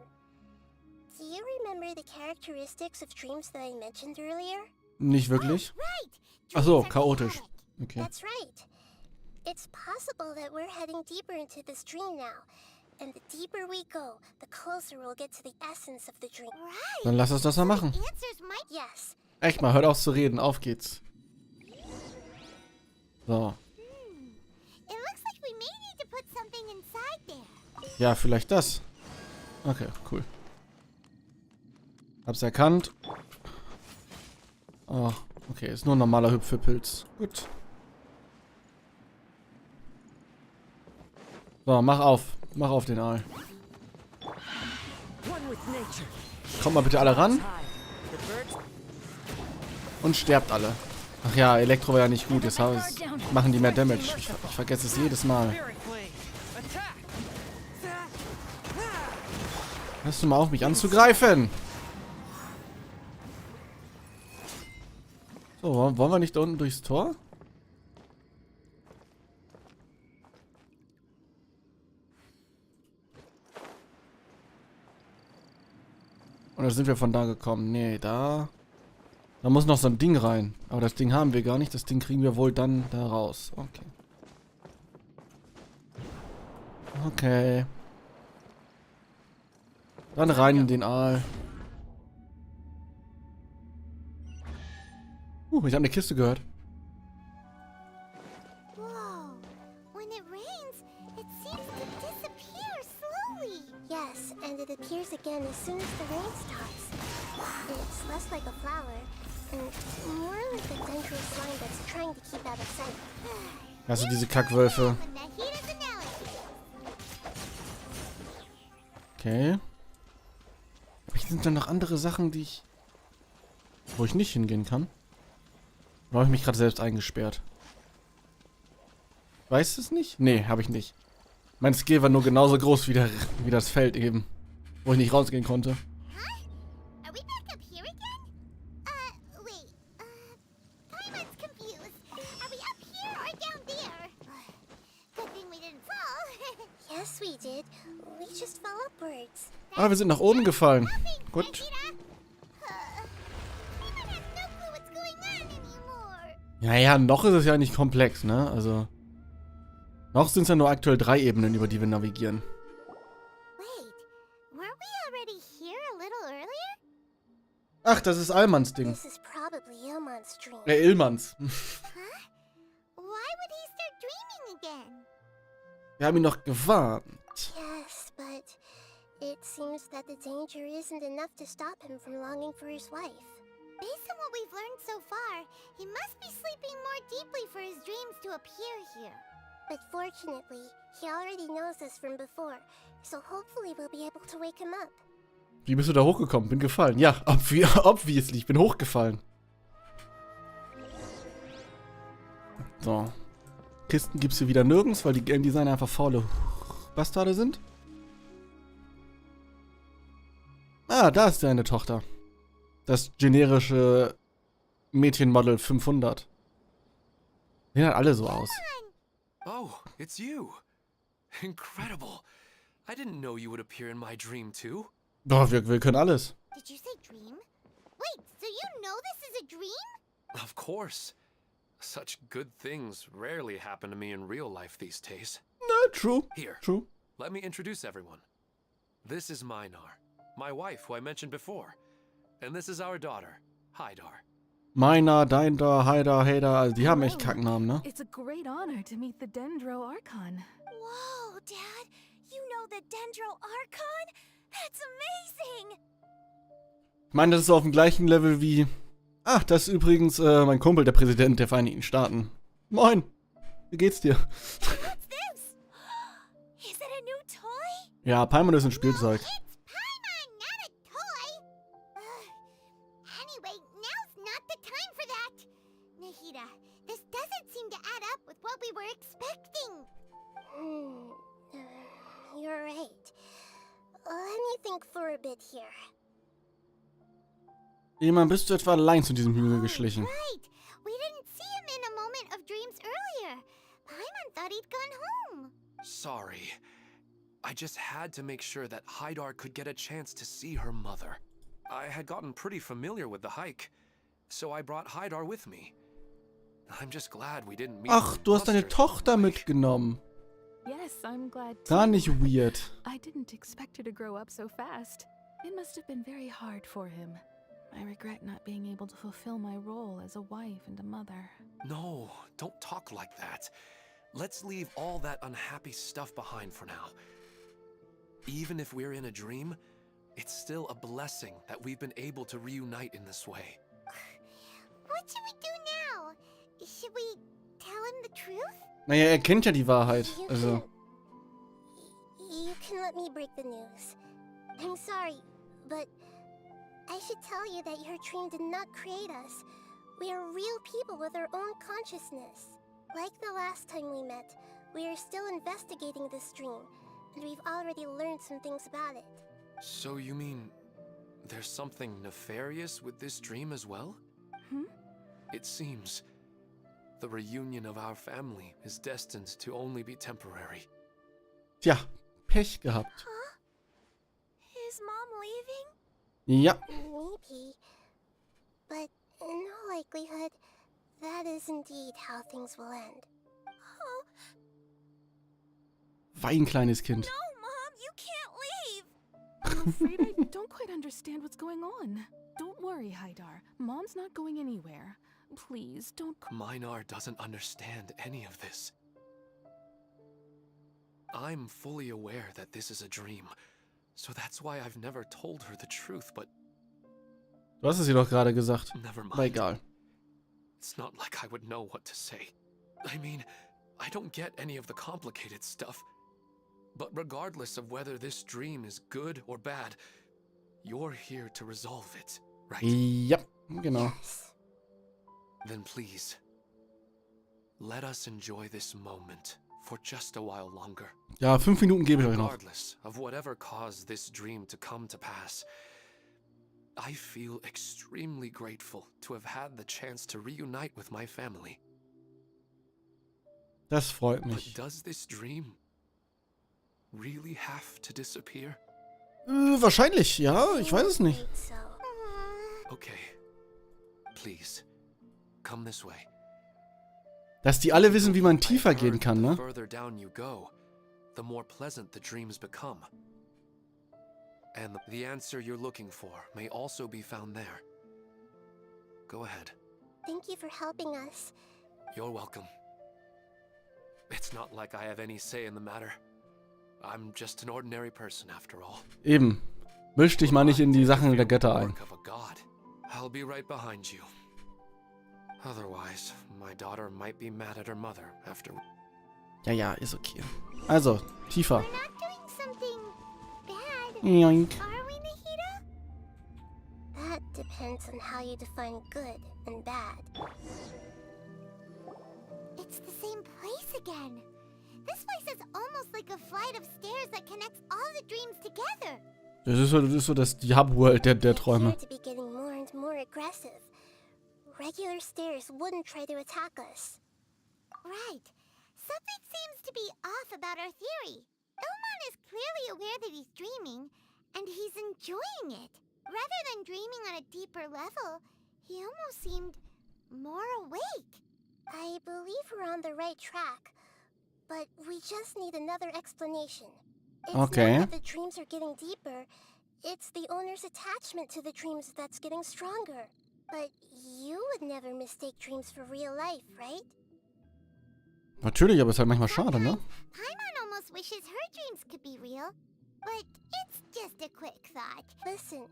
Speaker 9: Do you remember the characteristics of dreams that I mentioned earlier?
Speaker 1: Nicht wirklich?
Speaker 4: Right.
Speaker 1: Ach so,
Speaker 4: Dreams are
Speaker 1: chaotisch.
Speaker 4: chaotic.
Speaker 1: Okay.
Speaker 9: That's right. It's possible that we're heading deeper into this dream now. And the deeper we go, the closer we'll get to the essence of the dream.
Speaker 4: Right.
Speaker 1: Dann lass uns das mal machen.
Speaker 4: Answers might.
Speaker 9: Yes.
Speaker 1: Echt mal, hört auf zu reden. Auf geht's. So.
Speaker 4: It looks like we may need to put something inside there.
Speaker 1: Ja, vielleicht das. Okay, cool. Hab's erkannt. Oh, okay, ist nur ein normaler Hüpfepilz. Gut. So, mach auf. Mach auf den Aal. Kommt mal bitte alle ran. Und sterbt alle. Ach ja, Elektro war ja nicht gut. Jetzt machen die mehr Damage. Ich vergesse es jedes Mal. Hörst du mal auf, mich anzugreifen? So, wollen wir nicht da unten durchs Tor? Oder sind wir von da gekommen? Nee, da muss noch so ein Ding rein. Aber das Ding haben wir gar nicht. Das Ding kriegen wir wohl dann da raus. Okay. Okay. Dann rein in den Aal. Ich habe eine Kiste gehört.
Speaker 4: Whoa. When it rains, it seems to disappear slowly.
Speaker 9: Yes, and it appears again as soon as the rain stops. It's less like a flower, and more like a dangerous slime that's trying to keep out of sight.
Speaker 1: Also diese Kackwölfe.
Speaker 4: Nahida's analysis.
Speaker 1: Okay. Aber hier sind dann noch andere Sachen, wo ich nicht hingehen kann. Oder habe ich mich gerade selbst eingesperrt? Weißt du es nicht? Nee, habe ich nicht. Mein Skill war nur genauso groß wie das Feld eben. Wo ich nicht rausgehen konnte.
Speaker 4: Are we back up here again? Wait. Paimon's confused. Are we up here or down there? Good thing we didn't fall.
Speaker 9: Yes, we did. We just fell upwards.
Speaker 1: Ah, wir sind nach oben gefallen. Gut. Ja, noch ist es ja nicht komplex, ne? Also. Noch sind es ja nur aktuell 3 Ebenen, über die wir navigieren.
Speaker 4: Wait, weren't we already here a little earlier?
Speaker 1: Ach, das ist Almans Ding.
Speaker 9: This is probably Ilman's dream.
Speaker 1: Ilmans.
Speaker 4: Huh? Why would he start dreaming again?
Speaker 1: Wir haben ihn noch gewarnt.
Speaker 9: Yes, but it seems that the danger isn't enough to stop him from longing for his wife.
Speaker 4: Based on what we've learned so far, he must be sleeping more deeply for his dreams to appear here.
Speaker 9: But fortunately, he already knows us from before, so hopefully we'll be able to wake him up.
Speaker 1: Wie bist du da hochgekommen? Bin gefallen. Ja, obviously, ich bin hochgefallen. So. Kisten gibt's hier wieder nirgends, weil die Game Designer einfach faule Bastarde sind. Ah, da ist deine Tochter. Das generische Mädchenmodel 500. Sehen halt alle so aus.
Speaker 5: Oh, it's you. Incredible. I didn't know you would appear in my dream too.
Speaker 1: Doch, wir können alles.
Speaker 4: Did you say dream? Wait, so you know this is a dream?
Speaker 5: Of course. Such good things rarely happen to me in real life these days.
Speaker 1: No, true.
Speaker 5: Here,
Speaker 1: True.
Speaker 5: let me introduce everyone. This is Minar, my wife who I mentioned before. And this is our daughter, Haidar.
Speaker 1: Meiner, Deindar, Haida, Hader, also die haben echt Kacknamen, ne?
Speaker 12: It's a great honor to meet the Dendro Archon.
Speaker 4: Whoa, Dad! You know the Dendro Archon? That's amazing!
Speaker 1: Ich meine, das ist auf dem gleichen Level wie... Ach, das ist übrigens mein Kumpel, der Präsident der Vereinigten Staaten. Moin! Wie geht's dir?
Speaker 4: What's this? Is it a new toy?
Speaker 1: Ja, Paimon ist ein Spielzeug.
Speaker 4: It's Paimon, not a toy! Anyway, now's not the time for that! Nahida, this doesn't seem to add up with what we were expecting!
Speaker 9: You're right. Let me think for a bit here.
Speaker 1: Jemand, bist du etwa allein zu diesem Hügel geschlichen?
Speaker 4: Right! We didn't see him in a moment of dreams earlier. Paimon thought he'd gone home.
Speaker 5: Sorry. I just had to make sure that Haidar could get a chance to see her mother. I had gotten pretty familiar with the hike, so I brought Haidar with me. I'm just glad we didn't meet.
Speaker 1: Ach, du hast deine Tochter mitgenommen.
Speaker 12: Yes, I'm glad
Speaker 1: Gar
Speaker 12: too.
Speaker 1: nicht weird.
Speaker 12: I didn't expect her to grow up so fast. It must have been very hard for him. I regret not being able to fulfill my role as a wife and a mother.
Speaker 5: No, don't talk like that. Let's leave all that unhappy stuff behind for now. Even if we're in a dream, it's still a blessing that we've been able to reunite in this way.
Speaker 4: What should we do now? Should we tell him the truth?
Speaker 1: Naja, er kennt ja die Wahrheit. Also.
Speaker 9: You can let me break the news. I'm sorry, but I should tell you that your dream did not create us. We are real people with our own consciousness. Like the last time we met, we are still investigating this dream, and we've already learned some things about it.
Speaker 5: So you mean there's something nefarious with this dream as well? It seems the reunion of our family is destined to only be temporary.
Speaker 1: Tja, Pech gehabt.
Speaker 4: Huh? Is Mom leaving?
Speaker 1: Ja.
Speaker 9: Maybe. But in all likelihood, that is indeed how things will end.
Speaker 4: Oh,
Speaker 1: Wein, kleines Kind.
Speaker 4: no, Mom, you can't leave.
Speaker 12: I'm afraid I don't quite understand what's going on. Don't worry, Haidar. Mom's not going anywhere. Please, don't...
Speaker 5: Minar doesn't understand any of this. I'm fully aware that this is a dream, so that's why I've never told her the truth, but...
Speaker 1: Du hast es ihr doch gerade gesagt.
Speaker 5: Never
Speaker 1: Aber
Speaker 5: mind.
Speaker 1: egal.
Speaker 5: It's not like I would know what to say. I mean, I don't get any of the complicated stuff. But regardless of whether this dream is good or bad, you're here to resolve it, right?
Speaker 1: Ja, genau.
Speaker 9: Yes.
Speaker 5: Then please, let us enjoy this moment for just a while longer.
Speaker 1: Ja, 5 Minuten gebe ich euch noch.
Speaker 5: Regardless of whatever caused this dream to come to pass, I feel extremely grateful to have had the chance to reunite with my family.
Speaker 1: Das freut
Speaker 5: But
Speaker 1: mich.
Speaker 5: does this dream really have to disappear?
Speaker 1: Wahrscheinlich, ja. Ich weiß es nicht.
Speaker 9: Think so.
Speaker 5: Okay, please, come this way.
Speaker 1: Dass die alle wissen, wie man tiefer
Speaker 5: I've
Speaker 1: gehen
Speaker 5: heard
Speaker 1: kann,
Speaker 5: the
Speaker 1: ne?
Speaker 5: further down you go, the more pleasant the dreams become. And the answer you're looking for may also be found there. Go ahead.
Speaker 9: Thank you for helping us.
Speaker 5: You're welcome. It's not like I have any say in the matter. I'm just an ordinary person after all.
Speaker 1: Eben. Misch dich mal nicht in die Sachen der Götter ein.
Speaker 5: Work of a god. I'll be right behind you. Otherwise, my daughter might be mad at her mother after.
Speaker 1: Ja, ja, ist okay. Also, tiefer.
Speaker 4: We're not doing something bad,
Speaker 1: Yoink.
Speaker 4: are we, Nahida?
Speaker 9: That depends on how you define good and bad.
Speaker 4: It's the same place again. This place is almost like a flight of stairs that connects all the dreams together.
Speaker 1: Das ist so das die Hub-World der Träume.
Speaker 9: They appear to be getting more and more aggressive. Regular stairs wouldn't try to attack us.
Speaker 4: Right. Something seems to be off about our theory. Ilman is clearly aware that he's dreaming, and he's enjoying it. Rather than dreaming on a deeper level, he almost seemed more awake.
Speaker 9: I believe we're on the right track, but we just need another explanation. It's
Speaker 1: Okay.
Speaker 9: not that the dreams are getting deeper, it's the owner's attachment to the dreams that's getting stronger. But you would never mistake dreams for real life, right?
Speaker 1: Natürlich, aber ist halt manchmal schade, ne?
Speaker 4: Paimon almost wishes her dreams could be real, but it's just a quick thought.
Speaker 9: Listen,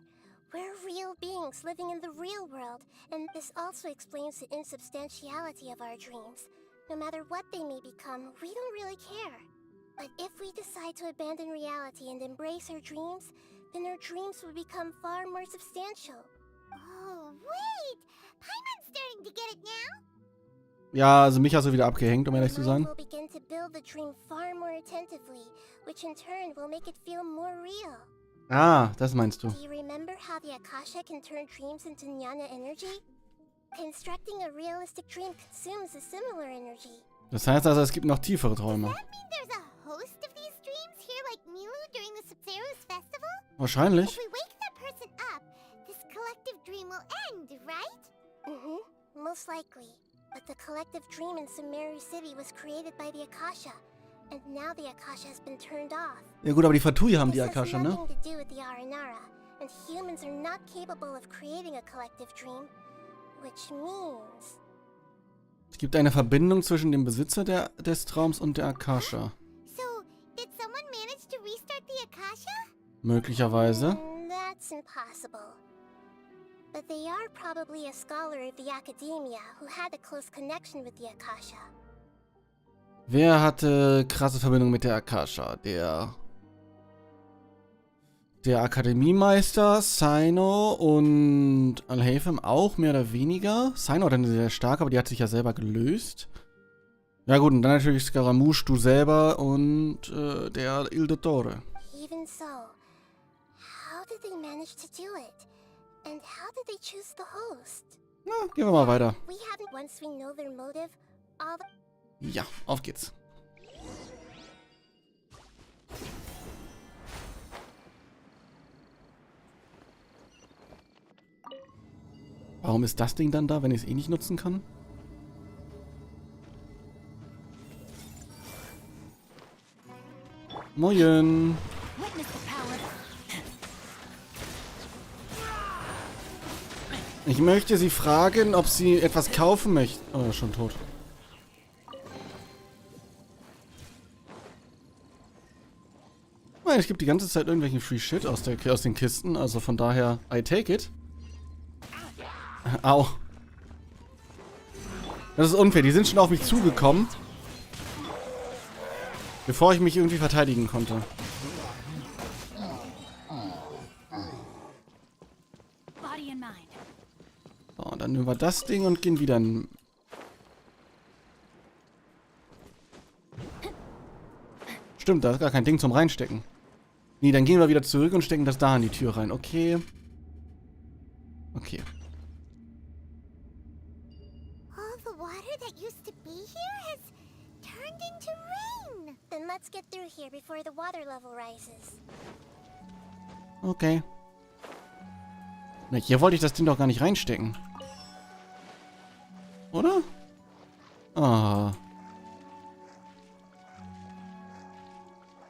Speaker 9: we're real beings living in the real world, and this also explains the insubstantiality of our dreams. No matter what they may become, we don't really care. But if we decide to abandon reality and embrace our dreams, then our dreams will become far more substantial.
Speaker 4: Oh, wait! Paimon's starting to get it now?
Speaker 1: Ja, also mich hast du wieder abgehängt, um ehrlich zu
Speaker 9: Your
Speaker 1: sein.
Speaker 9: mind will begin to build the dream far more attentively, which in turn will make it feel more real.
Speaker 1: Ah, das meinst du.
Speaker 9: Do you remember how the Akasha can turn dreams into jnana energy? Constructing a realistic dream consumes a similar energy.
Speaker 1: Das heißt also, es gibt noch tiefere Träume.
Speaker 4: Does that mean there's a host of these dreams here like Milu during the Subzerus festival?
Speaker 1: Wahrscheinlich.
Speaker 4: If we wake that person up, this collective dream will end, right?
Speaker 9: Mm-hmm, most likely. But the collective dream in Sumeru City was created by the Akasha, and now the Akasha has been turned off.
Speaker 1: Ja gut, aber die Fatui haben die
Speaker 9: This has
Speaker 1: Akasha, ne?
Speaker 9: nothing to do with the Aranara, and and humans are not capable of creating a collective dream, which means...
Speaker 1: Es gibt eine Verbindung zwischen dem Besitzer des Traums und der Akasha.
Speaker 4: So, did someone manage to restart the Akasha?
Speaker 1: Möglicherweise.
Speaker 9: That's impossible. But they are probably a scholar of the academia who had a close connection with the Akasha.
Speaker 1: Wer hatte krasse Verbindung mit der Akasha? Der Akademiemeister, Sino und Alhaitham auch, mehr oder weniger. Sino dann sehr stark, aber die hat sich ja selber gelöst. Ja gut, und dann natürlich Scaramouche, du selber und der Il Dottore.
Speaker 9: Even so, how did they manage to do it? And how did they choose the host?
Speaker 1: Na, gehen wir mal weiter.
Speaker 9: We haven't, once we know their motive, all the...
Speaker 1: Ja, auf geht's. Warum ist das Ding dann da, wenn ich es eh nicht nutzen kann? Moin. Ich möchte Sie fragen, ob Sie etwas kaufen möchten. Oh, schon tot. Es gibt die ganze Zeit irgendwelchen Free Shit aus den Kisten, also von daher, I take it. Au. Das ist unfair, die sind schon auf mich zugekommen. Bevor ich mich irgendwie verteidigen konnte. So, und dann nehmen wir das Ding und gehen wieder in... Stimmt, da ist gar kein Ding zum Reinstecken. Nee, dann gehen wir wieder zurück und stecken das da in die Tür rein. Okay. Okay.
Speaker 4: All the water that used to be here has turned into rain.
Speaker 9: Then let's get through here before the water level rises.
Speaker 1: Okay. Na, hier wollte ich das Ding doch gar nicht reinstecken. Oder? Ah.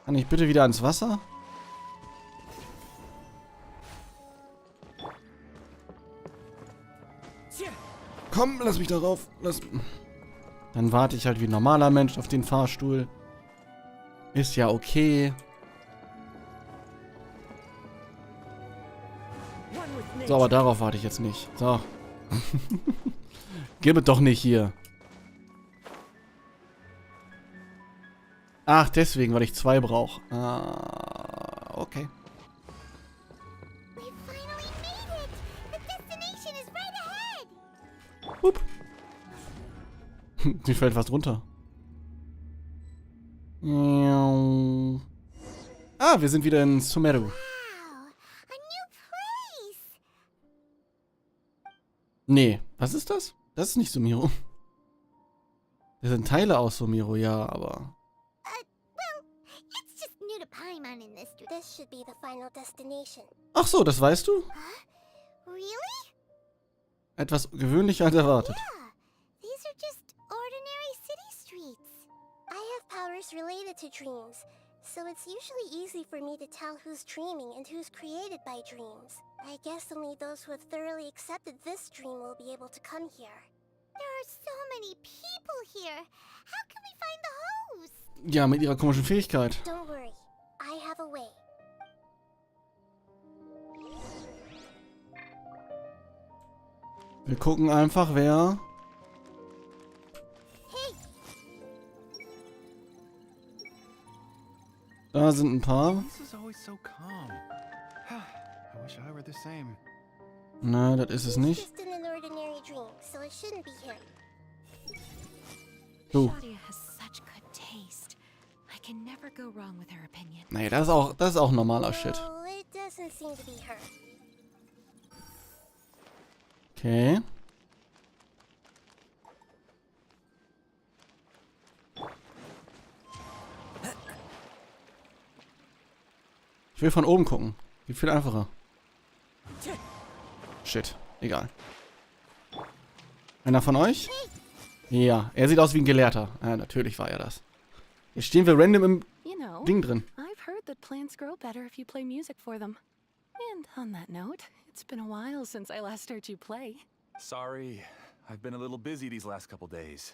Speaker 1: Kann ich bitte wieder ans Wasser? Komm, lass mich darauf. Dann warte ich halt wie ein normaler Mensch auf den Fahrstuhl. Ist ja okay. So, aber darauf warte ich jetzt nicht. So. Gib es doch nicht hier. Ach, deswegen, weil ich 2 brauche. Ah, okay. Hup. Sie fällt fast runter. Ah, wir sind wieder in Sumeru. Nee, was ist das? Das ist nicht Sumeru. Das sind Teile aus Sumeru, ja, aber...
Speaker 9: This should be the final destination.
Speaker 1: Ach so, das weißt du?
Speaker 4: Really?
Speaker 1: Etwas gewöhnlicher als erwartet.
Speaker 4: Yeah, these are just ordinary city streets.
Speaker 9: I have powers related to dreams, so it's usually easy for me to tell who's dreaming and who's created by dreams. I guess only those who have thoroughly accepted this dream will be able to come here.
Speaker 4: There are so many people here. How can we find the host?
Speaker 1: Ja, mit ihrer komischen Fähigkeit.
Speaker 9: Don't worry, I have a way.
Speaker 1: Wir gucken einfach, wer... Da sind ein paar. Na, das ist es nicht. Du. Nee, das ist auch normaler Shit. Okay. Ich will von oben gucken. Geht viel einfacher. Shit. Egal. Einer von euch? Ja, er sieht aus wie ein Gelehrter. Ja, natürlich war er das. Jetzt stehen wir random im Ding drin.
Speaker 12: I've heard that plants grow better if you play music for them. And on that note, it's been a while since I last heard you play.
Speaker 13: Sorry, I've been a little busy these last couple days.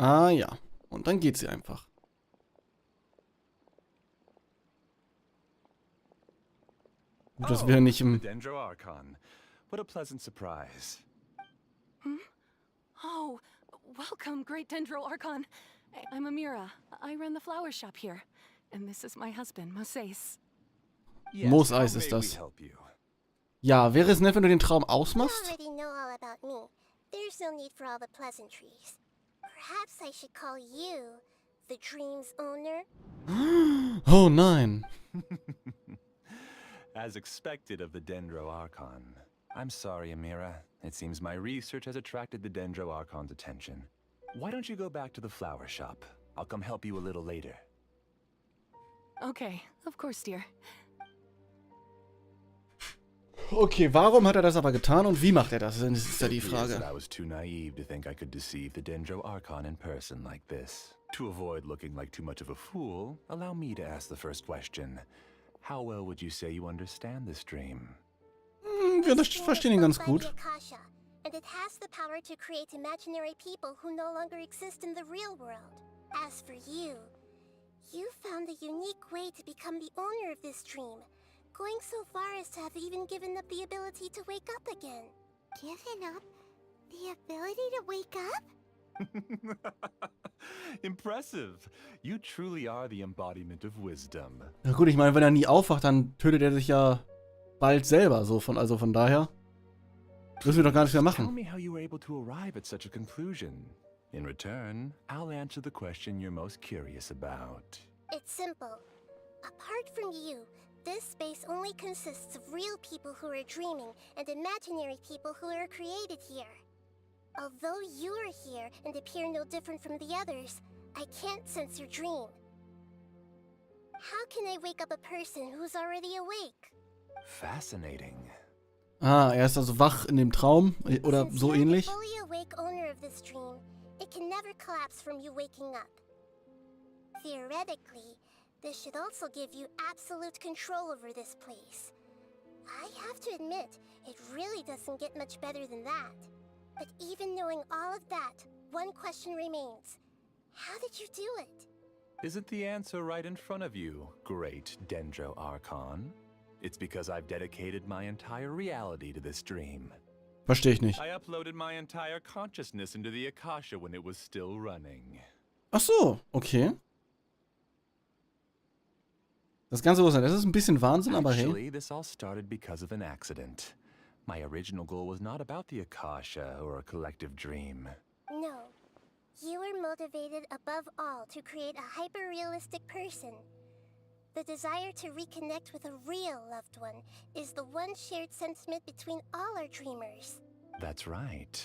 Speaker 1: Ah ja. Und dann geht sie einfach. Gut, dass wir nicht im...
Speaker 13: Dendro Archon. What a pleasant surprise.
Speaker 12: Oh, welcome, Great Dendro Archon. I'm Amira. I run the flower shop here. And this is my husband, Moses.
Speaker 1: Moos-Eis ist das. Ja, wäre es nett, wenn du den Traum ausmachst?
Speaker 9: You already know all about me. There's no need for all the pleasantries. Perhaps I should call you the dream's owner?
Speaker 1: Oh nein.
Speaker 13: As expected of the Dendro Archon. I'm sorry, Amira. It seems my research has attracted the Dendro Archon's attention. Why don't you go back to the flower shop? I'll come help you a little later.
Speaker 12: Okay, of course, dear.
Speaker 1: Okay, warum hat er das aber getan und wie macht er das? Das ist ja die Frage.
Speaker 13: I was too naive to think I could deceive the Dendro Archon in person like this. To avoid looking like too much of a fool, allow me to ask the first question. How well would you say you understand this dream?
Speaker 1: Wir verstehen ihn ganz gut.
Speaker 9: And it has the power to create imaginary people who no longer exist in the real world. As for you, you found a unique way to become the owner of this dream, going so far as to have even given up the ability to wake up again.
Speaker 4: Given up the ability to wake up?
Speaker 13: Impressive. You truly are the embodiment of wisdom.
Speaker 1: Na gut, ich meine, wenn er nie aufwacht, dann tötet er sich ja bald selber. Also von daher müssen wir doch gar nichts mehr
Speaker 13: Tell
Speaker 1: machen.
Speaker 13: me how you were able to arrive at such a conclusion. In return, I'll answer the question you're most curious about.
Speaker 9: It's simple. Apart from you, this space only consists of real people who are dreaming and imaginary people who are created here. Although you are here and appear no different from the others, I can't sense your dream. How can I wake up a person who's already awake?
Speaker 13: Fascinating.
Speaker 1: Ah, er ist also wach in dem Traum oder so ähnlich.
Speaker 9: Since you're the fully awake owner of this dream, it can never collapse from you waking up. Theoretically, this should also give you absolute control over this place. I have to admit, it really doesn't get much better than that. But even knowing all of that, one question remains. How did you do it?
Speaker 13: Isn't the answer right in front of you, great Dendro Archon? It's because I've dedicated my entire reality to this dream.
Speaker 1: Verstehe ich nicht.
Speaker 13: I uploaded my entire consciousness into the Akasha when it was still running.
Speaker 1: Ach so, okay. Das Ganze muss sein. Das ist ein bisschen Wahnsinn, aber hey.
Speaker 13: Actually, this all started because of an accident. My original goal was not about the Akasha or a collective dream.
Speaker 9: No. You were motivated above all to create a hyper-realistic person. The desire to reconnect with a real loved one is the one shared sentiment between all our dreamers.
Speaker 13: That's right.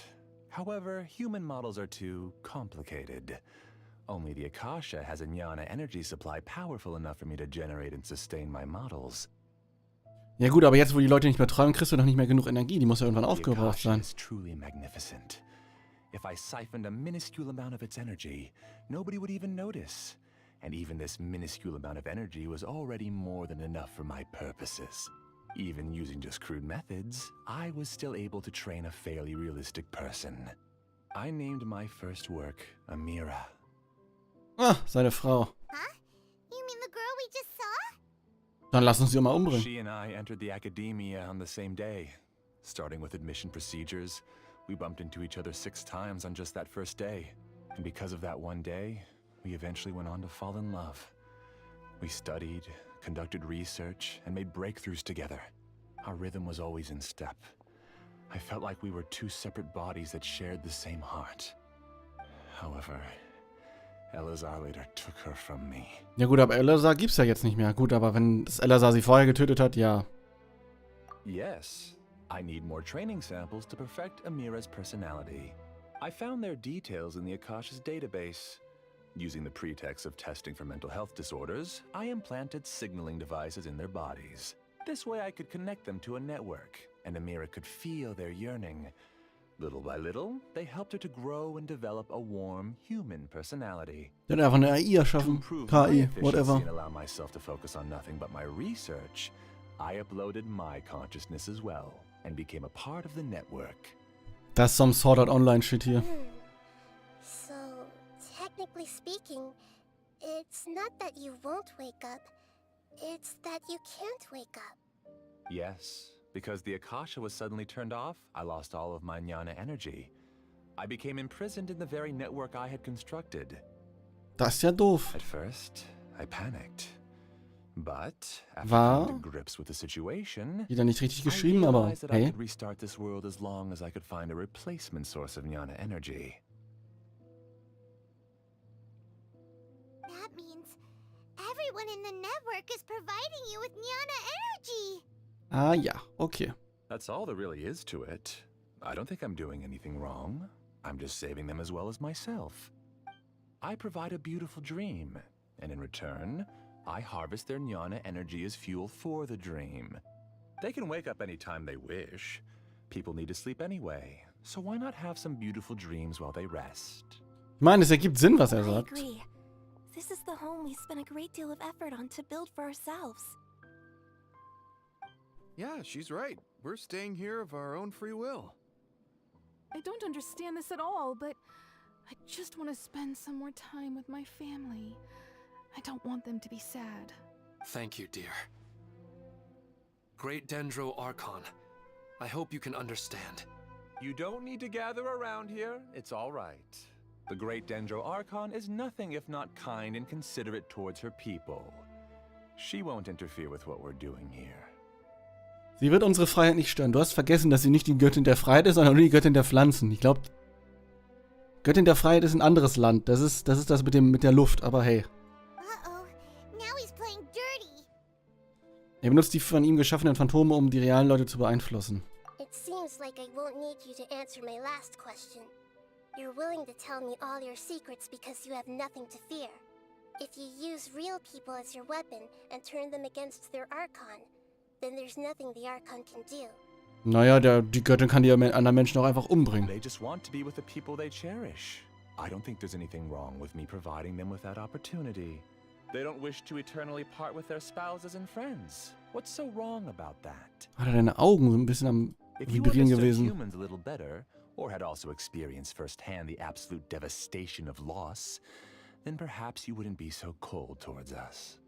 Speaker 13: However, human models are too complicated. Only the Akasha has a jnana energy supply powerful enough for me to generate and sustain my models.
Speaker 1: Ja gut, aber jetzt, wo die Leute nicht mehr träumen, kriegst du doch nicht mehr genug Energie. Die muss ja irgendwann aufgebraucht
Speaker 13: The Akasha
Speaker 1: sein.
Speaker 13: is truly magnificent. If I siphoned a minuscule amount of its energy, nobody would even notice. And even this minuscule amount of energy was already more than enough for my purposes. Even using just crude methods, I was still able to train a fairly realistic person. I named my first work Amira.
Speaker 1: Ah, seine Frau.
Speaker 4: Huh? You mean the girl we just saw?
Speaker 1: Dann lass uns sie mal umbringen.
Speaker 13: She and I entered the academia on the same day. Starting with admission procedures, we bumped into each other 6 times on just that first day. And because of that one day, we eventually went on to fall in love. We studied, conducted research, and made breakthroughs together. Our rhythm was always in step. I felt like we were 2 separate bodies that shared the same heart. However, Elazar later took her from me.
Speaker 1: Ja gut, aber Elazar gibt's ja jetzt nicht mehr. Gut, aber wenn das Elazar sie vorher getötet hat, ja.
Speaker 13: Yes, I need more training samples to perfect Amira's personality. I found their details in the Akasha's database. Using the pretext of testing for mental health disorders, I implanted signaling devices in their bodies. This way I could connect them to a network, and Amira could feel their yearning. Little by little, they helped her to grow and develop a warm, human personality.
Speaker 1: Der hat einfach eine AI erschaffen. KI, whatever.
Speaker 13: And allow myself to focus on nothing but my research, I uploaded my consciousness as well and became a part of the network.
Speaker 1: That's some Sword Art Online shit hier.
Speaker 9: So, technically speaking, it's not that you won't wake up, it's that you can't wake up.
Speaker 13: Yes, because the Akasha was suddenly turned off, I lost all of my jnana energy. I became imprisoned in the very network I had constructed.
Speaker 1: Das ist ja doof.
Speaker 13: At first, I panicked. But after
Speaker 1: War
Speaker 13: coming to grips with the situation,
Speaker 1: wieder nicht richtig
Speaker 13: I
Speaker 1: geschrieben, aber
Speaker 13: realized that I
Speaker 1: hey.
Speaker 13: could restart this world as long as I could find a replacement source of jnana energy.
Speaker 4: That means everyone in the network is providing you with Jnana energy.
Speaker 1: Ah ja, okay.
Speaker 13: That's all there really is to it. I don't think I'm doing anything wrong. I'm just saving them as well as myself. I provide a beautiful dream, and in return, I harvest their jnana energy as fuel for the dream. They can wake up anytime they wish. People need to sleep anyway, so why not have some beautiful dreams while they rest?
Speaker 1: Ich meine, es ergibt Sinn, was er
Speaker 7: I
Speaker 1: sagt.
Speaker 7: agree. This is the home we spent a great deal of effort on to build for ourselves.
Speaker 14: Yeah, she's right. We're staying here of our own free will.
Speaker 12: I don't understand this at all, but I just want to spend some more time with my family. I don't want them to be sad.
Speaker 5: Thank you, dear. Great Dendro Archon, I hope you can understand.
Speaker 13: You don't need to gather around here. It's all right. The great Dendro Archon is nothing if not kind and considerate towards her people. She won't interfere with what we're doing here.
Speaker 1: Sie wird unsere Freiheit nicht stören. Du hast vergessen, dass sie nicht die Göttin der Freiheit ist, sondern nur die Göttin der Pflanzen. Ich glaube, Göttin der Freiheit ist ein anderes Land. Das ist das mit der Luft, aber hey.
Speaker 4: Uh-oh, now he's playing dirty.
Speaker 1: Er benutzt die von ihm geschaffenen Phantome, um die realen Leute zu beeinflussen.
Speaker 9: It seems like I won't need you to answer my last question. You're willing to tell me all your secrets because you have nothing to fear. If you use real people as your weapon and turn them against their Archon, then there's nothing the Archon can do.
Speaker 1: Naja, die Göttin kann die anderen Menschen auch einfach umbringen.
Speaker 13: They just want to be with the people they cherish. I don't think there's anything wrong with me providing them with that opportunity. They don't wish to eternally part with their spouses and friends. What's so wrong about that?
Speaker 1: Hat er deine Augen so ein bisschen am Vibrieren gewesen?
Speaker 13: Humans a little better, or had also experienced firsthand the absolute devastation of loss, then perhaps you wouldn't be so cold towards us.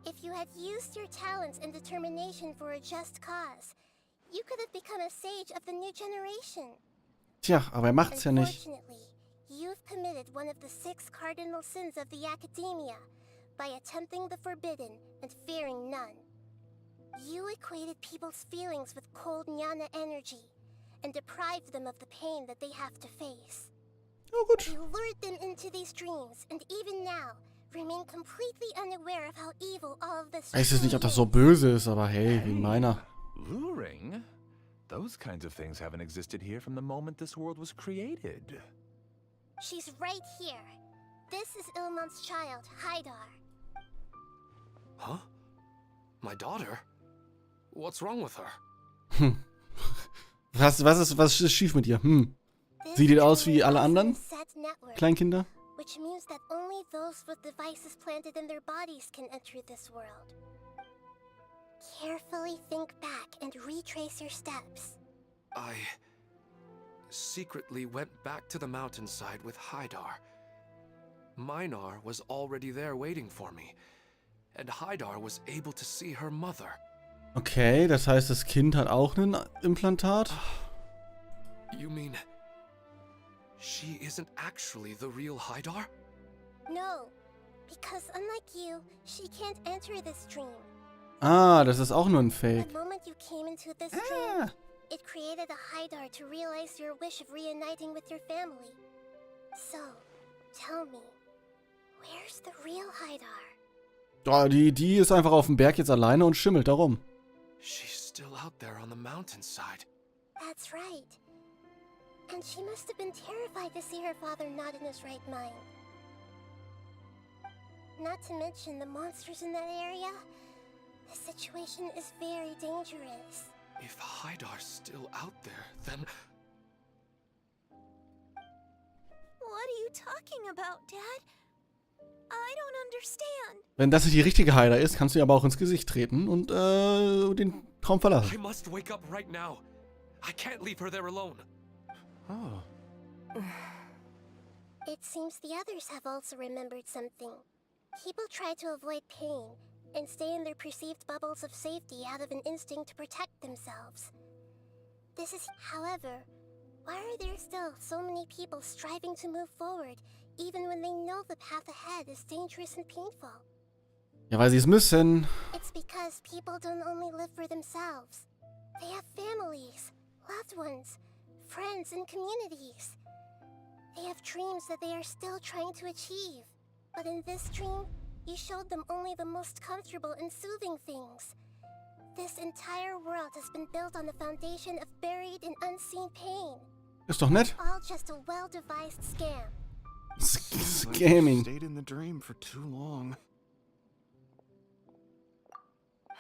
Speaker 9: If you had used your talents and determination for a just cause, you could have become a sage of the new generation.
Speaker 1: Tja, aber er macht's ja nicht.
Speaker 9: Unfortunately, you've committed one of the 6 cardinal sins of the Academia by attempting the forbidden and fearing none. You equated people's feelings with cold jnana energy and deprived them of the pain that they have to face.
Speaker 1: Oh, gut.
Speaker 9: You lured them into these dreams, and even now, remain completely unaware of how evil all of this
Speaker 1: Ich weiß jetzt nicht, ob das so böse ist, aber hey, wegen meiner.
Speaker 13: Luring? Those kinds of things haven't existed here from the moment this world was created.
Speaker 9: She's right here. This is Ilmon's child, Haidar.
Speaker 5: Huh? My daughter? What's wrong with her?
Speaker 1: Was ist schief mit ihr? Sieht die aus wie alle anderen Kleinkinder?
Speaker 9: Which means that only those with devices planted in their bodies can enter this world. Carefully think back and retrace your steps.
Speaker 5: I secretly went back to the mountainside with Haidar. Minar was already there waiting for me, and Haidar was able to see her mother.
Speaker 1: Okay, das heißt, das Kind hat auch ein Implantat?
Speaker 5: You mean she isn't actually the real Haidar?
Speaker 9: No, because unlike you, she can't enter this dream.
Speaker 1: Ah, das ist auch nur ein Fake.
Speaker 9: The moment you came into this dream, it created a Haidar to realize your wish of reuniting with your family. So, tell me, where's the real Haidar?
Speaker 1: Oh, die ist einfach auf dem Berg jetzt alleine und schimmelt darum.
Speaker 5: She's still out there on the mountainside.
Speaker 9: That's right. And she must have been terrified to see her father not in his right mind. Not to mention the monsters in that area. The situation is very dangerous.
Speaker 5: If Hydar's still out there, then...
Speaker 10: What are you talking about, Dad? I don't understand.
Speaker 1: Wenn das nicht die richtige Nahida ist, kannst du ihr aber auch ins Gesicht treten und den Traum verlassen.
Speaker 5: I must wake up right now. I can't leave her there alone.
Speaker 14: Oh.
Speaker 9: It seems the others have also remembered something. People try to avoid pain and stay in their perceived bubbles of safety out of an instinct to protect themselves. This is, however, why are there still so many people striving to move forward, even when they know the path ahead is dangerous and painful?
Speaker 1: Ja, weil sie es müssen.
Speaker 9: It's because people don't only live for themselves. They have families, loved ones, friends, and communities. They have dreams that they are still trying to achieve. But in this dream, you showed them only the most comfortable and soothing things. This entire world has been built on the foundation of buried and unseen pain.
Speaker 1: Ist doch nett.
Speaker 9: All just a well-devised scam.
Speaker 1: Scamming.
Speaker 14: Stayed in the dream for too long.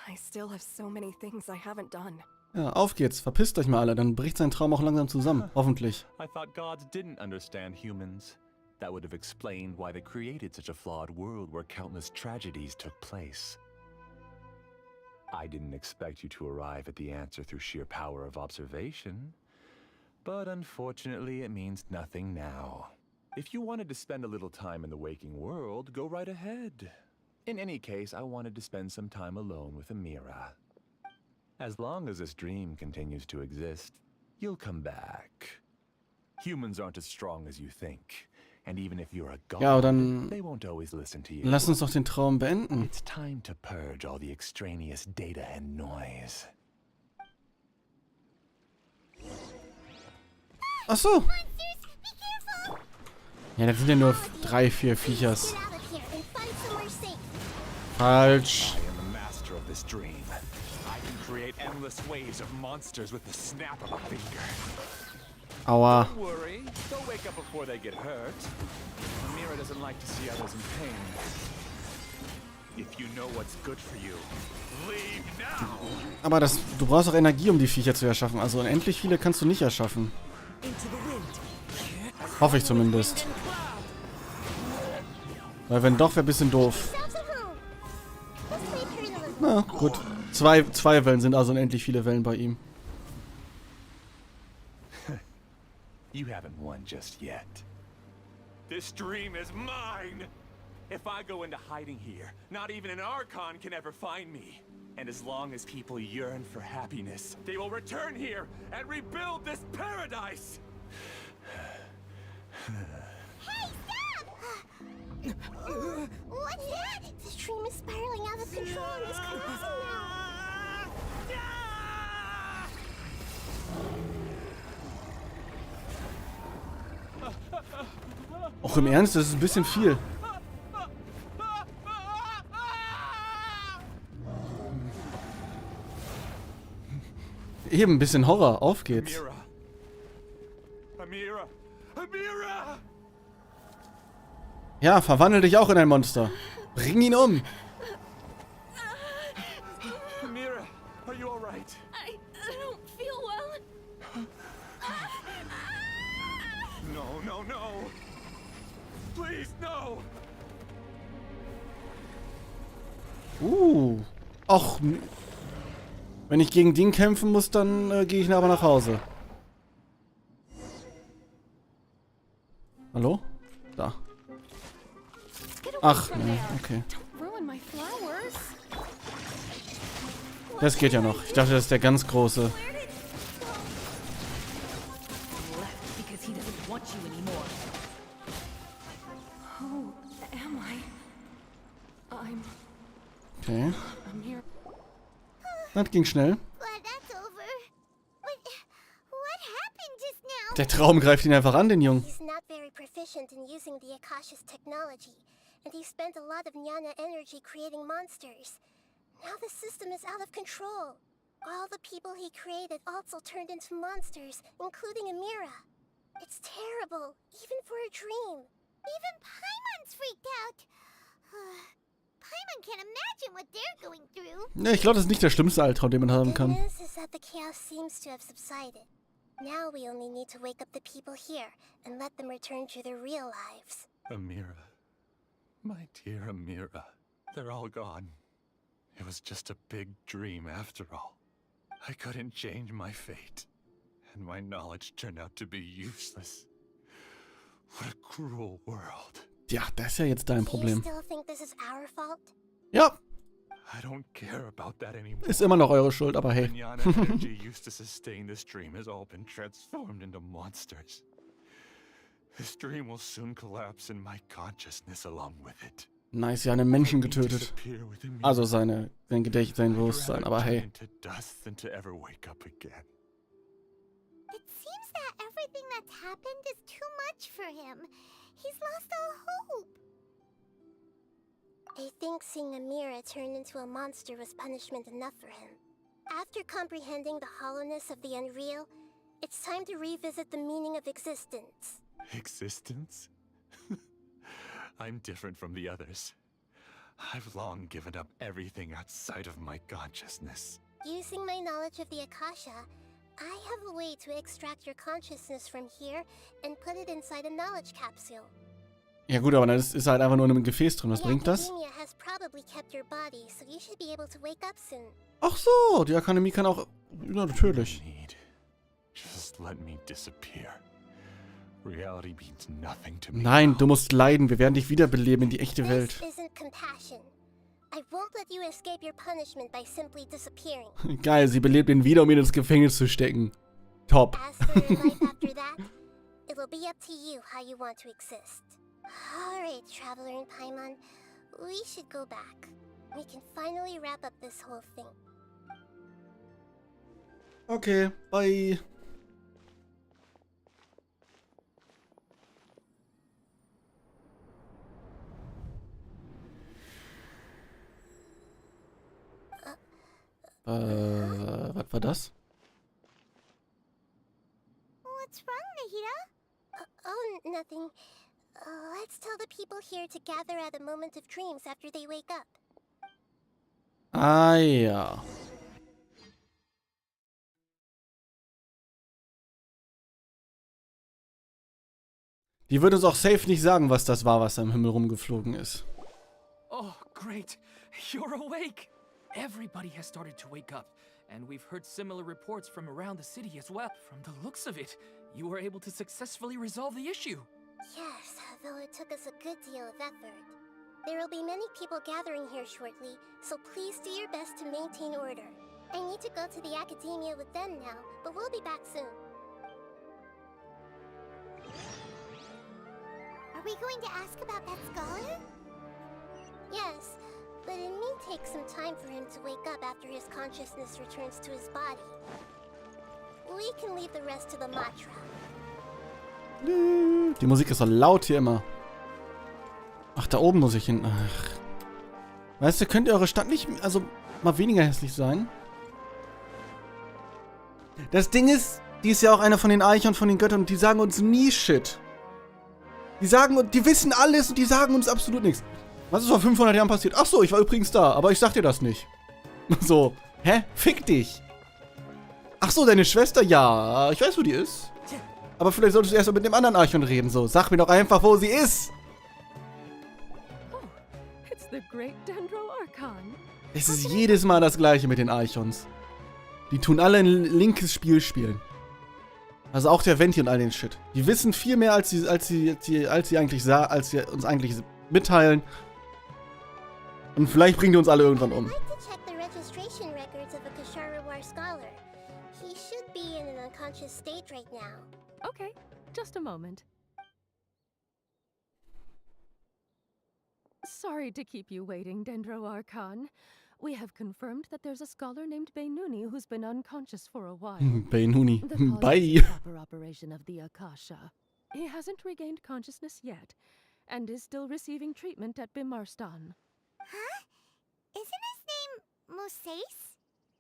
Speaker 12: I still have so many things I haven't done.
Speaker 1: Ja, auf geht's. Verpisst euch mal alle, dann bricht sein Traum auch langsam zusammen. Hoffentlich.
Speaker 13: I thought gods didn't understand humans. That would have explained why they created such a flawed world where countless tragedies took place. I didn't expect you to arrive at the answer through sheer power of observation. But unfortunately, it means nothing now. If you wanted to spend a little time in the waking world, go right ahead. In any case, I wanted to spend some time alone with Amira. As long as this dream continues to exist, you'll come back. Humans aren't as strong as you think. And even if you're a god,
Speaker 1: Ja, dann
Speaker 13: they won't always listen to you.
Speaker 1: lass uns doch den Traum beenden.
Speaker 13: It's time to purge all the extraneous data and noise.
Speaker 1: Ach so. Ja, das sind ja nur 3, 4 Viechers. Falsch.
Speaker 13: I am the master of this dream. I can create endless waves of monsters with the snap of a finger.
Speaker 1: Aua.
Speaker 13: Don't worry, they'll wake up before they get hurt. Amira doesn't like to see others in pain. If you know what's good for you, leave now.
Speaker 1: Aber du brauchst auch Energie, um die Viecher zu erschaffen. Also unendlich viele kannst du nicht erschaffen. Hoffe ich zumindest. Weil wenn doch, wäre ein bisschen doof. Na, gut. Zwei Wellen sind also unendlich viele Wellen bei ihm.
Speaker 13: You haven't won just yet. This dream is mine! If I go into hiding here, not even an Archon can ever find me. And as long as people yearn for happiness, they will return here and rebuild this paradise!
Speaker 9: Hey, stop! What's that? The dream is spiraling out of control and is collapsing now.
Speaker 1: Auch im Ernst, das ist ein bisschen viel. Eben ein bisschen Horror. Auf geht's.
Speaker 13: Amira! Amira!
Speaker 1: Ja, verwandel dich auch in ein Monster. Bring ihn um.
Speaker 13: Amira, are you alright?
Speaker 10: I don't feel well.
Speaker 13: No, no, no! Please, no!
Speaker 1: Och. Wenn ich gegen den kämpfen muss, dann gehe ich aber nach Hause. Hallo? Da. Ach, nee, okay. Das geht ja noch. Ich dachte, das ist der ganz große. Okay. Das ging schnell. Der Traum greift ihn einfach an, den Jungen.
Speaker 9: He's not very proficient in using the Akasha's technology, and he spent a lot of Jnana energy creating monsters. Now the system is out of control. All the people he created also turned into monsters, including Amira. It's terrible, even for a dream.
Speaker 4: Even Paimon's freaked out. Paimon can't imagine what they're going through.
Speaker 1: Ja, ich glaube, das ist nicht der schlimmste Albtraum, den man haben kann.
Speaker 9: The news is that the chaos seems to have subsided. Now we only need to wake up the people here and let them return to their real lives.
Speaker 13: Amira. My dear Amira. They're all gone. It was just a big dream after all. I couldn't change my fate. And my knowledge turned out to be useless. What a cruel world.
Speaker 1: Ja, das ist ja jetzt dein Problem.
Speaker 9: Do you still think this is our fault?
Speaker 1: Ja.
Speaker 13: I don't care about that anymore.
Speaker 1: Ist immer noch eure Schuld, aber hey.
Speaker 13: Manana energy used to sustain this dream has all been transformed into monsters. This dream will soon collapse and my consciousness along with it.
Speaker 1: Nice, ja, einen Menschen getötet. Also sein Gedächtnis, sein Bewusstsein, aber hey.
Speaker 4: It seems that everything that's happened is too much for him. He's lost all hope.
Speaker 9: I think seeing Amira turn into a monster was punishment enough for him. After comprehending the hollowness of the unreal, it's time to revisit the meaning of existence.
Speaker 13: Existence? I'm different from the others. I've long given up everything outside of my consciousness.
Speaker 9: Using my knowledge of the Akasha, I have a way to extract your consciousness from here and put it inside a knowledge capsule.
Speaker 1: Ja gut, aber das ist halt einfach nur in einem Gefäß drin. Was bringt das?
Speaker 9: Has probably kept your body, so you should be able to wake up soon.
Speaker 1: Ach so, die Akademie kann auch... Ja, natürlich.
Speaker 13: Just let me disappear. Reality means nothing to me.
Speaker 1: Nein, du musst leiden. Wir werden dich wiederbeleben in die echte Welt.
Speaker 9: This isn't compassion. I won't let you escape your punishment by simply disappearing.
Speaker 1: Geil, sie belebt ihn wieder, um ihn ins Gefängnis zu stecken. Top.
Speaker 9: As for your life after that, it'll be up to you how you want to exist. Alright, Traveler and Paimon, we should go back. We can finally wrap up this whole thing.
Speaker 1: Okay, bye. Was war das?
Speaker 9: What's wrong, Nahida? Oh, nothing. Let's tell the people here to gather at a moment of dreams after they wake up.
Speaker 1: Ah ja. Die würde uns auch safe nicht sagen, was das war, was da im Himmel rumgeflogen ist.
Speaker 3: Oh, great. You're awake. Everybody has started to wake up, and we've heard similar reports from around the city as well. From the looks of it, you were able to successfully resolve the issue.
Speaker 9: Yes, though it took us a good deal of effort. There will be many people gathering here shortly, so please do your best to maintain order. I need to go to the academia with them now, but we'll be back soon.
Speaker 4: Are we going to ask about that scholar?
Speaker 9: Yes, but it may take some time for him to wake up after his consciousness returns to his body. We can leave the rest to the mantra.
Speaker 1: Die Musik ist so laut hier immer. Ach, da oben muss ich hin. Ach. Weißt du, könnt ihr eure Stadt nicht, also mal weniger hässlich sein? Das Ding ist, die ist ja auch einer von den Eichern von den Göttern und die sagen uns nie Shit. Die wissen alles und die sagen uns absolut nichts. Was ist vor 500 Jahren passiert? Ach so, ich war übrigens da, aber ich sag dir das nicht. So, hä? Fick dich. Ach so, deine Schwester? Ja, ich weiß, wo die ist. Aber vielleicht solltest du erst mal mit dem anderen Archon reden, so. Sag mir doch einfach, wo sie ist.
Speaker 15: It's the great Dendro Archon.
Speaker 1: Es ist jedes Mal das Gleiche mit den Archons. Die tun alle ein linkes Spiel spielen. Also auch der Venti und all den Shit. Die wissen viel mehr, als sie uns eigentlich mitteilen. Und vielleicht bringen die uns alle irgendwann um.
Speaker 15: Okay, just a moment. Sorry to keep you waiting, Dendro Archon. We have confirmed that there's a scholar named Beinuni who's been unconscious for a while.
Speaker 1: Beinuni.
Speaker 15: Bye. Proper operation of the Akasha. He hasn't regained consciousness yet, and is still receiving treatment at Bimarstan.
Speaker 4: Huh? Isn't his name Moses?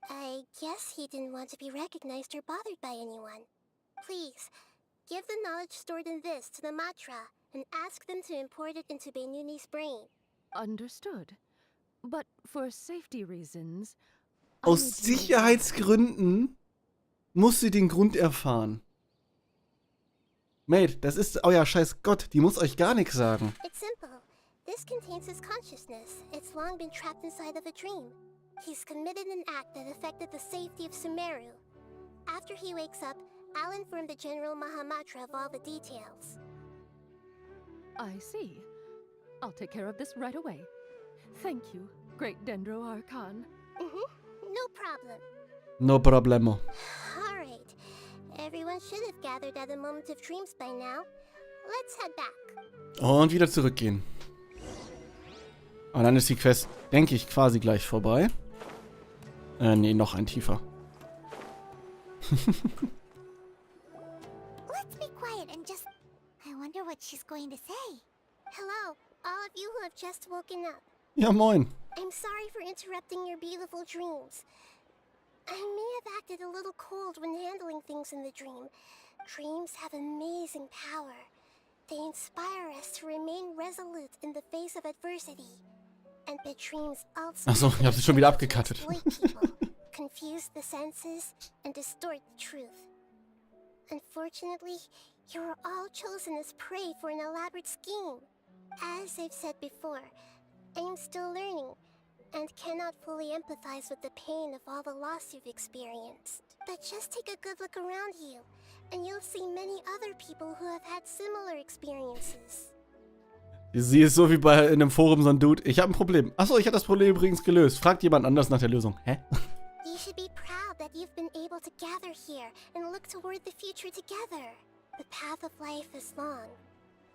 Speaker 9: I guess he didn't want to be recognized or bothered by anyone. Please, give the knowledge stored in this to the Matra, and ask them to import it into Beinuni's brain.
Speaker 15: Understood. but for safety reasons,
Speaker 1: Aus Sicherheitsgründen muss sie den Grund erfahren. Mate, das ist euer scheiß Gott. Die muss euch gar nichts sagen.
Speaker 9: It's simple. This contains his consciousness. It's long been trapped inside of a dream. He's committed an act that affected the safety of Sumeru. After he wakes up, I'll inform the General Mahamatra of all the details.
Speaker 15: I see. I'll take care of this right away. Thank you, Great Dendro Archon.
Speaker 9: No problem.
Speaker 1: No problemo.
Speaker 9: Alright. Everyone should have gathered at a moment of dreams by now. Let's head back.
Speaker 1: Und wieder zurückgehen. Und dann ist die Quest, denke ich, quasi gleich vorbei. Nee, noch ein tiefer.
Speaker 4: Let's be quiet and just... I wonder what she's going to say.
Speaker 9: Hello, all of you who have just woken up.
Speaker 1: Ja, moin.
Speaker 9: I'm sorry for interrupting your beautiful dreams. I may have acted a little cold when handling things in the dream. Dreams have amazing power. They inspire us to remain resolute in the face of adversity. And the dreams also...
Speaker 1: Achso, ich hab sie schon wieder abgekattet.
Speaker 9: Confuse the senses and distort the truth. Unfortunately, you were all chosen as prey for an elaborate scheme. As I've said before, I am still learning and cannot fully empathize with the pain of all the loss you've experienced. But just take a good look around you, and you'll see many other people who have had similar experiences.
Speaker 1: Sie ist so wie bei in einem Forum so ein Dude. Ich habe ein Problem. Achso, ich habe das Problem übrigens gelöst. Fragt jemand anders nach der Lösung. Hä?
Speaker 9: You should be proud that you've been able to gather here and look toward the future together. The path of life is long,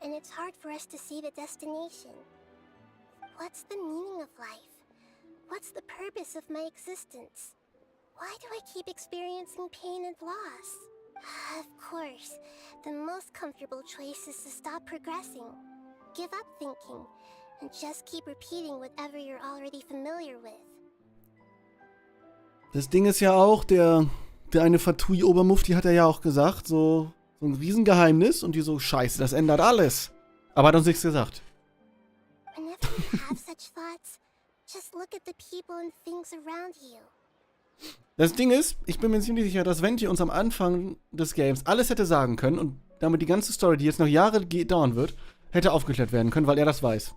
Speaker 9: and it's hard for us to see the destination. What's the meaning of life? What's the purpose of my existence? Why do I keep experiencing pain and loss? Of course, the most comfortable choice is to stop progressing. Give up thinking, and just keep repeating whatever you're already familiar with.
Speaker 1: Das Ding ist ja auch, der eine Fatui-Obermufti hat er ja auch gesagt, so ein Riesengeheimnis und die so, scheiße, das ändert alles. Aber hat uns nichts gesagt.
Speaker 9: Whenever you have such thoughts, just look at the people and things around you.
Speaker 1: Das Ding ist, ich bin mir ziemlich sicher, dass Venti uns am Anfang des Games alles hätte sagen können und damit die ganze Story, die jetzt noch Jahre dauern wird, hätte aufgeklärt werden können, weil er das weiß.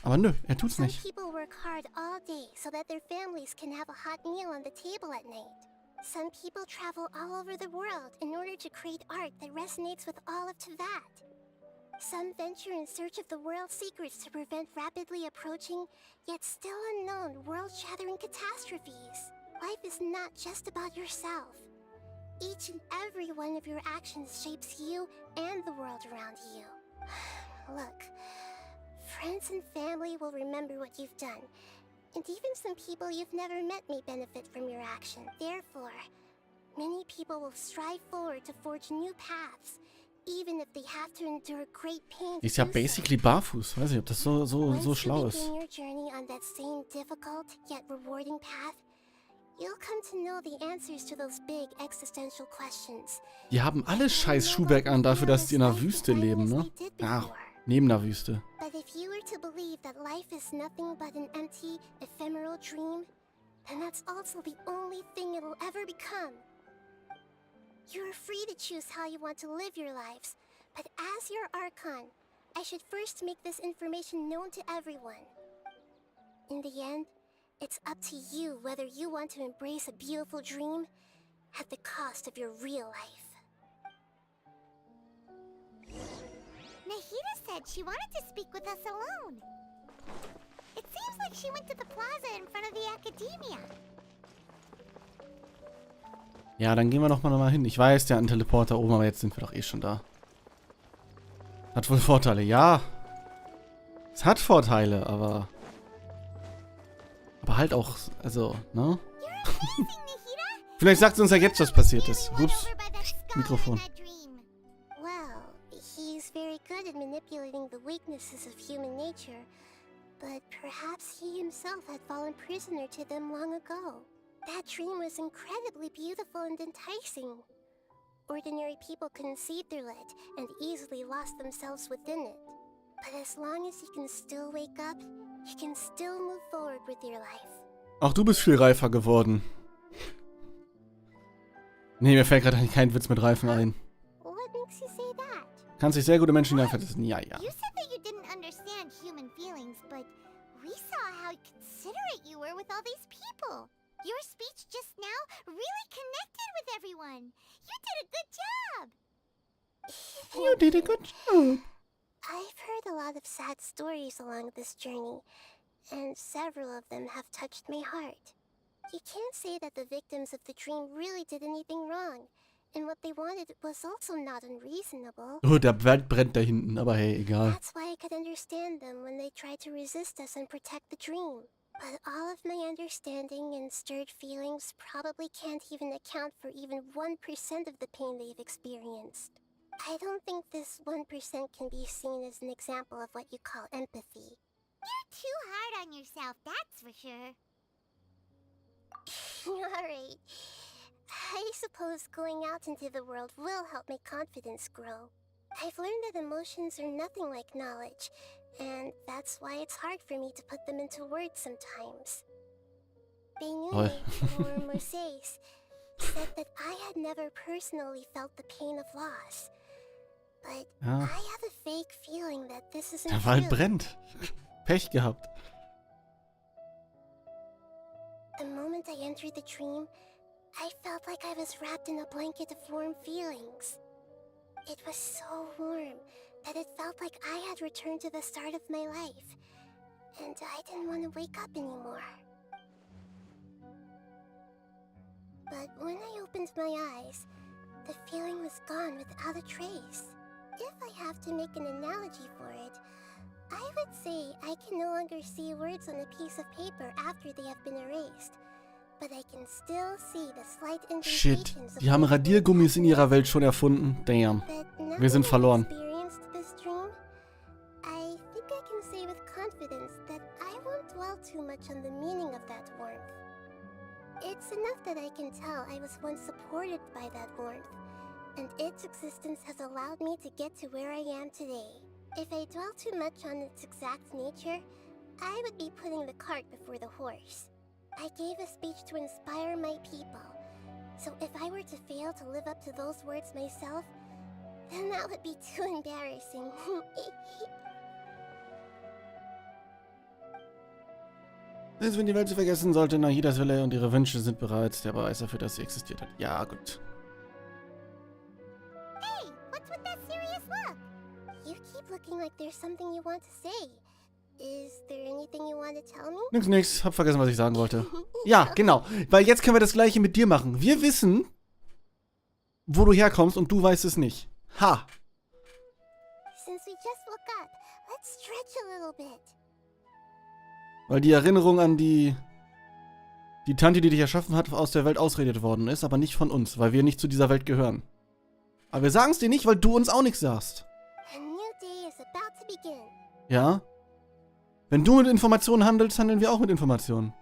Speaker 1: Aber nö, er tut's nicht.
Speaker 9: Some people work hard all day so that their families can have a hot meal on the table at night. Some people travel all over the world in order to create art that resonates with all of Teyvat. Some venture in search of the world's secrets to prevent rapidly approaching, yet still unknown, world-shattering catastrophes. Life is not just about yourself. Each and every one of your actions shapes you and the world around you. Look, friends and family will remember what you've done, and even some people you've never met may benefit from your action. Therefore, many people will strive forward to forge new paths, even if they have to endure great pain.
Speaker 1: Die ist ja basically barfuß. Weiß nicht, ob das so schlau ist.
Speaker 9: Once you begin your journey on that same difficult yet rewarding path, you'll come to know the answers to those big existential questions.
Speaker 1: Die haben alle scheiß Schuhwerk an dafür, dass sie in einer Wüste leben, ne? Ja, neben der Wüste.
Speaker 9: But if you were to believe that life is nothing but an empty, ephemeral dream, then that's also the only thing it'll ever become. You're free to choose how you want to live your lives, but as your Archon, I should first make this information known to everyone. In the end, it's up to you whether you want to embrace a beautiful dream at the cost of your real life.
Speaker 4: Nahida said she wanted to speak with us alone. It seems like she went to the plaza in front of the academia.
Speaker 1: Ja, dann gehen wir doch mal hin. Ich weiß, der hat einen Teleporter oben, aber jetzt sind wir doch eh schon da. Hat wohl Vorteile, ja. Es hat Vorteile, aber halt auch, also, ne? Vielleicht sagt sie uns ja jetzt, was passiert ist. Ups, Mikrofon.
Speaker 9: Well, he's very good at manipulating the weaknesses of human nature, but perhaps he himself had fallen prisoner to them long ago. That dream was incredibly beautiful and enticing. Ordinary people couldn't see through it and easily lost themselves within it. But as long as he can still wake up, you can still move forward with your life.
Speaker 1: Auch du bist viel reifer geworden. Nee, mir fällt gerade kein Witz mit Reifen ein.
Speaker 4: What makes you say that?
Speaker 1: Kannst dich sehr gute Menschen hineinversetzen. Ja, ja.
Speaker 4: You said that you didn't understand human feelings, but we saw how considerate you were with all these people. Your speech just now really connected with everyone. You did a good job.
Speaker 1: You did a good job.
Speaker 9: I've heard a lot of sad stories along this journey, and several of them have touched my heart. You can't say that the victims of the dream really did anything wrong, and what they wanted was also not unreasonable.
Speaker 1: Oh, der Wald brennt da hinten, aber hey, egal.
Speaker 9: That's why I could understand them when they tried to resist us and protect the dream. But all of my understanding and stirred feelings probably can't even account for even 1% of the pain they've experienced. I don't think this 1% can be seen as an example of what you call empathy.
Speaker 4: You're too hard on yourself, that's for sure.
Speaker 9: Alright. I suppose going out into the world will help my confidence grow. I've learned that emotions are nothing like knowledge, and that's why it's hard for me to put them into words sometimes. Benune, or Moises, said that I had never personally felt the pain of loss. But I have a vague feeling that this isn't
Speaker 1: Der Wald
Speaker 9: true.
Speaker 1: brennt. Pech gehabt.
Speaker 9: The moment I entered the dream, I felt like I was wrapped in a blanket of warm feelings. It was so warm that it felt like I had returned to the start of my life, and I didn't want to wake up anymore. But when I opened my eyes, the feeling was gone without a trace. If I have to make an analogy for it, I would say I can no longer see words on a piece of paper after they have been erased. But I can still see the slight
Speaker 1: Shit,
Speaker 9: indentations of
Speaker 1: die haben Radiergummis in ihrer Welt schon erfunden. Damn. Wir sind verloren.
Speaker 9: experienced this dream. I think I can say with confidence that I won't dwell too much on the meaning of that warmth. It's enough that I can tell I was once supported by that warmth, and its existence has allowed me to get to where I am today. If I dwell too much on its exact nature, I would be putting the cart before the horse. I gave a speech to inspire my people, so if I were to fail to live up to those words myself, then that would be too embarrassing.
Speaker 1: Selbst wenn die Welt sie vergessen sollte, Nahidas Wille und ihre Wünsche sind bereits der Beweis dafür, dass sie existiert hat. Ja, gut.
Speaker 4: Hey, what's with that serious look?
Speaker 9: You keep looking like there's something you want to say. Is there anything you want to tell me?
Speaker 1: Nix. Hab vergessen, was ich sagen wollte. Ja, genau. Weil jetzt können wir das Gleiche mit dir machen. Wir wissen, wo du herkommst und du weißt es nicht. Ha!
Speaker 9: Since we just woke up, let's stretch a little bit.
Speaker 1: Weil die Erinnerung an die Tante, die dich erschaffen hat, aus der Welt ausredet worden ist, aber nicht von uns, weil wir nicht zu dieser Welt gehören. Aber wir sagen es dir nicht, weil du uns auch nichts sagst.
Speaker 9: A new day is about to begin.
Speaker 1: Ja? Wenn du mit Informationen handelst, handeln wir auch mit Informationen.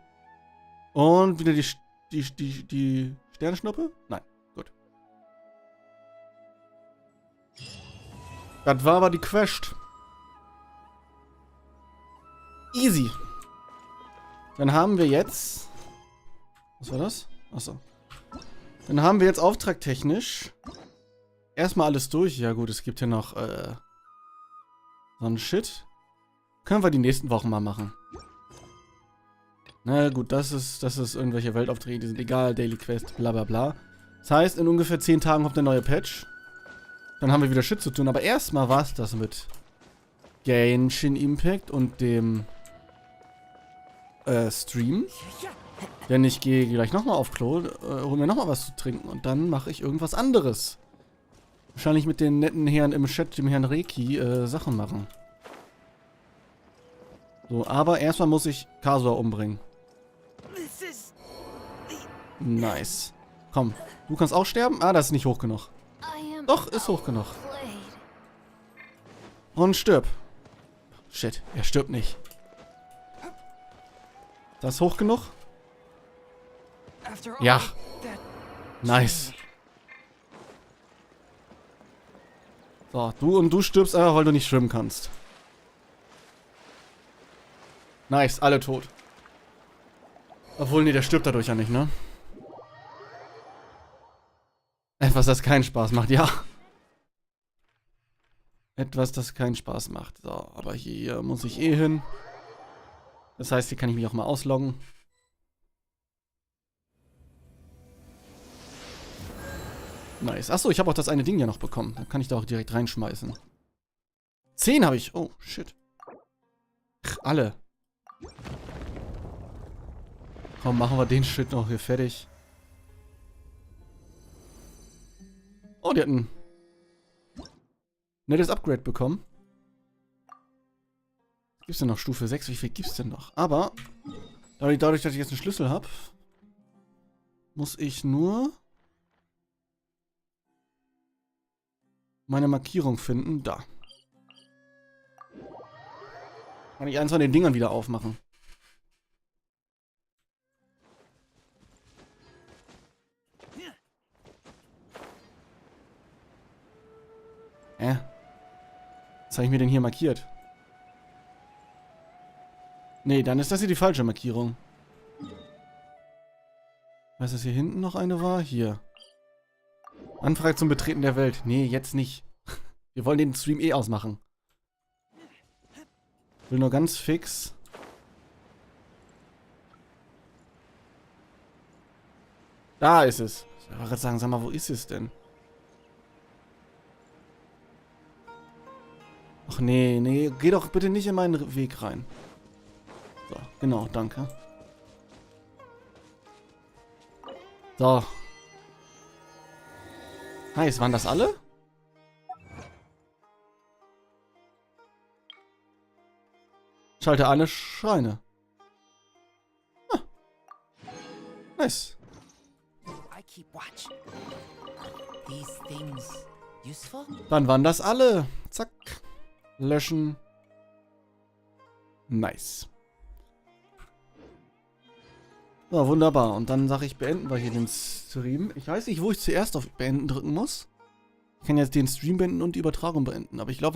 Speaker 1: Und wieder die Sternschnuppe? Nein, gut. Das war aber die Quest. Easy. Dann haben wir jetzt... Was war das? Achso. Dann haben wir jetzt auftragtechnisch erstmal alles durch. Ja gut, es gibt hier noch so einen Shit. Können wir die nächsten Wochen mal machen. Na gut, das ist irgendwelche Weltaufträge, die sind egal, Daily Quest, bla bla bla. Das heißt, in ungefähr 10 Tagen kommt der neue Patch. Dann haben wir wieder Shit zu tun, aber erstmal war es das mit Genshin Impact und dem Stream. Denn ich gehe gleich nochmal auf Klo, hol mir nochmal was zu trinken und dann mache ich irgendwas anderes. Wahrscheinlich mit den netten Herren im Chat, dem Herrn Reiki, Sachen machen. So, aber erstmal muss ich Kasua umbringen. Nice. Komm, du kannst auch sterben? Ah, das ist nicht hoch genug. Doch, ist hoch genug. Und stirb. Shit, er stirbt nicht. Das ist hoch genug? Ja. Nice. So, du stirbst einfach, weil du nicht schwimmen kannst. Nice, alle tot. Obwohl, nee, der stirbt dadurch ja nicht, ne? Etwas, das keinen Spaß macht, ja. Etwas, das keinen Spaß macht. So, aber hier muss ich eh hin. Das heißt, hier kann ich mich auch mal ausloggen. Nice. Achso, ich habe auch das eine Ding ja noch bekommen. Dann kann ich da auch direkt reinschmeißen. 10 habe ich. Oh, shit. Ach, alle. Komm, machen wir den Shit noch hier fertig. Oh, die hatten ein nettes Upgrade bekommen. Gibt's denn noch Stufe 6? Wie viel gibt's denn noch? Aber, dadurch, dass ich jetzt einen Schlüssel habe, muss ich nur meine Markierung finden. Da. Kann ich eins von den Dingern wieder aufmachen. Was habe ich mir denn hier markiert? Nee, dann ist das hier die falsche Markierung. Was ist hier hinten noch eine war? Hier. Anfrage zum Betreten der Welt. Nee, jetzt nicht. Wir wollen den Stream eh ausmachen. Will nur ganz fix. Da ist es. Ich wollte gerade sagen, sag mal, wo ist es denn? Ach nee, nee, geh doch bitte nicht in meinen Weg rein. So, genau, danke. So. Nice, waren das alle? Schalte alle Schreine. Ah. Nice. Dann waren das alle. Zack. Löschen. Nice. So, wunderbar. Und dann sage ich, beenden wir hier den Stream. Ich weiß nicht, wo ich zuerst auf Beenden drücken muss. Ich kann jetzt den Stream beenden und die Übertragung beenden. Aber ich glaube, wenn ich